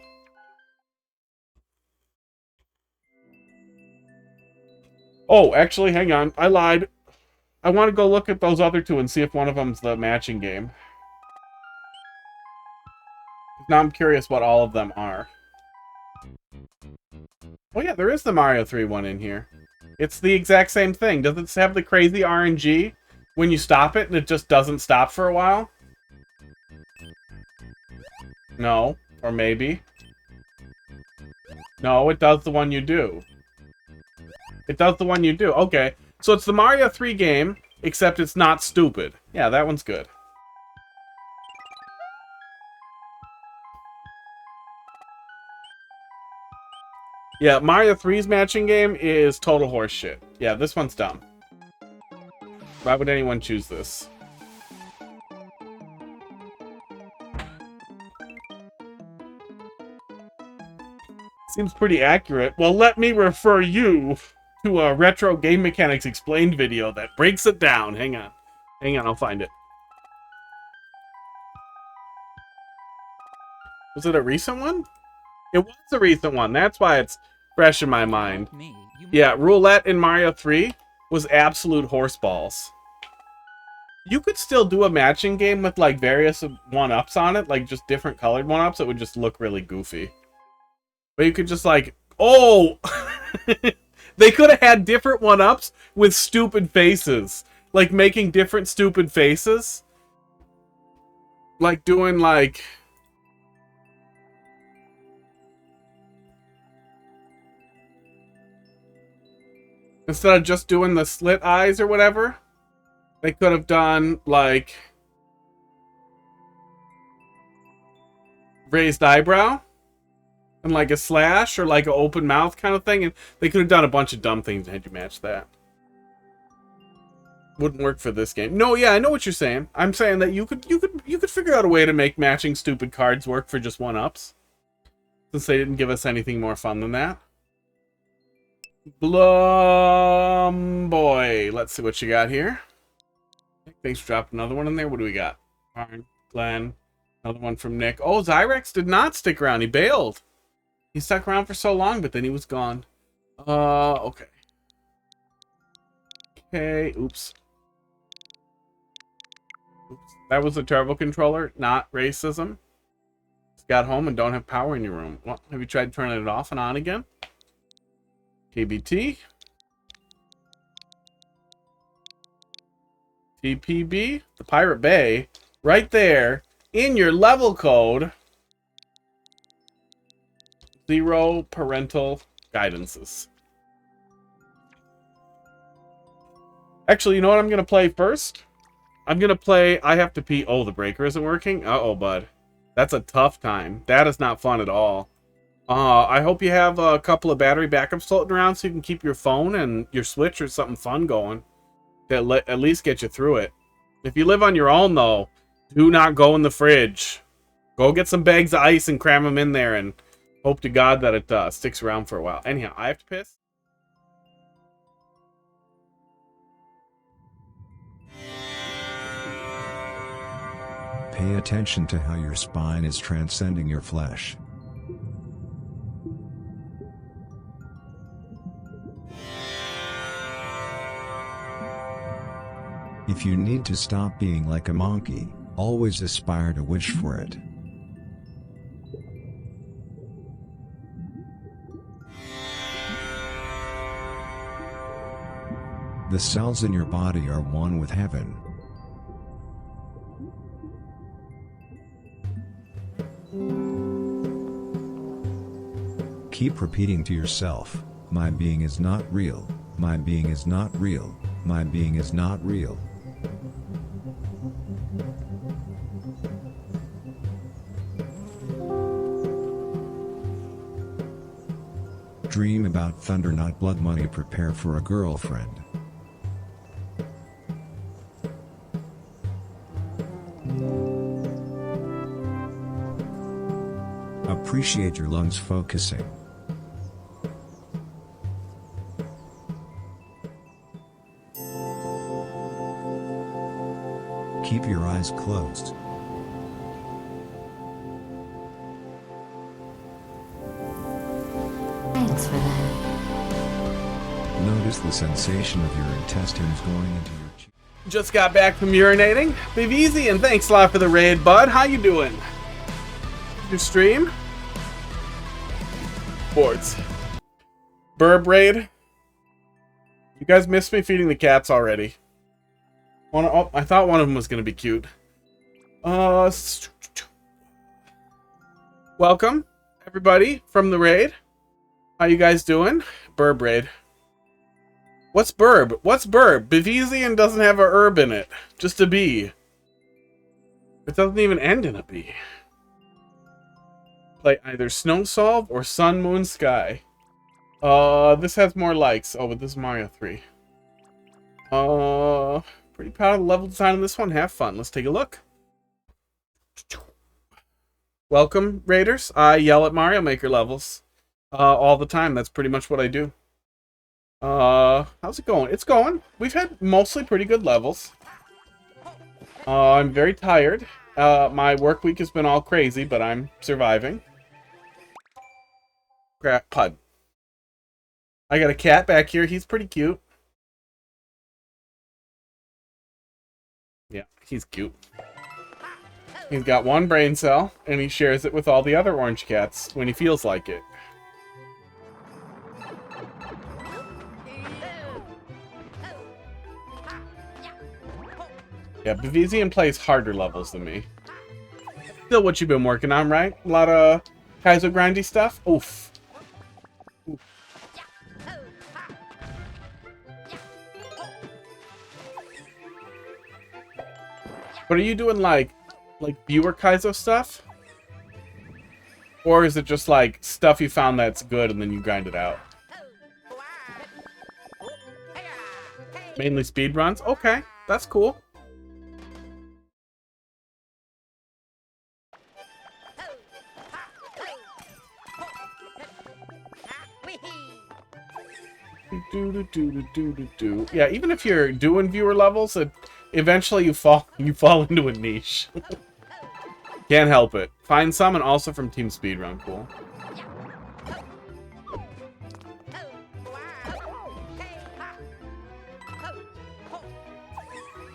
Oh, actually, hang on. I lied. I want to go look at those other two and see if one of them's the matching game. Now I'm curious what all of them are. Oh yeah, there is the Mario 3 one in here. It's the exact same thing. Does it have the crazy RNG when you stop it and it just doesn't stop for a while? No. Or maybe. No, it does the one you do. It does the one you do. Okay. So it's the Mario 3 game, except it's not stupid. Yeah, that one's good. Yeah, Mario 3's matching game is total horseshit. Yeah, this one's dumb. Why would anyone choose this? Seems pretty accurate. Well, let me refer you to a Retro Game Mechanics Explained video that breaks it down. Hang on. Hang on, I'll find it. Was it a recent one? It was a recent one. That's why it's fresh in my mind. Yeah, roulette in Mario 3 was absolute horseballs. You could still do a matching game with like various one-ups on it, like just different colored one-ups. It would just look really goofy. But you could just like, oh, they could have had different one-ups with stupid faces, like making different stupid faces, like doing like. Instead of just doing the slit eyes or whatever, they could have done, like, raised eyebrow and, like, a slash or, like, an open mouth kind of thing. And they could have done a bunch of dumb things had you match that. Wouldn't work for this game. No, yeah, I know what you're saying. I'm saying that you could figure out a way to make matching stupid cards work for just one-ups. Since they didn't give us anything more fun than that. Blum boy. Let's see what you got here. Thanks for dropping another one in there. What do we got? Arn, Glenn. Another one from Nick. Oh, Zyrex did not stick around. He bailed. He stuck around for so long, but then he was gone. Okay. Okay, oops. Oops. That was a turbo controller, not racism. Just got home and don't have power in your room. Well, have you tried turning it off and on again? KBT. TPB. The Pirate Bay. Right there. In your level code. 0 parental guidances. Actually, you know what I'm going to play first? I'm going to play I Have to Pee. Oh, the breaker isn't working? Uh-oh, bud. That's a tough time. That is not fun at all. I hope you have a couple of battery backups floating around so you can keep your phone and your Switch or something fun going. To at least get you through it. If you live on your own, though, do not go in the fridge. Go get some bags of ice and cram them in there and hope to God that it sticks around for a while. Anyhow, I have to piss. Pay attention to how your spine is transcending your flesh. If you need to stop being like a monkey, always aspire to wish for it. The cells in your body are one with heaven. Keep repeating to yourself, my being is not real, My being is not real. My being is not real. Dream about thunder, not blood money. Prepare for a girlfriend. Appreciate your lungs focusing. Keep your eyes closed. Thanks for that. Notice the sensation of your intestines going into your cheek. Just got back from urinating. Be easy, and thanks a lot for the raid, bud. How you doing? Your stream? Boards. Burb raid. You guys missed me feeding the cats already. Oh, I thought one of them was gonna be cute. Welcome, everybody, from the raid. How you guys doing? Burb raid. What's burb? What's burb? Bavisian doesn't have a herb in it. Just a B. It doesn't even end in a B. Play either Snow Solve or Sun, Moon, Sky. This has more likes. Oh, but this is Mario 3. Pretty proud of the level design on this one. Have fun. Let's take a look. Welcome, Raiders. I yell at Mario Maker levels all the time. That's pretty much what I do. How's it going? It's going. We've had mostly pretty good levels. I'm very tired. My work week has been all crazy, but I'm surviving. Crap, Pud. I got a cat back here. He's pretty cute. Yeah, he's cute. He's got one brain cell, and he shares it with all the other orange cats when he feels like it. Yeah, Bavisian plays harder levels than me. Still what you've been working on, right? A lot of Kaizo grindy stuff? Oof. Oof. But are you doing like viewer Kaizo stuff? Or is it just like stuff you found that's good and then you grind it out? Mainly speedruns? Okay, that's cool. Yeah, even if you're doing viewer levels, eventually you fall into a niche. Can't help it. Find some, and also from Team Speedrun. Cool.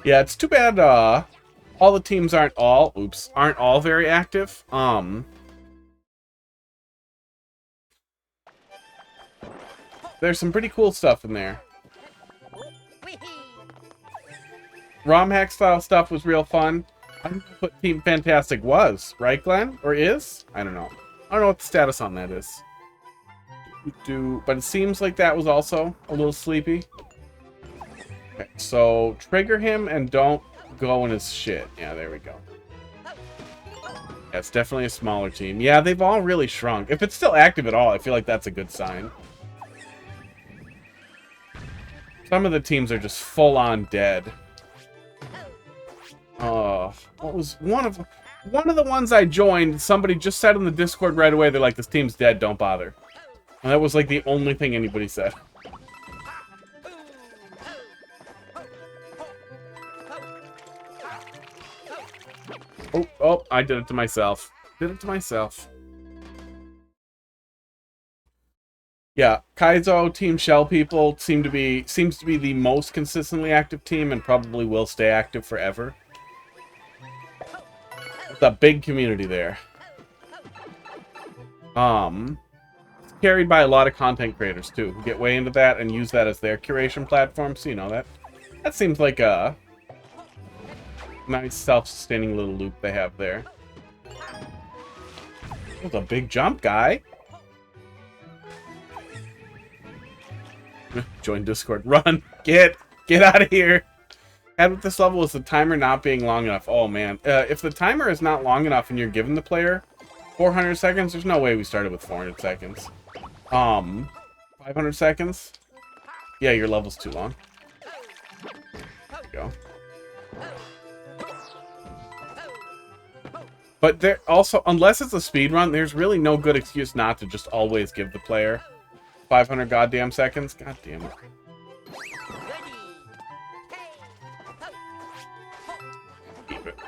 Yeah, it's too bad all the teams aren't all very active. There's some pretty cool stuff in there. ROM hack style stuff was real fun. I don't know what Team Fantastic was, right, Glenn? Or is? I don't know. I don't know what the status on that is. But it seems like that was also a little sleepy. Okay, so trigger him and don't go in his shit. Yeah, there we go. Yeah, it's definitely a smaller team. Yeah, they've all really shrunk. If it's still active at all, I feel like that's a good sign. Some of the teams are just full-on dead. What was one of the ones I joined? Somebody just said in the Discord right away, they're like, "This team's dead. Don't bother." And that was like the only thing anybody said. Oh! I did it to myself. Yeah, Kaizo, Team Shell people seems to be the most consistently active team and probably will stay active forever. It's a big community there. It's carried by a lot of content creators too, who get way into that and use that as their curation platform. So you know that seems like a nice self-sustaining little loop they have there. That was a big jump, guy. Join Discord. Run! Get out of here! Add with this level is the timer not being long enough. Oh, man. If the timer is not long enough and you're giving the player 400 seconds, there's no way we started with 400 seconds. 500 seconds? Yeah, your level's too long. There you go. But there also, unless it's a speed run, there's really no good excuse not to just always give the player 500 goddamn seconds. God damn it. Keep it.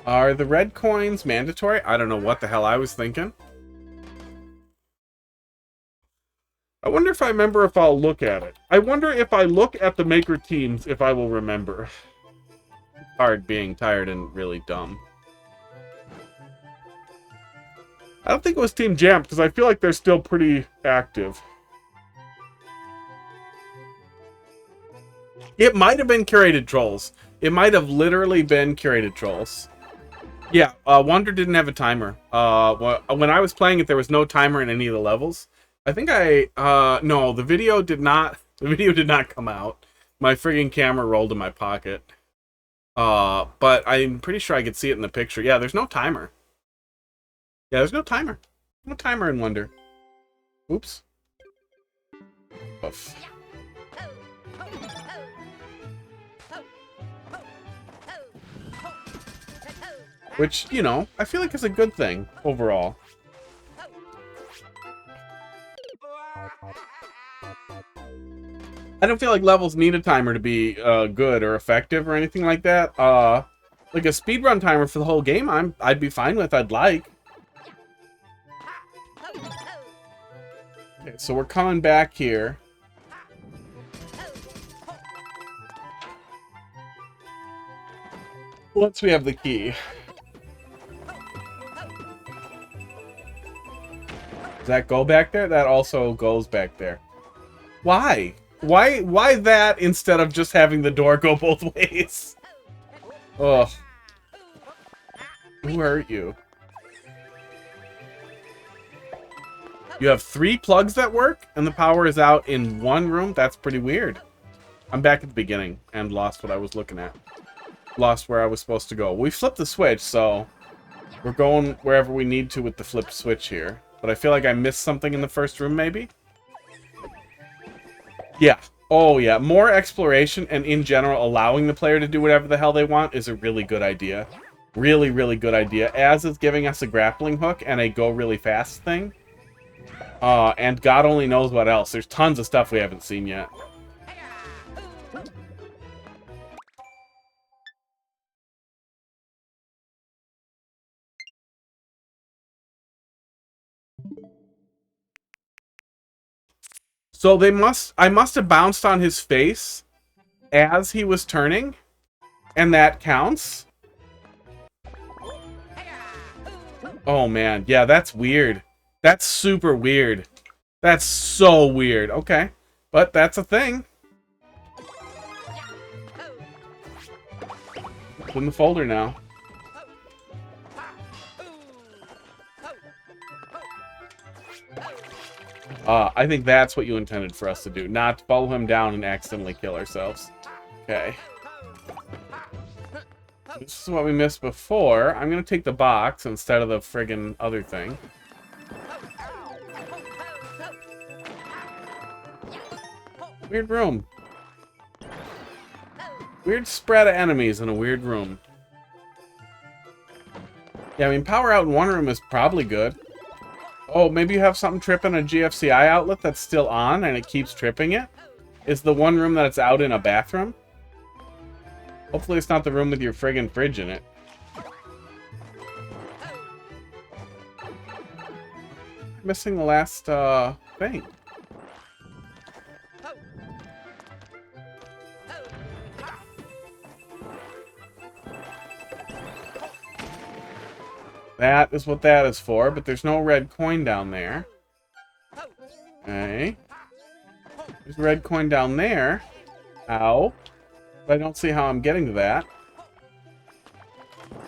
Are the red coins mandatory? I don't know what the hell I was thinking. I wonder if I remember if I'll look at it. I wonder if I look at the maker teams if I will remember. Hard being tired and really dumb. I don't think it was Team Jam because I feel like they're still pretty active. It might have been curated trolls. It might have literally been curated trolls. Yeah, Wonder didn't have a timer. When I was playing it, there was no timer in any of the levels. I think no, the video did not come out. My friggin' camera rolled in my pocket. But I'm pretty sure I could see it in the picture. Yeah, there's no timer. Yeah, there's no timer. No timer in Wonder. Oops. Oof. Which, you know, I feel like is a good thing overall. I don't feel like levels need a timer to be good or effective or anything like that. Like a speedrun timer for the whole game, I'd be fine with. I'd like. Okay, so we're coming back here. Once we have the key. Does that go back there? That also goes back there. Why? Why that instead of just having the door go both ways? Ugh. Who hurt you? You have 3 plugs that work, and the power is out in 1 room? That's pretty weird. I'm back at the beginning, and lost what I was looking at. Lost where I was supposed to go. We flipped the switch, so we're going wherever we need to with the flipped switch here. But I feel like I missed something in the first room, maybe? Yeah. Oh, yeah. More exploration and, in general, allowing the player to do whatever the hell they want is a really good idea. Really, really good idea. As is giving us a grappling hook and a go really fast thing. And God only knows what else. There's tons of stuff we haven't seen yet. So I must have bounced on his face as he was turning, and that counts. Oh man, yeah, that's weird. That's super weird. That's so weird. Okay, but that's a thing. It's in the folder now. I think that's what you intended for us to do, not follow him down and accidentally kill ourselves. Okay. This is what we missed before. I'm gonna take the box instead of the friggin' other thing. Weird room. Weird spread of enemies in a weird room. Yeah, I mean, power out in 1 room is probably good. Oh, maybe you have something tripping a GFCI outlet that's still on and it keeps tripping it? Is the 1 room that it's out in a bathroom? Hopefully it's not the room with your friggin' fridge in it. Missing the last thing. That is what that is for, but there's no red coin down there. Okay. There's a red coin down there. Ow. But I don't see how I'm getting to that.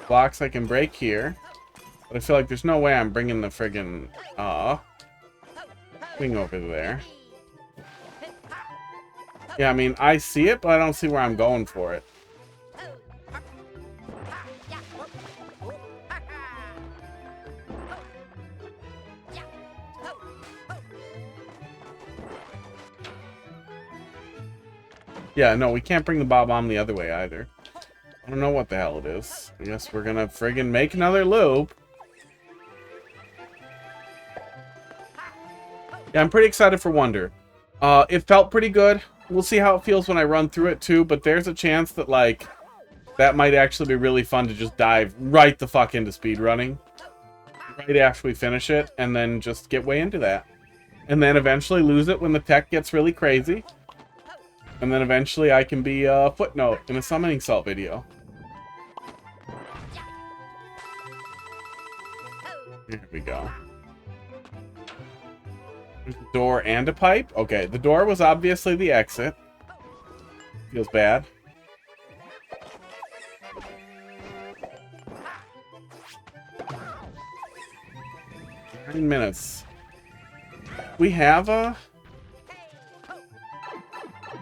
Blocks I can break here. But I feel like there's no way I'm bringing the friggin' thing over there. Yeah, I mean, I see it, but I don't see where I'm going for it. Yeah, no, we can't bring the Bob-omb the other way either. I don't know what the hell it is. I guess we're gonna friggin' make another loop. Yeah, I'm pretty excited for Wonder. It felt pretty good. We'll see how it feels when I run through it too, but there's a chance that, like, that might actually be really fun to just dive right the fuck into speedrunning. Right after we finish it, and then just get way into that. And then eventually lose it when the tech gets really crazy. And then eventually I can be a footnote in a summoning salt video. Here we go. There's a door and a pipe? Okay, the door was obviously the exit. Feels bad. Nine minutes. We have a...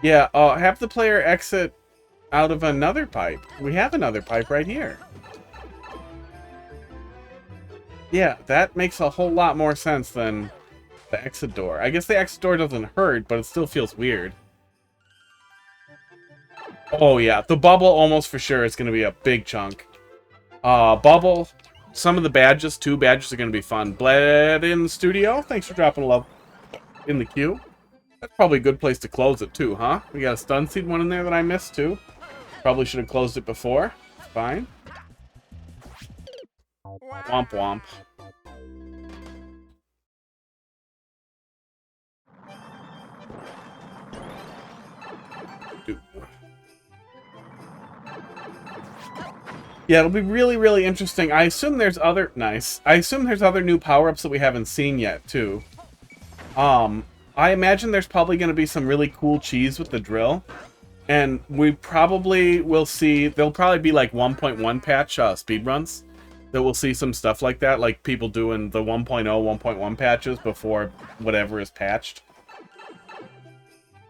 Yeah, have the player exit out of another pipe. We have another pipe right here. Yeah, that makes a whole lot more sense than the exit door. I guess the exit door doesn't hurt, but it still feels weird. Oh yeah, the bubble almost for sure is going to be a big chunk. Bubble, some of the badges, 2 badges are going to be fun. Bled in the studio, thanks for dropping a love in the queue. That's probably a good place to close it too, huh? We got a stun seed one in there that I missed too. Probably should have closed it before. Fine. Womp womp. Dude. Yeah, it'll be really, really interesting. I assume there's other... Nice. I assume there's other new power-ups that we haven't seen yet, too. I imagine there's probably going to be some really cool cheese with the drill. And we probably will see... There'll probably be, like, 1.1 patch speedruns. That we'll see some stuff like that. Like, people doing the 1.0, 1.1 patches before whatever is patched.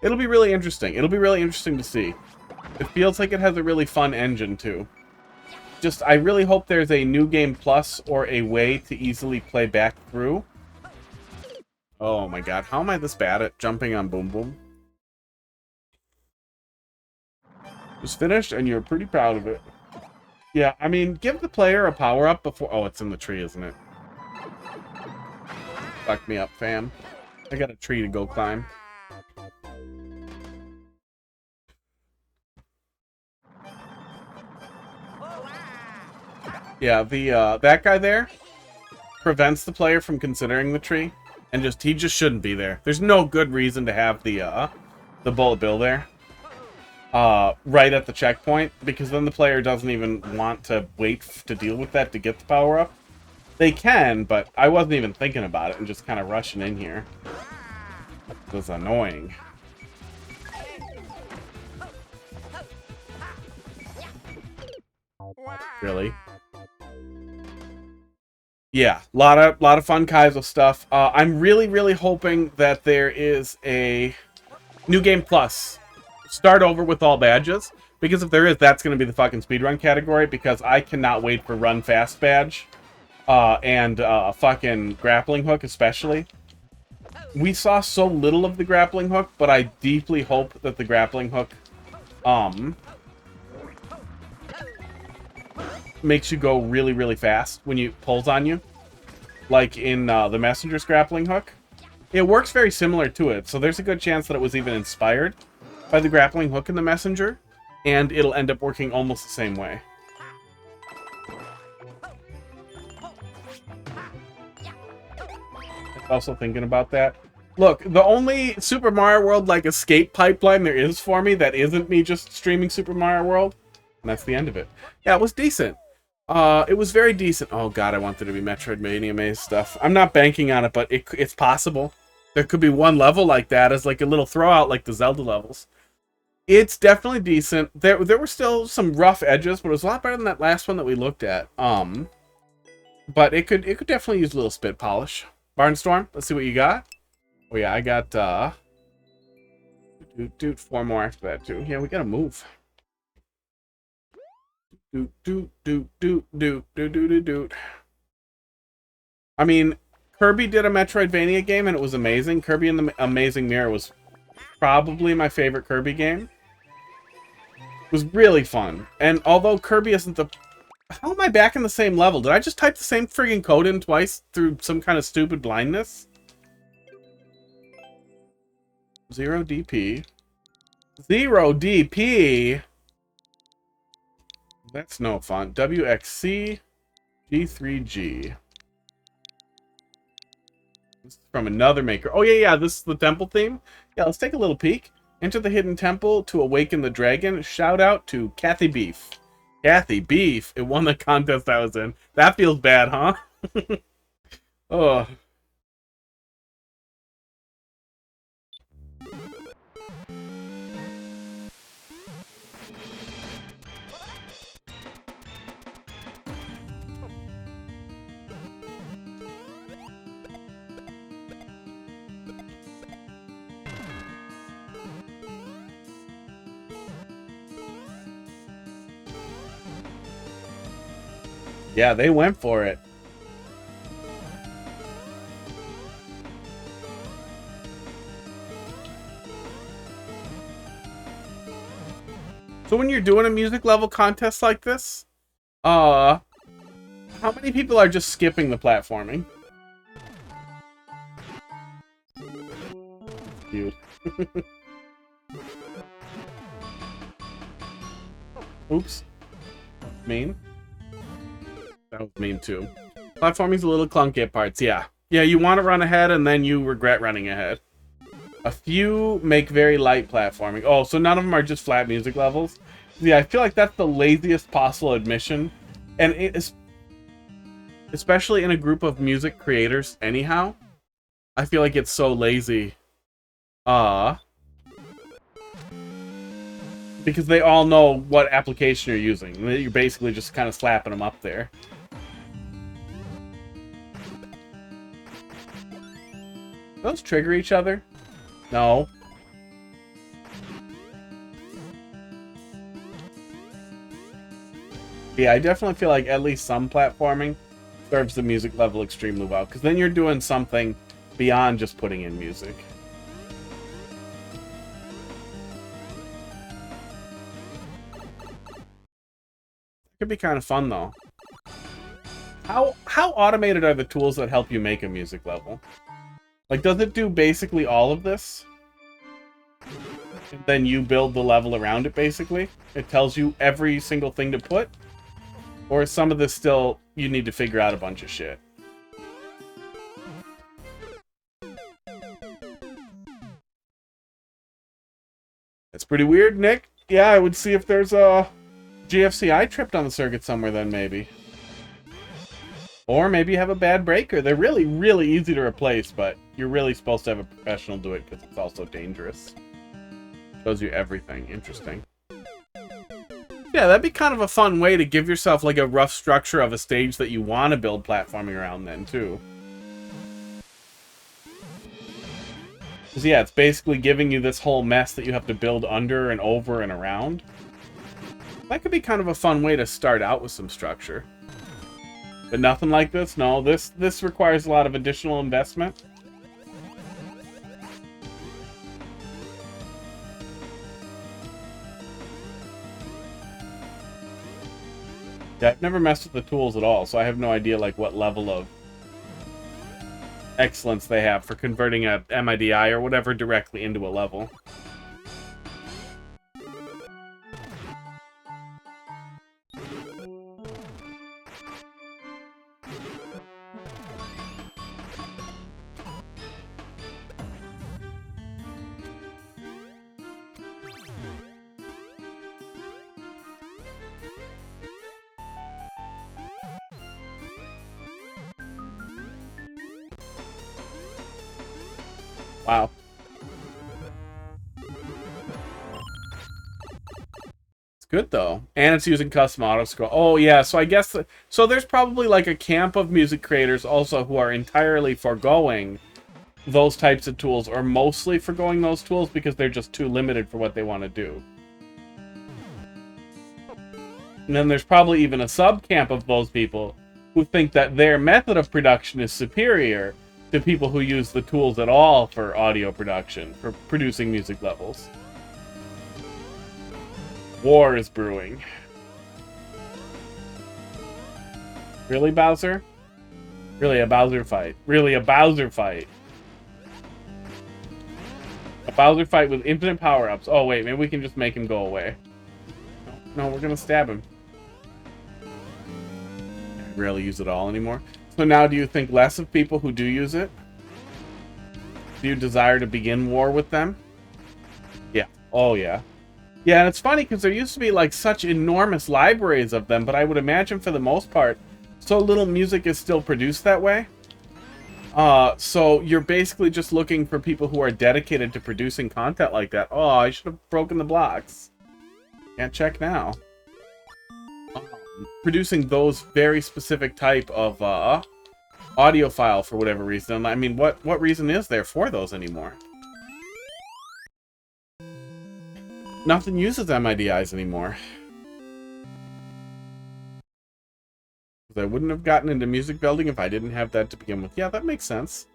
It'll be really interesting. It'll be really interesting to see. It feels like it has a really fun engine, too. Just, I really hope there's a New Game Plus or a way to easily play back through. Oh my god, how am I this bad at jumping on Boom Boom? It's finished, and you're pretty proud of it. Yeah, I mean, give the player a power-up before... Oh, it's in the tree, isn't it? Fuck me up, fam. I got a tree to go climb. Yeah, the that guy there prevents the player from considering the tree, and he just shouldn't be there. There's no good reason to have the bullet bill there, right at the checkpoint, because then the player doesn't even want to wait to deal with that to get the power up. They can, but I wasn't even thinking about it and just kind of rushing in here. It was annoying. Really? Yeah, lot of fun Kaizo stuff. I'm really, really hoping that there is a New Game Plus. Start over with all badges. Because if there is, that's going to be the fucking speedrun category. Because I cannot wait for Run Fast badge. And fucking Grappling Hook especially. We saw so little of the Grappling Hook, but I deeply hope that the Grappling Hook makes you go really, really fast when it pulls on you. Like in the Messenger's Grappling Hook. It works very similar to it, so there's a good chance that it was even inspired by the Grappling Hook in the Messenger, and it'll end up working almost the same way. Also thinking about that. Look, the only Super Mario World like escape pipeline there is for me that isn't me just streaming Super Mario World, and that's the end of it. Yeah, it was decent. It was very decent. Oh god, I want there to be Metroidvania Maze stuff. I'm not banking on it, but it's possible. There could be one level like that as like a little throwout like the Zelda levels. It's definitely decent. There were still some rough edges, but it was a lot better than that last one that we looked at. But it could definitely use a little spit polish. Barnstorm, let's see what you got. Oh yeah, I got 4 more after that too. Yeah, we gotta move. I mean, Kirby did a Metroidvania game and it was amazing. Kirby and the Amazing Mirror was probably my favorite Kirby game. It was really fun. And although Kirby isn't the... How am I back in the same level? Did I just type the same friggin' code in twice through some kind of stupid blindness? 0 DP. 0 DP! That's no fun. WXC G3G. This is from another maker. Oh, yeah, this is the temple theme. Yeah, let's take a little peek. Enter the hidden temple to awaken the dragon. Shout out to Kathy Beef. Kathy Beef. It won the contest I was in. That feels bad, huh? Oh. Yeah, they went for it. So when you're doing a music level contest like this, how many people are just skipping the platforming? Cute. Oops. Mean. That was mean too. Platforming's a little clunky at parts, yeah. Yeah, you want to run ahead and then you regret running ahead. A few make very light platforming. Oh, so none of them are just flat music levels? Yeah, I feel like that's the laziest possible admission. And it is... Especially in a group of music creators anyhow. I feel like it's so lazy. Because they all know what application you're using. You're basically just kind of slapping them up there. Those trigger each other? No. Yeah, I definitely feel like at least some platforming serves the music level extremely well. Because then you're doing something beyond just putting in music. Could be kind of fun though. How automated are the tools that help you make a music level? Like, does it do basically all of this? And then you build the level around it, basically? It tells you every single thing to put? Or is some of this still, you need to figure out a bunch of shit? That's pretty weird, Nick. Yeah, I would see if there's a GFCI tripped on the circuit somewhere then, maybe. Or maybe you have a bad breaker. They're really, really easy to replace, but you're really supposed to have a professional do it because it's also dangerous. Shows you everything. Interesting. Yeah, that'd be kind of a fun way to give yourself like a rough structure of a stage that you want to build platforming around then, too. Because, yeah, it's basically giving you this whole mess that you have to build under and over and around. That could be kind of a fun way to start out with some structure. But nothing like this? No, this requires a lot of additional investment. Yeah, I've never messed with the tools at all, so I have no idea like what level of excellence they have for converting a MIDI or whatever directly into a level. Wow. Good, though. And it's using custom auto scroll. Oh, yeah, so I guess... So there's probably, like, a camp of music creators also who are entirely foregoing those types of tools, or mostly foregoing those tools because they're just too limited for what they want to do. And then there's probably even a sub-camp of those people who think that their method of production is superior to people who use the tools at all for audio production, for producing music levels. War is brewing. Really, Bowser? Really, a Bowser fight. Really, a Bowser fight. A Bowser fight with infinite power-ups. Oh, wait, maybe we can just make him go away. No, we're gonna stab him. I rarely use it all anymore. So now do you think less of people who do use it? Do you desire to begin war with them? Yeah. Oh, yeah. Yeah, and it's funny because there used to be like such enormous libraries of them, but I would imagine for the most part, so little music is still produced that way. So you're basically just looking for people who are dedicated to producing content like that. Oh, I should have broken the blocks. Can't check now. Producing those very specific type of audio file for whatever reason. I mean, what reason is there for those anymore? Nothing uses MIDIs anymore. I wouldn't have gotten into music building if I didn't have that to begin with. Yeah, that makes sense.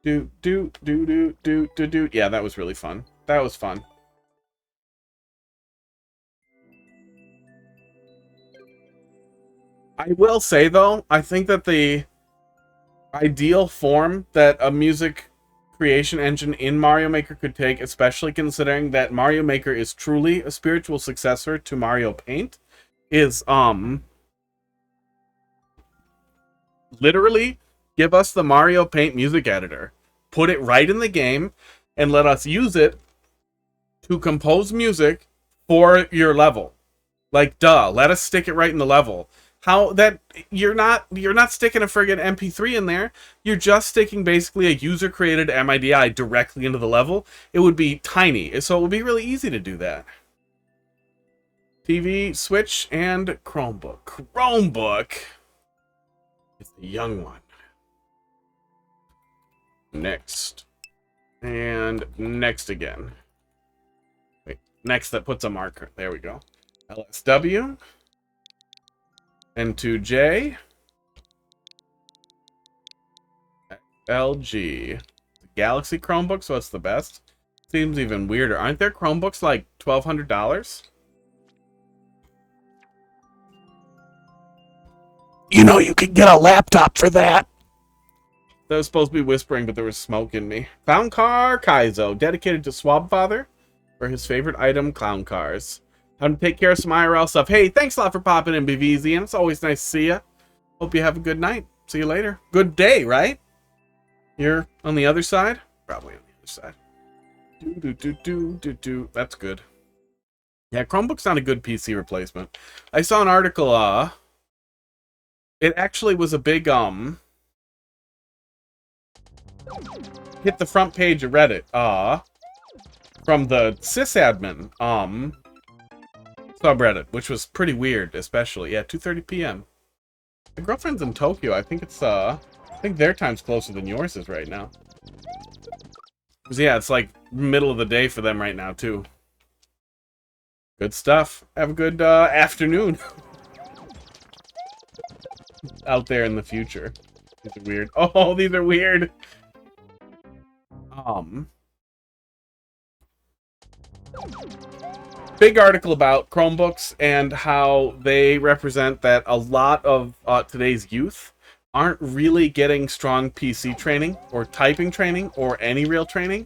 Do. Yeah, that was really fun. That was fun. I will say, though, I think that the ideal form that a music creation engine in Mario Maker could take, especially considering that Mario Maker is truly a spiritual successor to Mario Paint, is, literally give us the Mario Paint music editor. Put it right in the game, and let us use it to compose music for your level. Like, duh, let us stick it right in the level. How that you're not sticking a friggin' MP3 in there. You're just sticking basically a user-created MIDI directly into the level. It would be tiny, so it would be really easy to do that. TV, Switch, and Chromebook. Chromebook is the young one. Next. And next again. Wait, next that puts a marker. There we go. LSW. N2J. LG. Galaxy Chromebook, so it's the best. Seems even weirder. Aren't there Chromebooks like $1,200? You know you can get a laptop for that. That was supposed to be whispering, but there was smoke in me. Clown Car Kaizo, dedicated to Swabfather for his favorite item, clown cars. Time to take care of some IRL stuff. Hey, thanks a lot for popping in, BVZ, and it's always nice to see you. Hope you have a good night. See you later. Good day, right? You're on the other side? Probably on the other side. That's good. Yeah, Chromebook's not a good PC replacement. I saw an article, it actually was a big, hit the front page of Reddit, from the sysadmin, subreddit, which was pretty weird, especially. Yeah, 2:30 p.m. My girlfriend's in Tokyo. I think it's, I think their time's closer than yours is right now. 'Cause, yeah, it's like middle of the day for them right now, too. Good stuff. Have a good, afternoon. Out there in the future. These are weird. Oh, these are weird. Big article about Chromebooks and how they represent that a lot of today's youth aren't really getting strong PC training or typing training or any real training.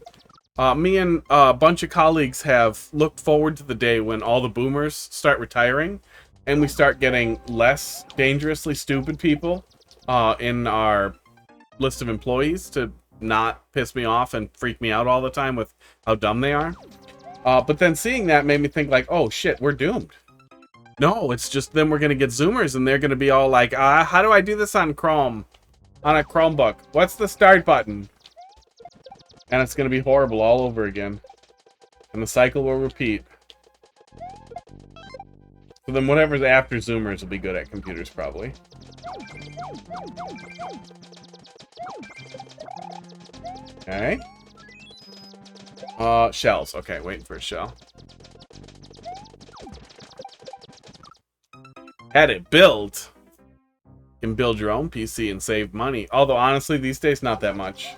Me and a bunch of colleagues have looked forward to the day when all the boomers start retiring and we start getting less dangerously stupid people in our list of employees to not piss me off and freak me out all the time with how dumb they are. But then seeing that made me think like, oh shit, we're doomed. No, it's just then we're gonna get Zoomers and they're gonna be all like, how do I do this on Chrome? On a Chromebook? What's the start button? And it's gonna be horrible all over again. And the cycle will repeat. So then whatever's after Zoomers will be good at computers, probably. Okay. Shells. Okay, waiting for a shell. Had it built. You can build your own PC and save money. Although, honestly, these days, not that much.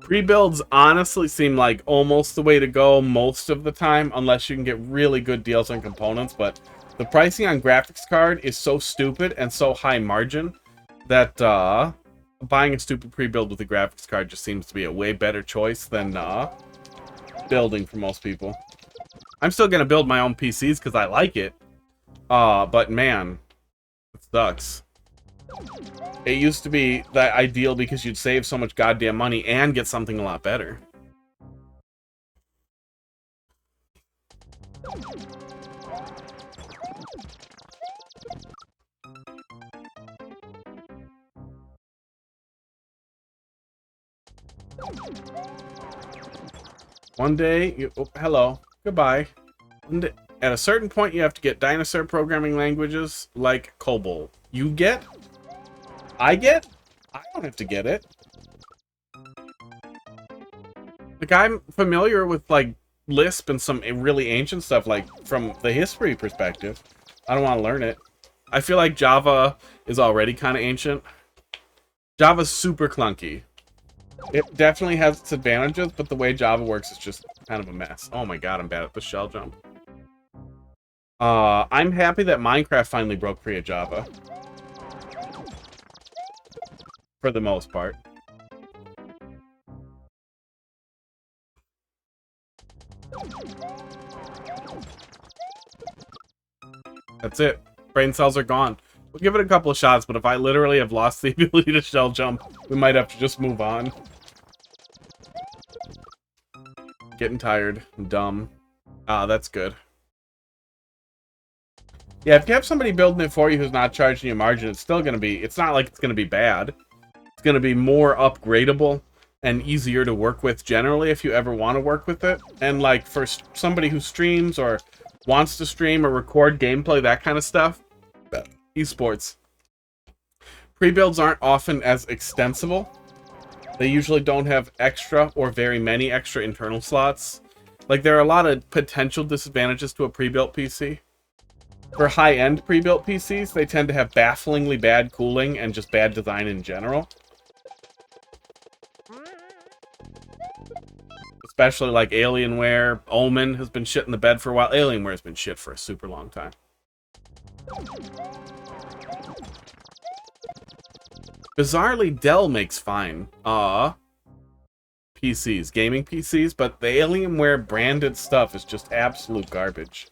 Pre-builds honestly seem like almost the way to go most of the time, unless you can get really good deals on components, but the pricing on graphics card is so stupid and so high margin that buying a stupid pre-build with a graphics card just seems to be a way better choice than building for most people. I'm still going to build my own PCs because I like it, but man, it sucks. It used to be that ideal because you'd save so much goddamn money and get something a lot better. One day, you, oh, hello, goodbye. At a certain point, you have to get dinosaur programming languages like COBOL. You get? I get? I don't have to get it. Like, I'm familiar with, like, Lisp and some really ancient stuff, like, from the history perspective. I don't want to learn it. I feel like Java is already kind of ancient. Java's super clunky. It definitely has its advantages, but the way Java works is just kind of a mess. Oh my god, I'm bad at the shell jump. I'm happy that Minecraft finally broke free of Java. For the most part. That's it. Brain cells are gone. We'll give it a couple of shots, but if I literally have lost the ability to shell jump, we might have to just move on. Getting tired. I'm dumb. Ah, that's good. Yeah, if you have somebody building it for you who's not charging you margin, it's still going to be... It's not like it's going to be bad. It's going to be more upgradable and easier to work with generally if you ever want to work with it. And, like, for somebody who streams or wants to stream or record gameplay, that kind of stuff, esports. Pre-builds aren't often as extensible. They usually don't have extra or very many extra internal slots. Like, there are a lot of potential disadvantages to a pre-built PC. For high-end pre-built PCs, they tend to have bafflingly bad cooling and just bad design in general. Especially like Alienware. Omen has been shit in the bed for a while. Alienware has been shit for a super long time. Bizarrely, Dell makes fine PCs, gaming PCs, but the Alienware branded stuff is just absolute garbage.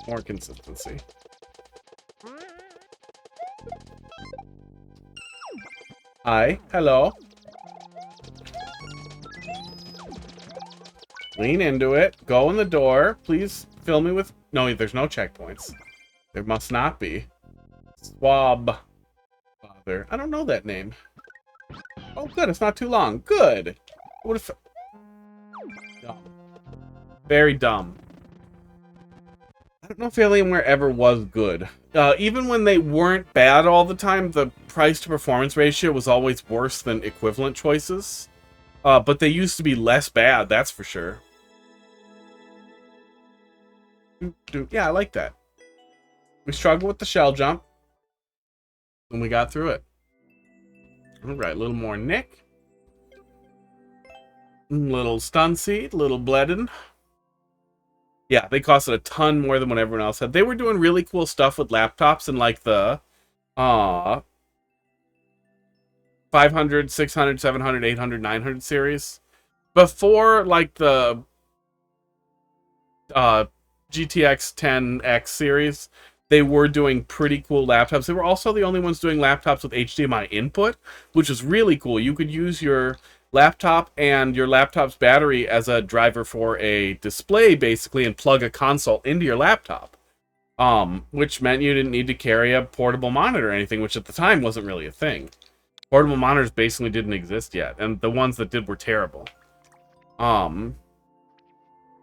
More consistency. Hi, hello. Lean into it. Go in the door. Please fill me with... No, there's no checkpoints. There must not be. Swab. Father. I don't know that name. Oh, good. It's not too long. Good. What if... Dumb. Very dumb. I don't know if Alienware ever was good. Even when they weren't bad all the time, the price-to-performance ratio was always worse than equivalent choices. But they used to be less bad, that's for sure. Yeah, I like that. We struggled with the shell jump. And we got through it. Alright, a little more Nick. Little stun seed, little Bledden. Yeah, they costed a ton more than what everyone else had. They were doing really cool stuff with laptops and like the 500, 600, 700, 800, 900 series. Before like the GTX 10X series, they were doing pretty cool laptops. They were also the only ones doing laptops with HDMI input, which is really cool. You could use your laptop and your laptop's battery as a driver for a display, basically, and plug a console into your laptop. Which meant you didn't need to carry a portable monitor or anything, which at the time wasn't really a thing. Portable monitors basically didn't exist yet, and the ones that did were terrible.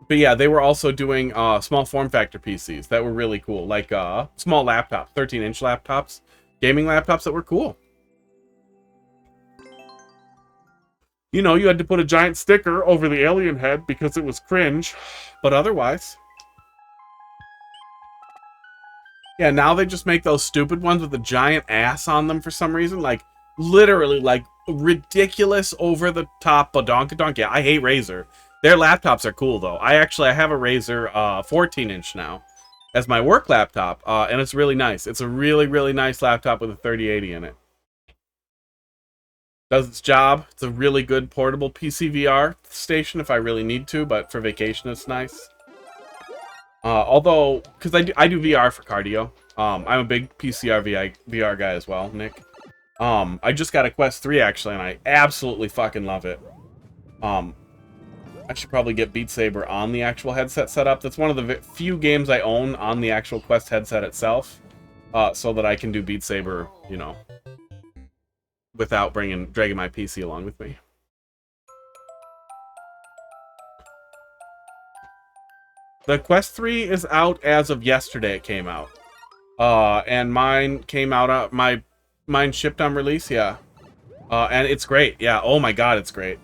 But yeah, they were also doing small form factor PCs that were really cool, like small laptops, 13-inch laptops, gaming laptops that were cool. You know, you had to put a giant sticker over the alien head because it was cringe, but otherwise. Yeah, now they just make those stupid ones with a giant ass on them for some reason, like literally like ridiculous over the top badonkadonk. Yeah, I hate Razer. Their laptops are cool though. I have a Razer 14-inch now as my work laptop, and it's really nice. It's a really, really nice laptop with a 3080 in it. Does its job. It's a really good portable PC VR station if I really need to, but for vacation it's nice. Although, because I do VR for cardio. I'm a big PCR VR guy as well, Nick. I just got a Quest 3 actually, and I absolutely fucking love it. I should probably get Beat Saber on the actual headset setup. That's one of the few games I own on the actual Quest headset itself, so that I can do Beat Saber, you know, without dragging my PC along with me. The Quest 3 is out as of yesterday. It came out, and mine came out. Mine shipped on release. Yeah, and it's great. Yeah. Oh my god, it's great.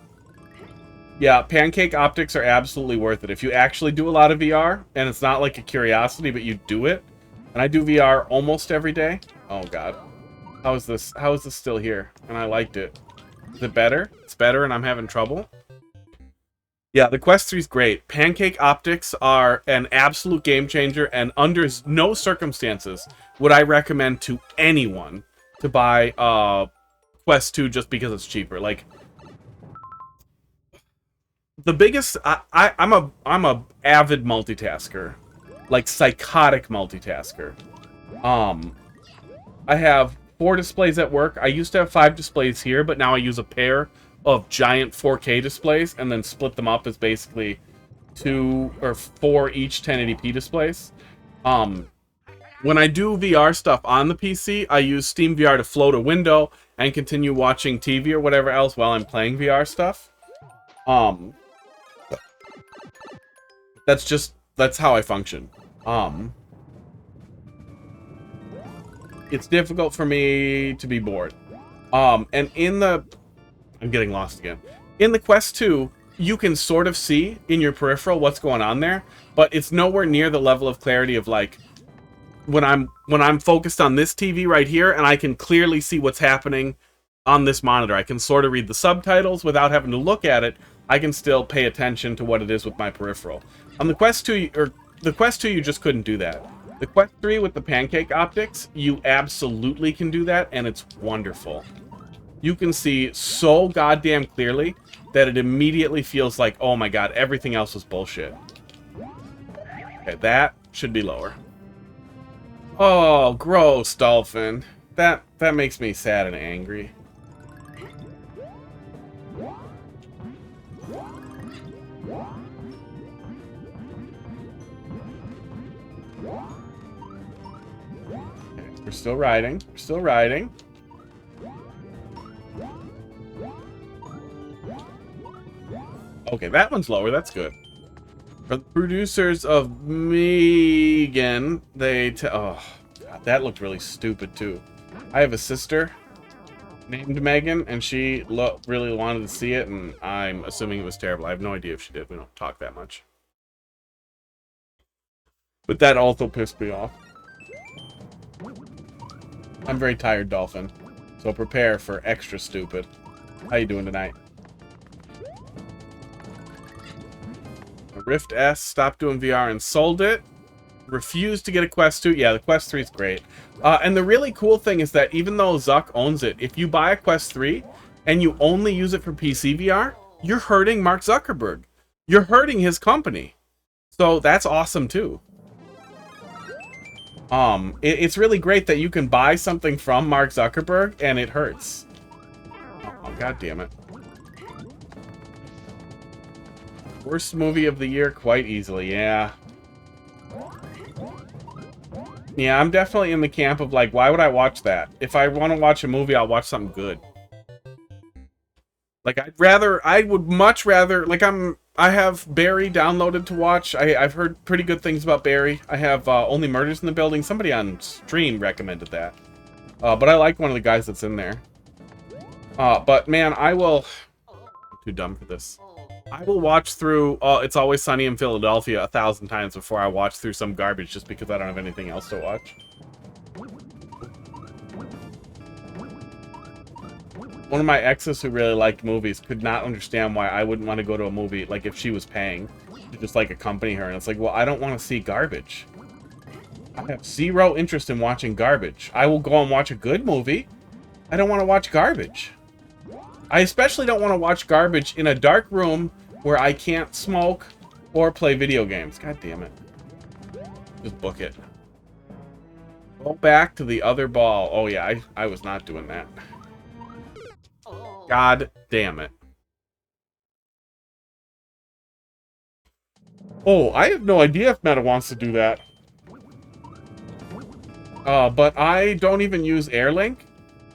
Yeah, pancake optics are absolutely worth it if you actually do a lot of VR, and it's not like a curiosity, but you do it. And I do VR almost every day. Oh god, how is this? How is this still here? And I liked it. Is it better? It's better, and I'm having trouble. Yeah, the Quest 3 is great. Pancake optics are an absolute game changer, and under no circumstances would I recommend to anyone to buy Quest 2 just because it's cheaper. Like, the biggest, I'm a avid multitasker, like psychotic multitasker. I have 4 displays at work. I used to have 5 displays here, but now I use a pair of giant 4K displays and then split them up as basically 2 or 4 each 1080p displays. When I do VR stuff on the PC, I use Steam VR to float a window and continue watching TV or whatever else while I'm playing VR stuff. That's how I function. It's difficult for me to be bored. And I'm getting lost again. In the Quest 2, you can sort of see in your peripheral what's going on there, but it's nowhere near the level of clarity of like when I'm focused on this TV right here and I can clearly see what's happening on this monitor. I can sort of read the subtitles without having to look at it. I can still pay attention to what it is with my peripheral. On the Quest 2, you just couldn't do that. The Quest 3 with the pancake optics, you absolutely can do that, and it's wonderful. You can see so goddamn clearly that it immediately feels like, oh my god, everything else was bullshit. Okay, that should be lower. Oh, gross, Dolphin. That makes me sad and angry. Okay, we're still riding. We're still riding. Okay, that one's lower. That's good. For the producers of Megan, oh, God, that looked really stupid too. I have a sister named Megan, and she really wanted to see it, and I'm assuming it was terrible. I have no idea if she did. We don't talk that much. But that also pissed me off. I'm very tired, Dolphin. So prepare for extra stupid. How you doing tonight? Rift S stopped doing VR and sold it. Refused to get a Quest 2. Yeah, the Quest 3 is great. And the really cool thing is that even though Zuck owns it, if you buy a Quest 3 and you only use it for PC VR, you're hurting Mark Zuckerberg. You're hurting his company. So that's awesome too. It's really great that you can buy something from Mark Zuckerberg and it hurts. Oh, god damn it. Worst movie of the year, quite easily, yeah. Yeah, I'm definitely in the camp of like, why would I watch that? If I want to watch a movie, I'll watch something good. Like, I would much rather, like, I have Barry downloaded to watch. I've heard pretty good things about Barry. I have Only Murders in the Building. Somebody on stream recommended that. But I like one of the guys that's in there. But man, I'm too dumb for this. I will watch through It's Always Sunny in Philadelphia 1,000 times before I watch through some garbage just because I don't have anything else to watch. One of my exes who really liked movies could not understand why I wouldn't want to go to a movie, like, if she was paying to just, like, accompany her. And it's like, well, I don't want to see garbage. I have zero interest in watching garbage. I will go and watch a good movie. I don't want to watch garbage. I especially don't want to watch garbage in a dark room where I can't smoke or play video games. God damn it. Just book it. Go back to the other ball. Oh, yeah, I was not doing that. God damn it. Oh, I have no idea if Meta wants to do that. But I don't even use Airlink.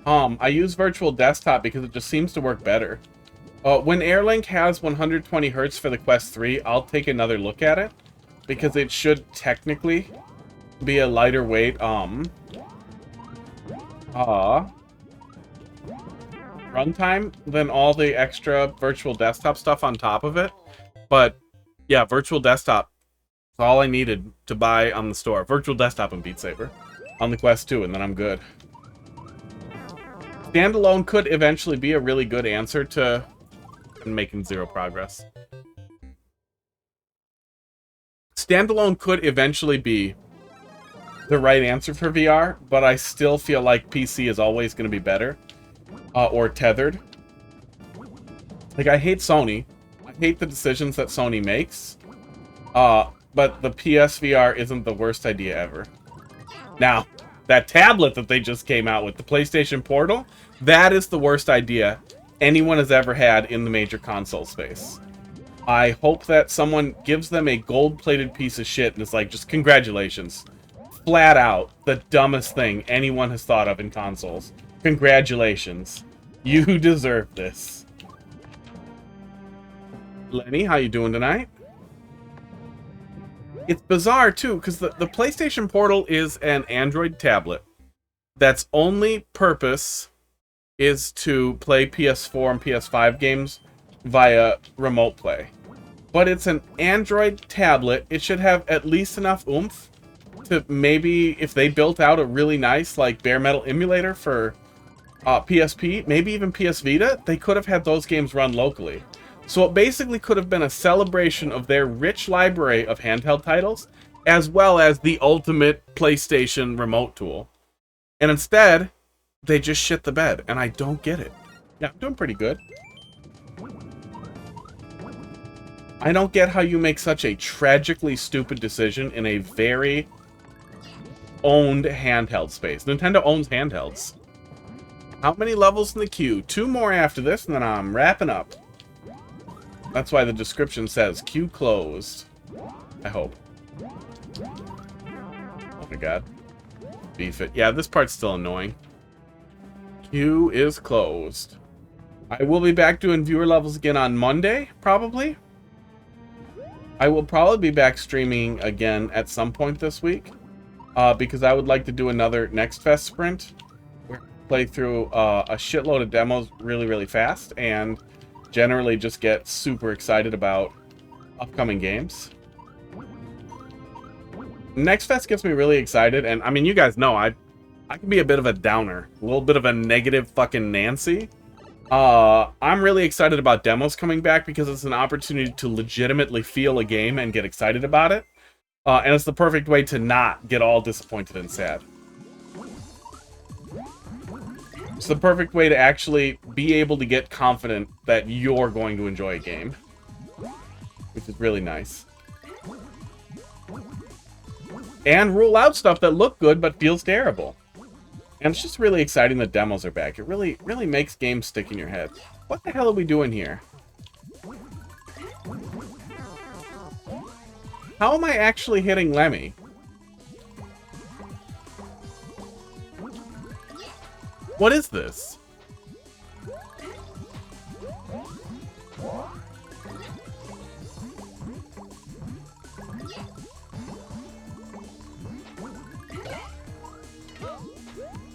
I use Virtual Desktop because it just seems to work better. When Airlink has 120 Hz for the Quest 3, I'll take another look at it. Because it should technically be a lighter weight, runtime than all the extra Virtual Desktop stuff on top of it. But yeah, Virtual Desktop is all I needed to buy on the store. Virtual Desktop and Beat Saber on the Quest 2, and then I'm good. Standalone could eventually be a really good answer to making zero progress. Standalone could eventually be the right answer for VR, but I still feel like PC is always going to be better. Or tethered. Like, I hate Sony. I hate the decisions that Sony makes. But the PSVR isn't the worst idea ever. Now, that tablet that they just came out with, the PlayStation Portal, that is the worst idea anyone has ever had in the major console space. I hope that someone gives them a gold-plated piece of shit and is like, just congratulations. Flat out, the dumbest thing anyone has thought of in consoles. Congratulations. You deserve this. Lenny, how you doing tonight? It's bizarre, too, because the PlayStation Portal is an Android tablet that's only purpose is to play PS4 and PS5 games via remote play. But it's an Android tablet. It should have at least enough oomph to maybe, if they built out a really nice, like, bare metal emulator for PSP, maybe even PS Vita, they could have had those games run locally. So it basically could have been a celebration of their rich library of handheld titles, as well as the ultimate PlayStation remote tool. And instead, they just shit the bed, and I don't get it. Yeah, I'm doing pretty good. I don't get how you make such a tragically stupid decision in a very owned handheld space. Nintendo owns handhelds. How many levels in the queue? 2 more after this, and then I'm wrapping up. That's why the description says queue closed. I hope. Oh my god. Beef it. Yeah, this part's still annoying. Queue is closed. I will be back doing viewer levels again on Monday, probably. I will probably be back streaming again at some point this week. Because I would like to do another Next Fest sprint. Where I play through a shitload of demos really fast. And generally just get super excited about upcoming games. Next Fest gets me really excited. And I mean, you guys know I can be a bit of a downer. A little bit of a negative fucking Nancy. I'm really excited about demos coming back because it's an opportunity to legitimately feel a game and get excited about it. And it's the perfect way to not get all disappointed and sad. It's the perfect way to actually be able to get confident that you're going to enjoy a game. Which is really nice. And rule out stuff that look good but feels terrible. And it's just really exciting that demos are back. It really makes games stick in your head. What the hell are we doing here? How am I actually hitting Lemmy? What is this?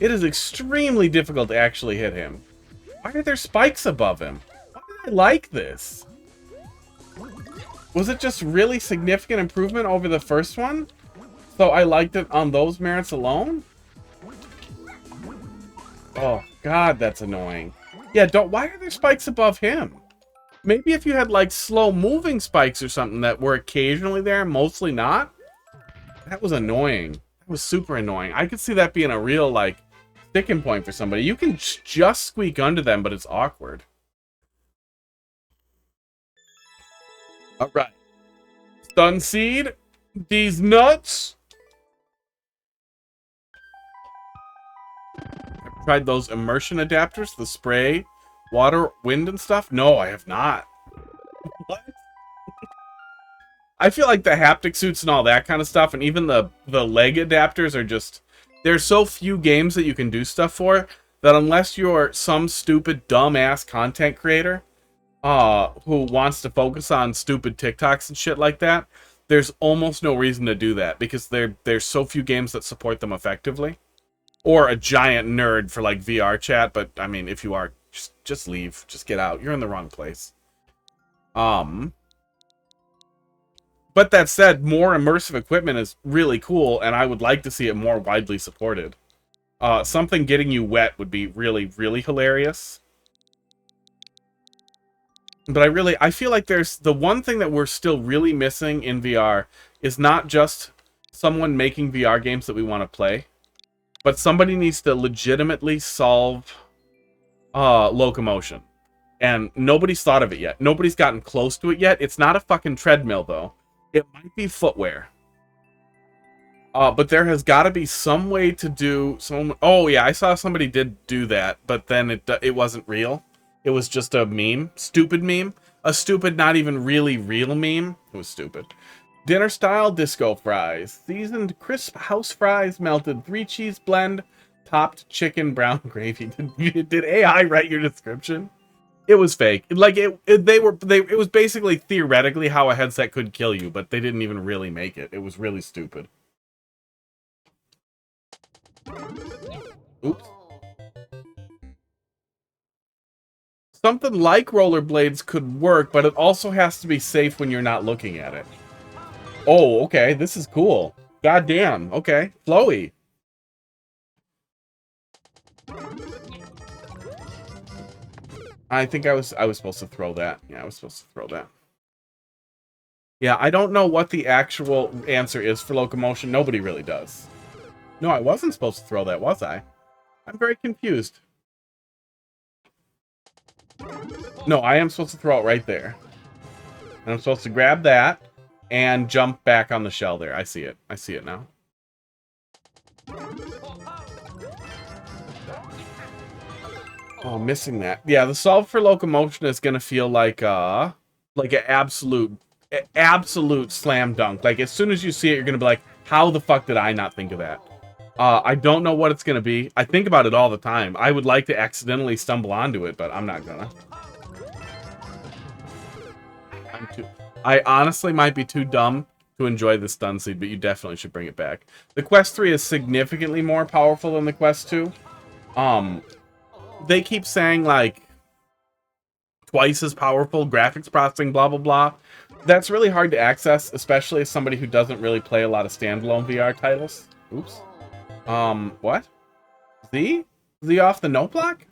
It is extremely difficult to actually hit him. Why are there spikes above him? Why did I like this? Was it just really significant improvement over the first one? So I liked it on those merits alone? Oh, God, that's annoying. Yeah, why are there spikes above him? Maybe if you had, like, slow-moving spikes or something that were occasionally there, mostly not. That was annoying. That was super annoying. I could see that being a real, like, sticking point for somebody. You can just squeak under them, but it's awkward. Alright. Stun Seed. These nuts. I've tried those immersion adapters, the spray, water, wind, and stuff. No, I have not. What? I feel like the haptic suits and all that kind of stuff, and even the leg adapters are just... There's so few games that you can do stuff for, that unless you're some stupid, dumb-ass content creator who wants to focus on stupid TikToks and shit like that, there's almost no reason to do that, because there's so few games that support them effectively. Or a giant nerd for, like, VR chat, but, I mean, if you are, just leave. Just get out. You're in the wrong place. But that said, more immersive equipment is really cool, and I would like to see it more widely supported. Something getting you wet would be really, really hilarious. But I feel like there's the one thing that we're still really missing in VR is not just someone making VR games that we want to play, but somebody needs to legitimately solve locomotion. And nobody's thought of it yet. Nobody's gotten close to it yet. It's not a fucking treadmill, though. It might be footwear. But there has got to be some way to do some... Oh, yeah, I saw somebody did do that, but then it wasn't real. It was just a meme. Stupid meme. A stupid, not even really real meme. It was stupid. Dinner-style disco fries. Seasoned crisp house fries, melted 3-cheese blend, topped chicken brown gravy. Did AI write your description? It was fake. Like it was basically theoretically how a headset could kill you, but they didn't even really make it. It was really stupid. Oops. Something like rollerblades could work, but it also has to be safe when you're not looking at it. Oh, okay. This is cool. Goddamn. Okay. Flowy. I think I was supposed to throw that. Yeah, I was supposed to throw that. Yeah, I don't know what the actual answer is for locomotion. Nobody really does. No, I wasn't supposed to throw that, was I? I'm very confused. No, I am supposed to throw it right there. And I'm supposed to grab that and jump back on the shell there. I see it. I see it now. Oh, missing that. Yeah, the solve for locomotion is gonna feel like an absolute slam dunk. Like, as soon as you see it, you're gonna be like, how the fuck did I not think of that? I don't know what it's gonna be. I think about it all the time. I would like to accidentally stumble onto it, but I'm not gonna. I honestly might be too dumb to enjoy the stun seed, but you definitely should bring it back. The Quest 3 is significantly more powerful than the Quest 2. They keep saying, like, twice as powerful, graphics processing, blah, blah, blah. That's really hard to access, especially as somebody who doesn't really play a lot of standalone VR titles. Oops. What? Z? Z off the note block?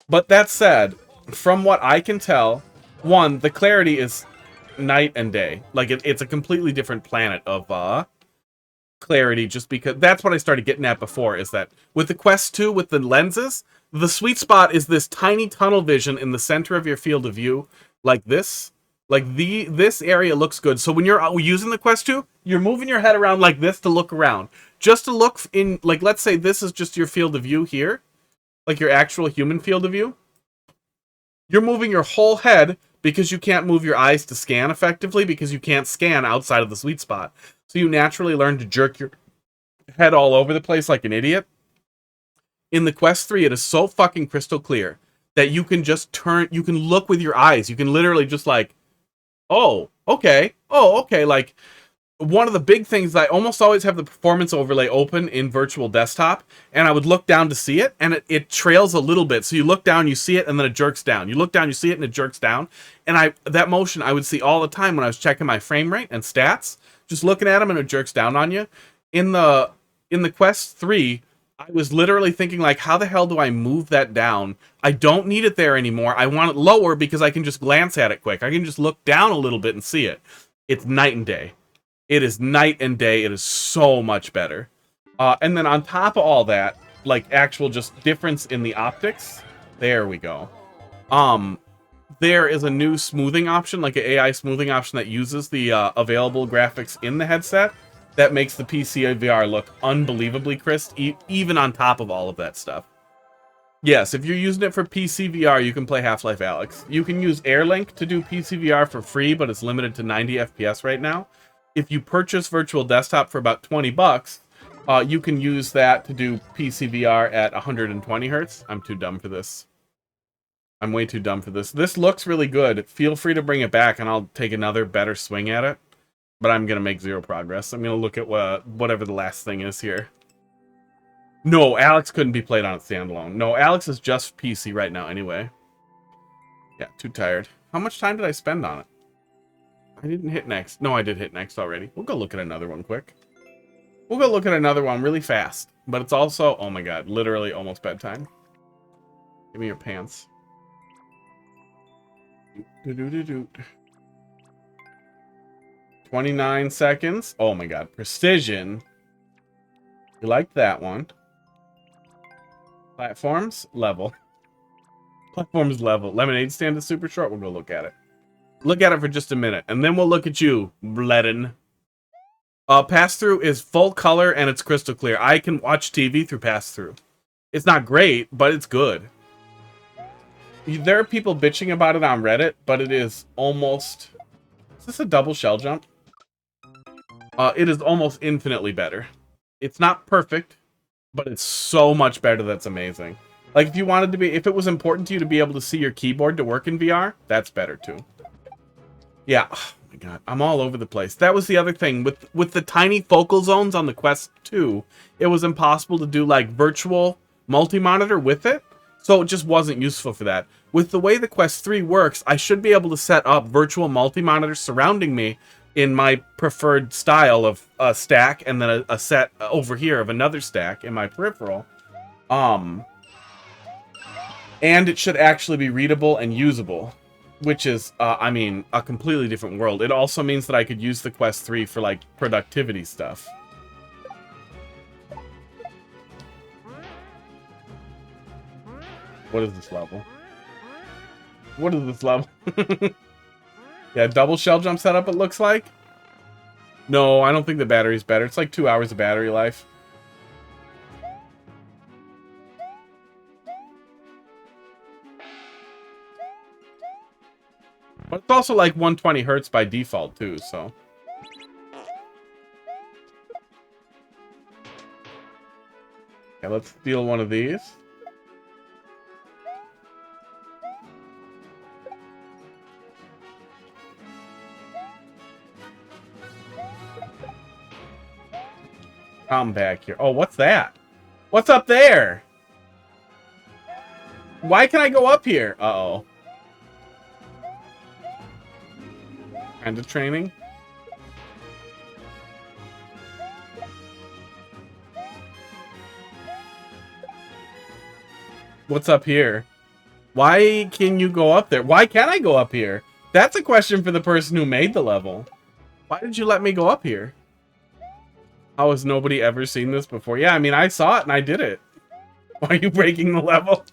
But that said, from what I can tell, one, the clarity is night and day. Like, it's a completely different planet of, clarity, just because... That's what I started getting at before, is that with the Quest 2, with the lenses... The sweet spot is this tiny tunnel vision in the center of your field of view, like this. Like, this area looks good. So when you're using the Quest 2, you're moving your head around like this to look around. Just to look in, like, let's say this is just your field of view here. Like your actual human field of view. You're moving your whole head because you can't move your eyes to scan effectively because you can't scan outside of the sweet spot. So you naturally learn to jerk your head all over the place like an idiot. In the Quest 3, it is so fucking crystal clear that you can just you can look with your eyes. You can literally just like, oh, okay, like, one of the big things, I almost always have the performance overlay open in virtual desktop, and I would look down to see it, and it trails a little bit. So you look down, you see it, and then it jerks down. You look down, you see it, and it jerks down. And that motion I would see all the time when I was checking my frame rate and stats. Just looking at them, and it jerks down on you. In the Quest 3, I was literally thinking, like, how the hell do I move that down? I don't need it there anymore. I want it lower because I can just glance at it quick. I can just look down a little bit and see it. It's night and day. It is night and day. It is so much better. And then on top of all that, like actual just difference in the optics. There we go. There is a new smoothing option, like an AI smoothing option that uses the available graphics in the headset that makes the PC VR look unbelievably crisp, even on top of all of that stuff. Yes, if you're using it for PC VR, you can play Half-Life Alyx. You can use AirLink to do PC VR for free, but it's limited to 90 FPS right now. If you purchase Virtual Desktop for about $20, you can use that to do PC VR at 120 hertz. I'm too dumb for this. I'm way too dumb for this. This looks really good. Feel free to bring it back, and I'll take another better swing at it. But I'm going to make zero progress. I'm going to look at whatever the last thing is here. No, Alyx couldn't be played on its standalone. No, Alyx is just PC right now anyway. Yeah, too tired. How much time did I spend on it? I didn't hit next. No, I did hit next already. We'll go look at another one quick. We'll go look at another one really fast. But it's also, oh my god, literally almost bedtime. Give me your pants. 29 seconds. Oh my god, precision. You like that one. Platforms, level. Platforms, level. Lemonade stand is super short. We'll go look at it. Look at it for just a minute, and then we'll look at you, Bledin. Pass-through is full color, and it's crystal clear. I can watch TV through pass-through. It's not great, but it's good. There are people bitching about it on Reddit, but it is almost... Is this a double shell jump? It is almost infinitely better. It's not perfect, but it's so much better that's amazing. Like, if you wanted to be... If it was important to you to be able to see your keyboard to work in VR, that's better, too. Yeah, oh my god, I'm all over the place. That was the other thing. With the tiny focal zones on the Quest 2, it was impossible to do, like, virtual multi-monitor with it, so it just wasn't useful for that. With the way the Quest 3 works, I should be able to set up virtual multi-monitors surrounding me in my preferred style of a stack, and then a set over here of another stack in my peripheral. And it should actually be readable and usable. Which is, I mean, a completely different world. It also means that I could use the Quest 3 for, like, productivity stuff. What is this level? What is this level? Yeah, double shell jump setup, it looks like. No, I don't think the battery's better. It's like 2 hours of battery life. But it's also like 120 hertz by default, too, so... Okay, let's steal one of these. Come back here. Oh, what's that? What's up there? Why can I go up here? Uh-oh. Kind of training. What's up here? Why can you go up there? Why can't I go up here? That's a question for the person who made the level. Why did you let me go up here? How has nobody ever seen this before? Yeah, I mean, I saw it and I did it. Why are you breaking the level?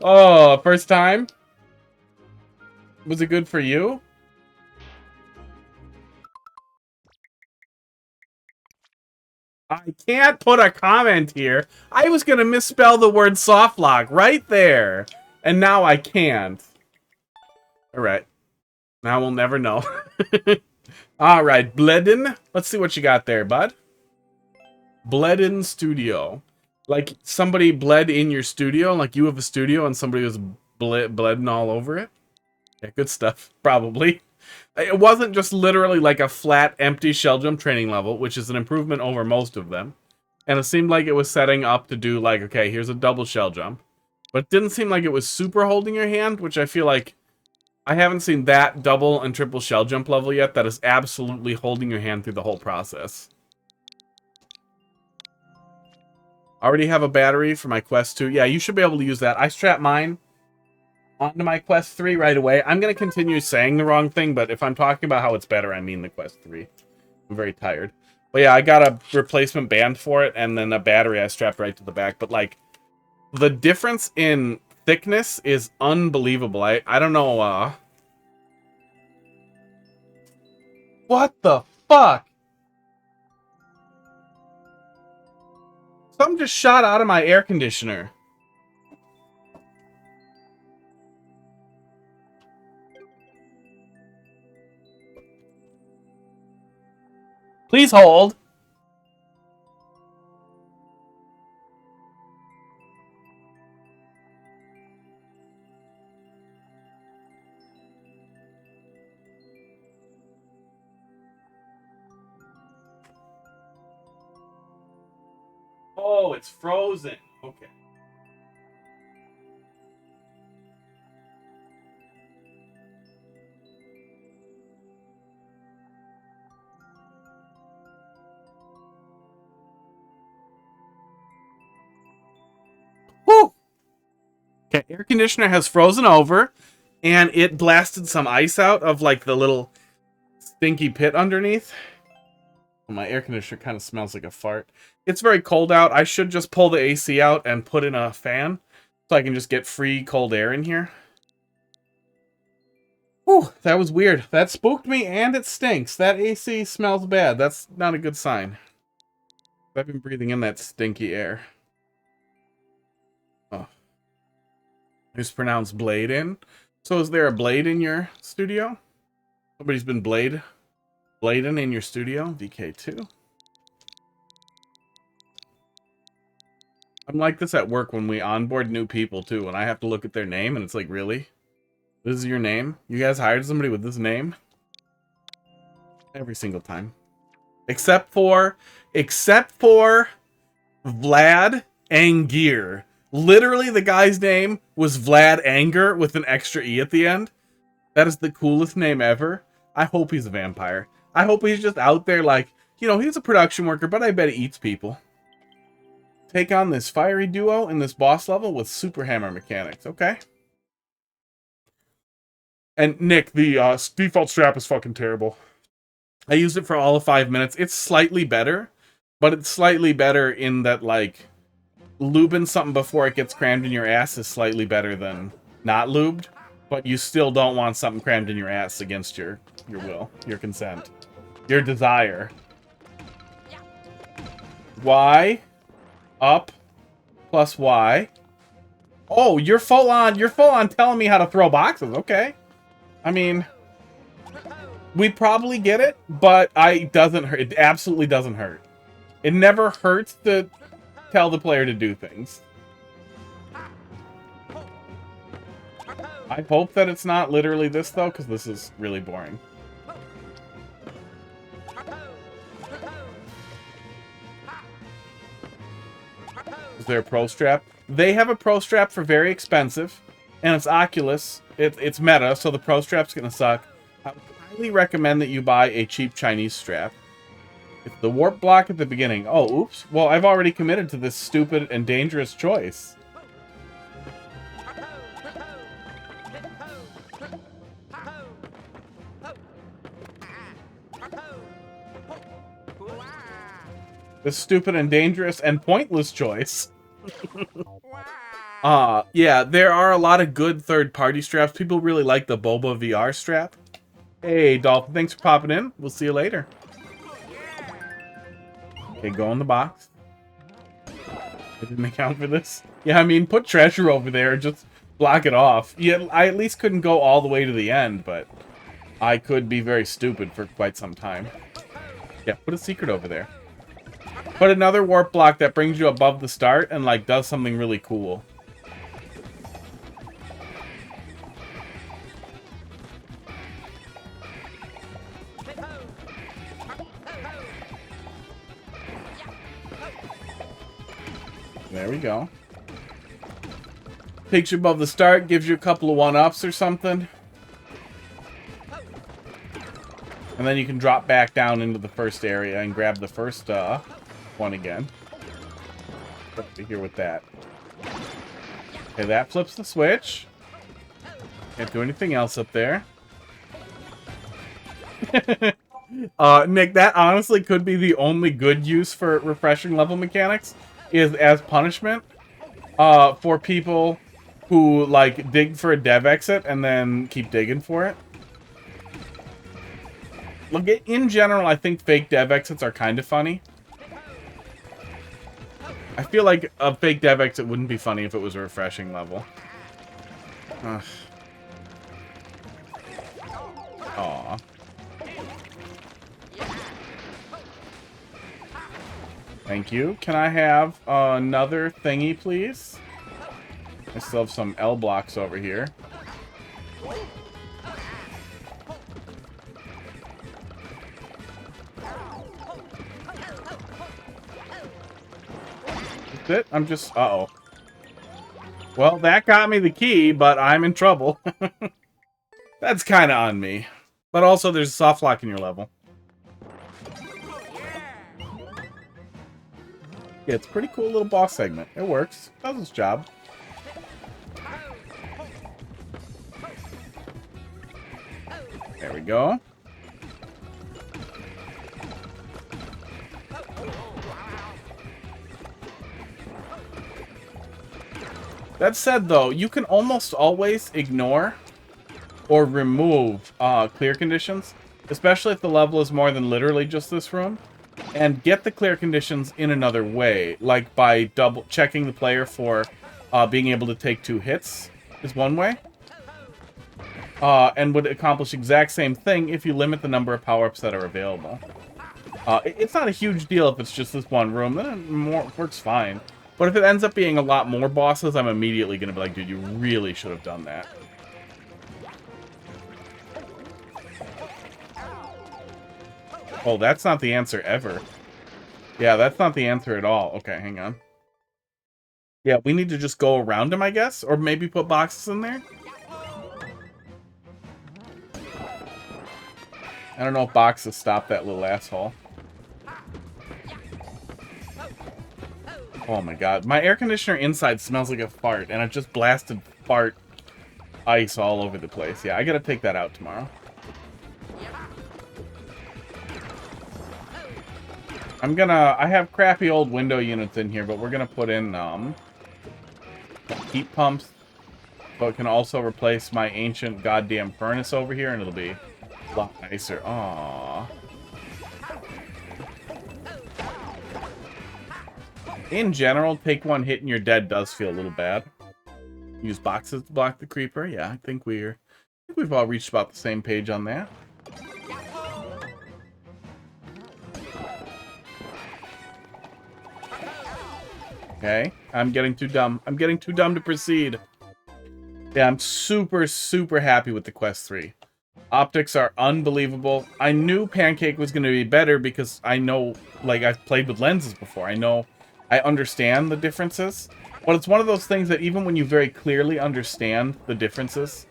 Oh, first time? Was it good for you? I can't put a comment here. I was going to misspell the word soft lock right there. And now I can't. Alright. Now we'll never know. Alright, Bledin. Let's see what you got there, bud. Bledin Studio. Like somebody bled in your studio, like you have a studio and somebody was bleeding all over it. Yeah, good stuff, probably. It wasn't just literally like a flat, empty shell jump training level, which is an improvement over most of them. And it seemed like it was setting up to do like, okay, here's a double shell jump. But it didn't seem like it was super holding your hand, which I feel like I haven't seen that double and triple shell jump level yet that is absolutely holding your hand through the whole process. I already have a battery for my Quest 2. Yeah, you should be able to use that. I strapped mine onto my Quest 3 right away. I'm going to continue saying the wrong thing, but if I'm talking about how it's better, I mean the Quest 3. I'm very tired. But yeah, I got a replacement band for it, and then a battery I strapped right to the back. But like, the difference in thickness is unbelievable. I don't know, what the fuck? Something just shot out of my air conditioner. Please hold. Oh, it's frozen. Okay. Whew. Okay, air conditioner has frozen over, and it blasted some ice out of like the little stinky pit underneath. My air conditioner kind of smells like a fart. It's very cold out. I should just pull the AC out and put in a fan so I can just get free cold air in here. Whew, that was weird. That spooked me, and it stinks. That AC smells bad. That's not a good sign. I've been breathing in that stinky air. Oh. It's pronounced blade in. So is there a blade in your studio? Somebody's been blading in your studio? VK2. I'm like this at work when we onboard new people too, and I have to look at their name, and it's like, really? This is your name? You guys hired somebody with this name? Every single time. Except for Vlad Angir. Literally, the guy's name was Vlad Anger with an extra E at the end. That is the coolest name ever. I hope he's a vampire. I hope he's just out there like, you know, he's a production worker, but I bet he eats people. Take on this fiery duo in this boss level with super hammer mechanics. Okay. And Nick, the default strap is fucking terrible. I used it for all of 5 minutes. It's slightly better, but it's slightly better in that, like, lubing something before it gets crammed in your ass is slightly better than not lubed, but you still don't want something crammed in your ass against your will, your consent, your desire. Y up plus Y. Oh, you're full on telling me how to throw boxes. Okay. I mean, we probably get it, but it doesn't hurt. It absolutely doesn't hurt. It never hurts to tell the player to do things. I hope that it's not literally this, though, because this is really boring. Is there a pro strap? They have a pro strap for very expensive, and it's Oculus. It's meta, so the pro strap's gonna suck. I would highly recommend that you buy a cheap Chinese strap. It's the warp block at the beginning. Oh, oops. Well, I've already committed to this stupid and dangerous choice. This stupid and dangerous and pointless choice. Yeah, there are a lot of good third-party straps. People really like the Boba VR strap. Hey, Dolphin, thanks for popping in. We'll see you later. Okay, go in the box. I didn't account for this. Yeah, I mean, put treasure over there. Just block it off. Yeah, I at least couldn't go all the way to the end, but I could be very stupid for quite some time. Yeah, put a secret over there. Put another warp block that brings you above the start and, like, does something really cool. There we go. Takes you above the start, gives you a couple of 1-ups or something. And then you can drop back down into the first area and grab the first one again. Up to here with that. Okay, that flips the switch. Can't do anything else up there. Nick, that honestly could be the only good use for refreshing level mechanics, is as punishment for people who, like, dig for a dev exit and then keep digging for it. Look, in general, I think fake dev exits are kind of funny. I feel like a fake dev exit wouldn't be funny if it was a refreshing level. Ugh. Aw. Thank you. Can I have another thingy, please? I still have some L blocks over here. That's it? I'm just... Uh-oh. Well, that got me the key, but I'm in trouble. That's kind of on me. But also, there's a soft lock in your level. Yeah, it's a pretty cool little boss segment. It works. Does its job. There we go. That said, though, you can almost always ignore or remove clear conditions, especially if the level is more than literally just this room, and get the clear conditions in another way, like by double checking the player for being able to take 2 hits is one way. And would accomplish exact same thing if you limit the number of power-ups that are available. It's not a huge deal if it's just this one room, then it works fine. But if it ends up being a lot more bosses, I'm immediately going to be like, dude, you really should have done that. Oh, that's not the answer ever. Yeah, that's not the answer at all. Okay, hang on. Yeah, we need to just go around him, I guess? Or maybe put boxes in there? I don't know if boxes stop that little asshole. Oh my god. My air conditioner inside smells like a fart, and I just blasted fart ice all over the place. Yeah, I gotta take that out tomorrow. I have crappy old window units in here, but we're gonna put in, heat pumps. But it can also replace my ancient goddamn furnace over here, and it'll be a lot nicer. Aww. In general, take one hit and you're dead does feel a little bad. Use boxes to block the creeper. Yeah, I think we've all reached about the same page on that. Okay, I'm getting too dumb. I'm getting too dumb to proceed. Yeah, I'm super, super happy with the Quest 3. Optics are unbelievable. I knew Pancake was going to be better because I know, like, I've played with lenses before. I understand the differences. But it's one of those things that even when you very clearly understand the differences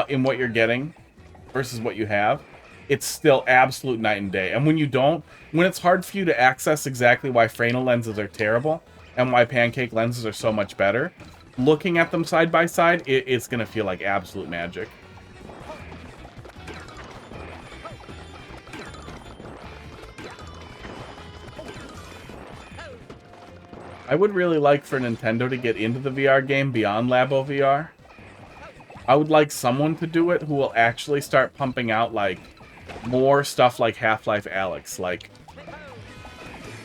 in what you're getting versus what you have, it's still absolute night and day. And when you don't, when it's hard for you to access exactly why Fresnel lenses are terrible and why Pancake lenses are so much better, looking at them side by side, it's going to feel like absolute magic. I would really like for Nintendo to get into the VR game beyond Labo VR. I would like someone to do it who will actually start pumping out, like, more stuff like Half-Life Alyx. Like,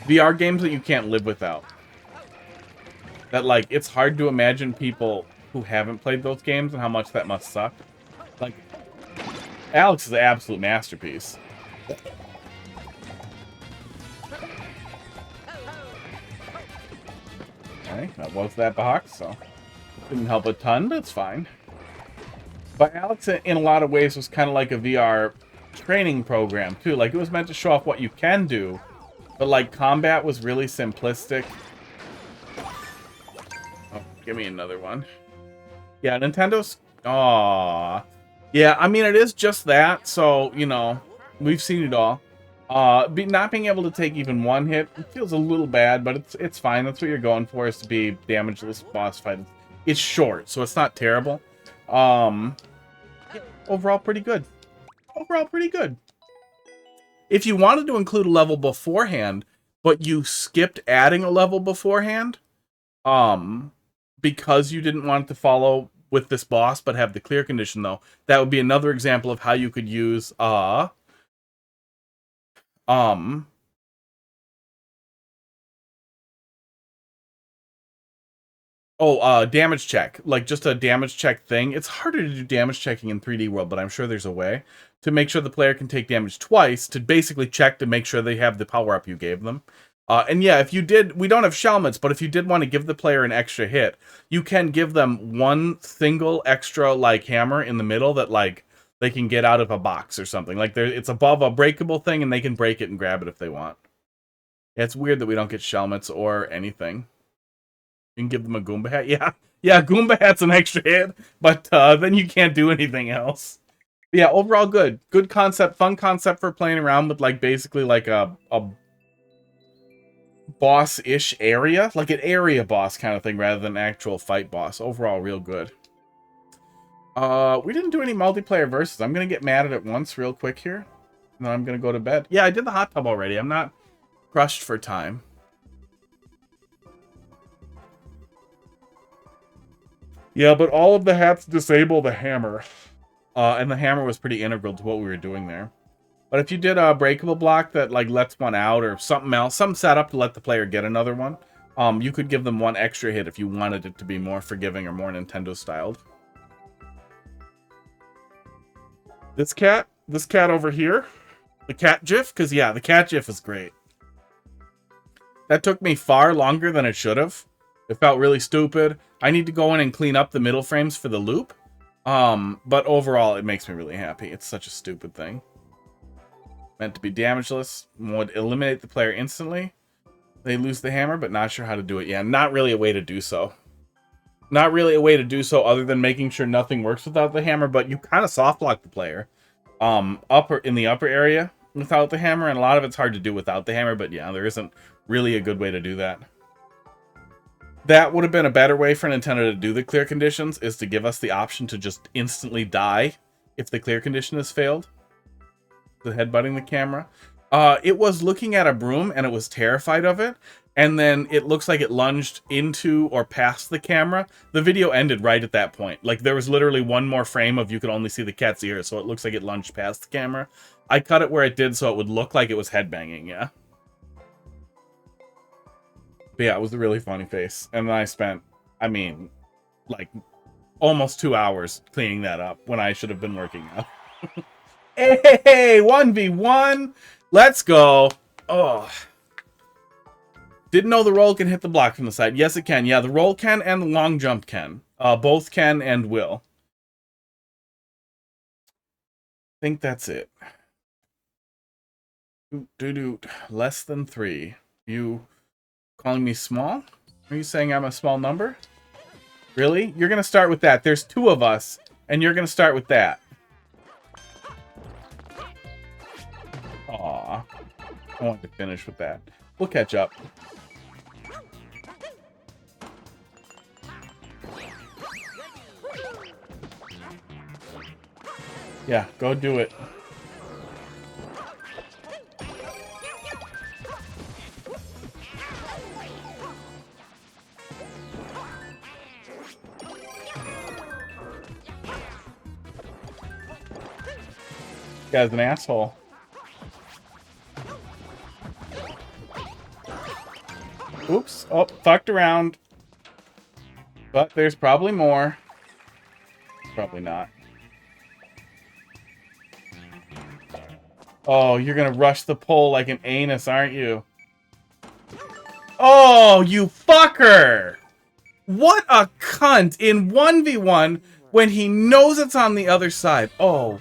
VR games that you can't live without. That, like, it's hard to imagine people who haven't played those games and how much that must suck. Like, Alyx is an absolute masterpiece. Okay, that was that box, so didn't help a ton, but it's fine. But Alyx, in a lot of ways, was kind of like a VR training program, too. Like, it was meant to show off what you can do, but, like, combat was really simplistic. Give me another one. Yeah, Nintendo's... Aww. Yeah, I mean, it is just that, so, you know, we've seen it all. Not being able to take even one hit, it feels a little bad, but it's fine. That's what you're going for, is to be damageless boss fight. It's short, so it's not terrible. Overall, pretty good. Overall, pretty good. If you wanted to include a level beforehand, but you skipped adding a level beforehand, because you didn't want it to follow with this boss, but have the clear condition, though, that would be another example of how you could use, damage check. Like, just a damage check thing. It's harder to do damage checking in 3D World, but I'm sure there's a way to make sure the player can take damage twice, to basically check to make sure they have the power-up you gave them. And yeah, if you did... We don't have Shelmets, but if you did want to give the player an extra hit, you can give them one single extra, like, hammer in the middle that, like, they can get out of a box or something. Like, it's above a breakable thing, and they can break it and grab it if they want. Yeah, it's weird that we don't get Shelmets or anything. You can give them a Goomba hat. Yeah, Goomba hat's an extra hit, but then you can't do anything else. But yeah, overall good. Good concept, fun concept for playing around with, like, basically like a boss-ish area. Like an area boss kind of thing rather than an actual fight boss. Overall, real good. We didn't do any multiplayer versus. I'm going to get mad at it once real quick here. And then I'm going to go to bed. Yeah, I did the hot tub already. I'm not crushed for time. Yeah, but all of the hats disable the hammer. And the hammer was pretty integral to what we were doing there. But if you did a breakable block that, like, lets one out or something else, some setup to let the player get another one, you could give them one extra hit if you wanted it to be more forgiving or more Nintendo-styled. This cat over here, the cat gif, because, yeah, the cat gif is great. That took me far longer than it should have. It felt really stupid. I need to go in and clean up the middle frames for the loop. But overall, it makes me really happy. It's such a stupid thing. Meant to be damageless. Would eliminate the player instantly. They lose the hammer, but not sure how to do it. Yeah, not really a way to do so. Not really a way to do so other than making sure nothing works without the hammer, but you kind of soft block the player. In the upper area without the hammer, and a lot of it's hard to do without the hammer, but yeah, there isn't really a good way to do that. That would have been a better way for Nintendo to do the clear conditions, is to give us the option to just instantly die if the clear condition has failed. The headbutting the camera. It was looking at a broom, and it was terrified of it, and then it looks like it lunged into or past the camera. The video ended right at that point. Like, there was literally one more frame of you could only see the cat's ear, so it looks like it lunged past the camera. I cut it where it did so it would look like it was headbanging, yeah. But yeah, it was a really funny face. And then I spent, I mean, like, almost 2 hours cleaning that up when I should have been working out. Hey, 1v1! Let's go! Oh. Didn't know the roll can hit the block from the side. Yes, it can. Yeah, the roll can and the long jump can. Both can and will. I think that's it. Less than 3. You calling me small? Are you saying I'm a small number? Really? You're going to start with that. There's 2 of us, and you're going to start with that. Aw. I want to finish with that. We'll catch up. Yeah, go do it. This guy's an asshole. Oops. Oh, fucked around. But there's probably more. Probably not. Oh, you're gonna rush the pole like an anus, aren't you? Oh, you fucker! What a cunt in 1v1 when he knows it's on the other side. Oh,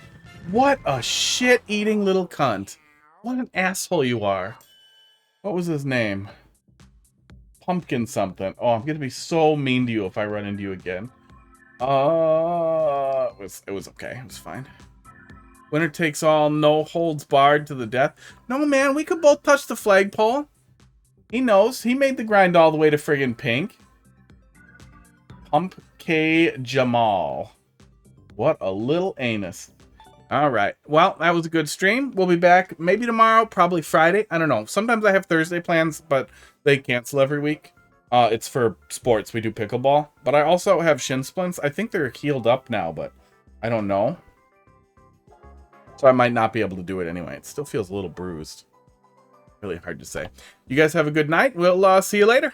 what a shit-eating little cunt. What an asshole you are. What was his name? Pumpkin something. Oh, I'm going to be so mean to you if I run into you again. It was okay. It was fine. Winner takes all, no holds barred to the death. No, man, we could both touch the flagpole. He knows. He made the grind all the way to friggin' pink. Pump K Jamal. What a little anus. All right. Well, that was a good stream. We'll be back maybe tomorrow, probably Friday. I don't know. Sometimes I have Thursday plans, but they cancel every week. It's for sports. We do pickleball. But I also have shin splints. I think they're healed up now, but I don't know. So I might not be able to do it anyway. It still feels a little bruised. Really hard to say. You guys have a good night. We'll see you later.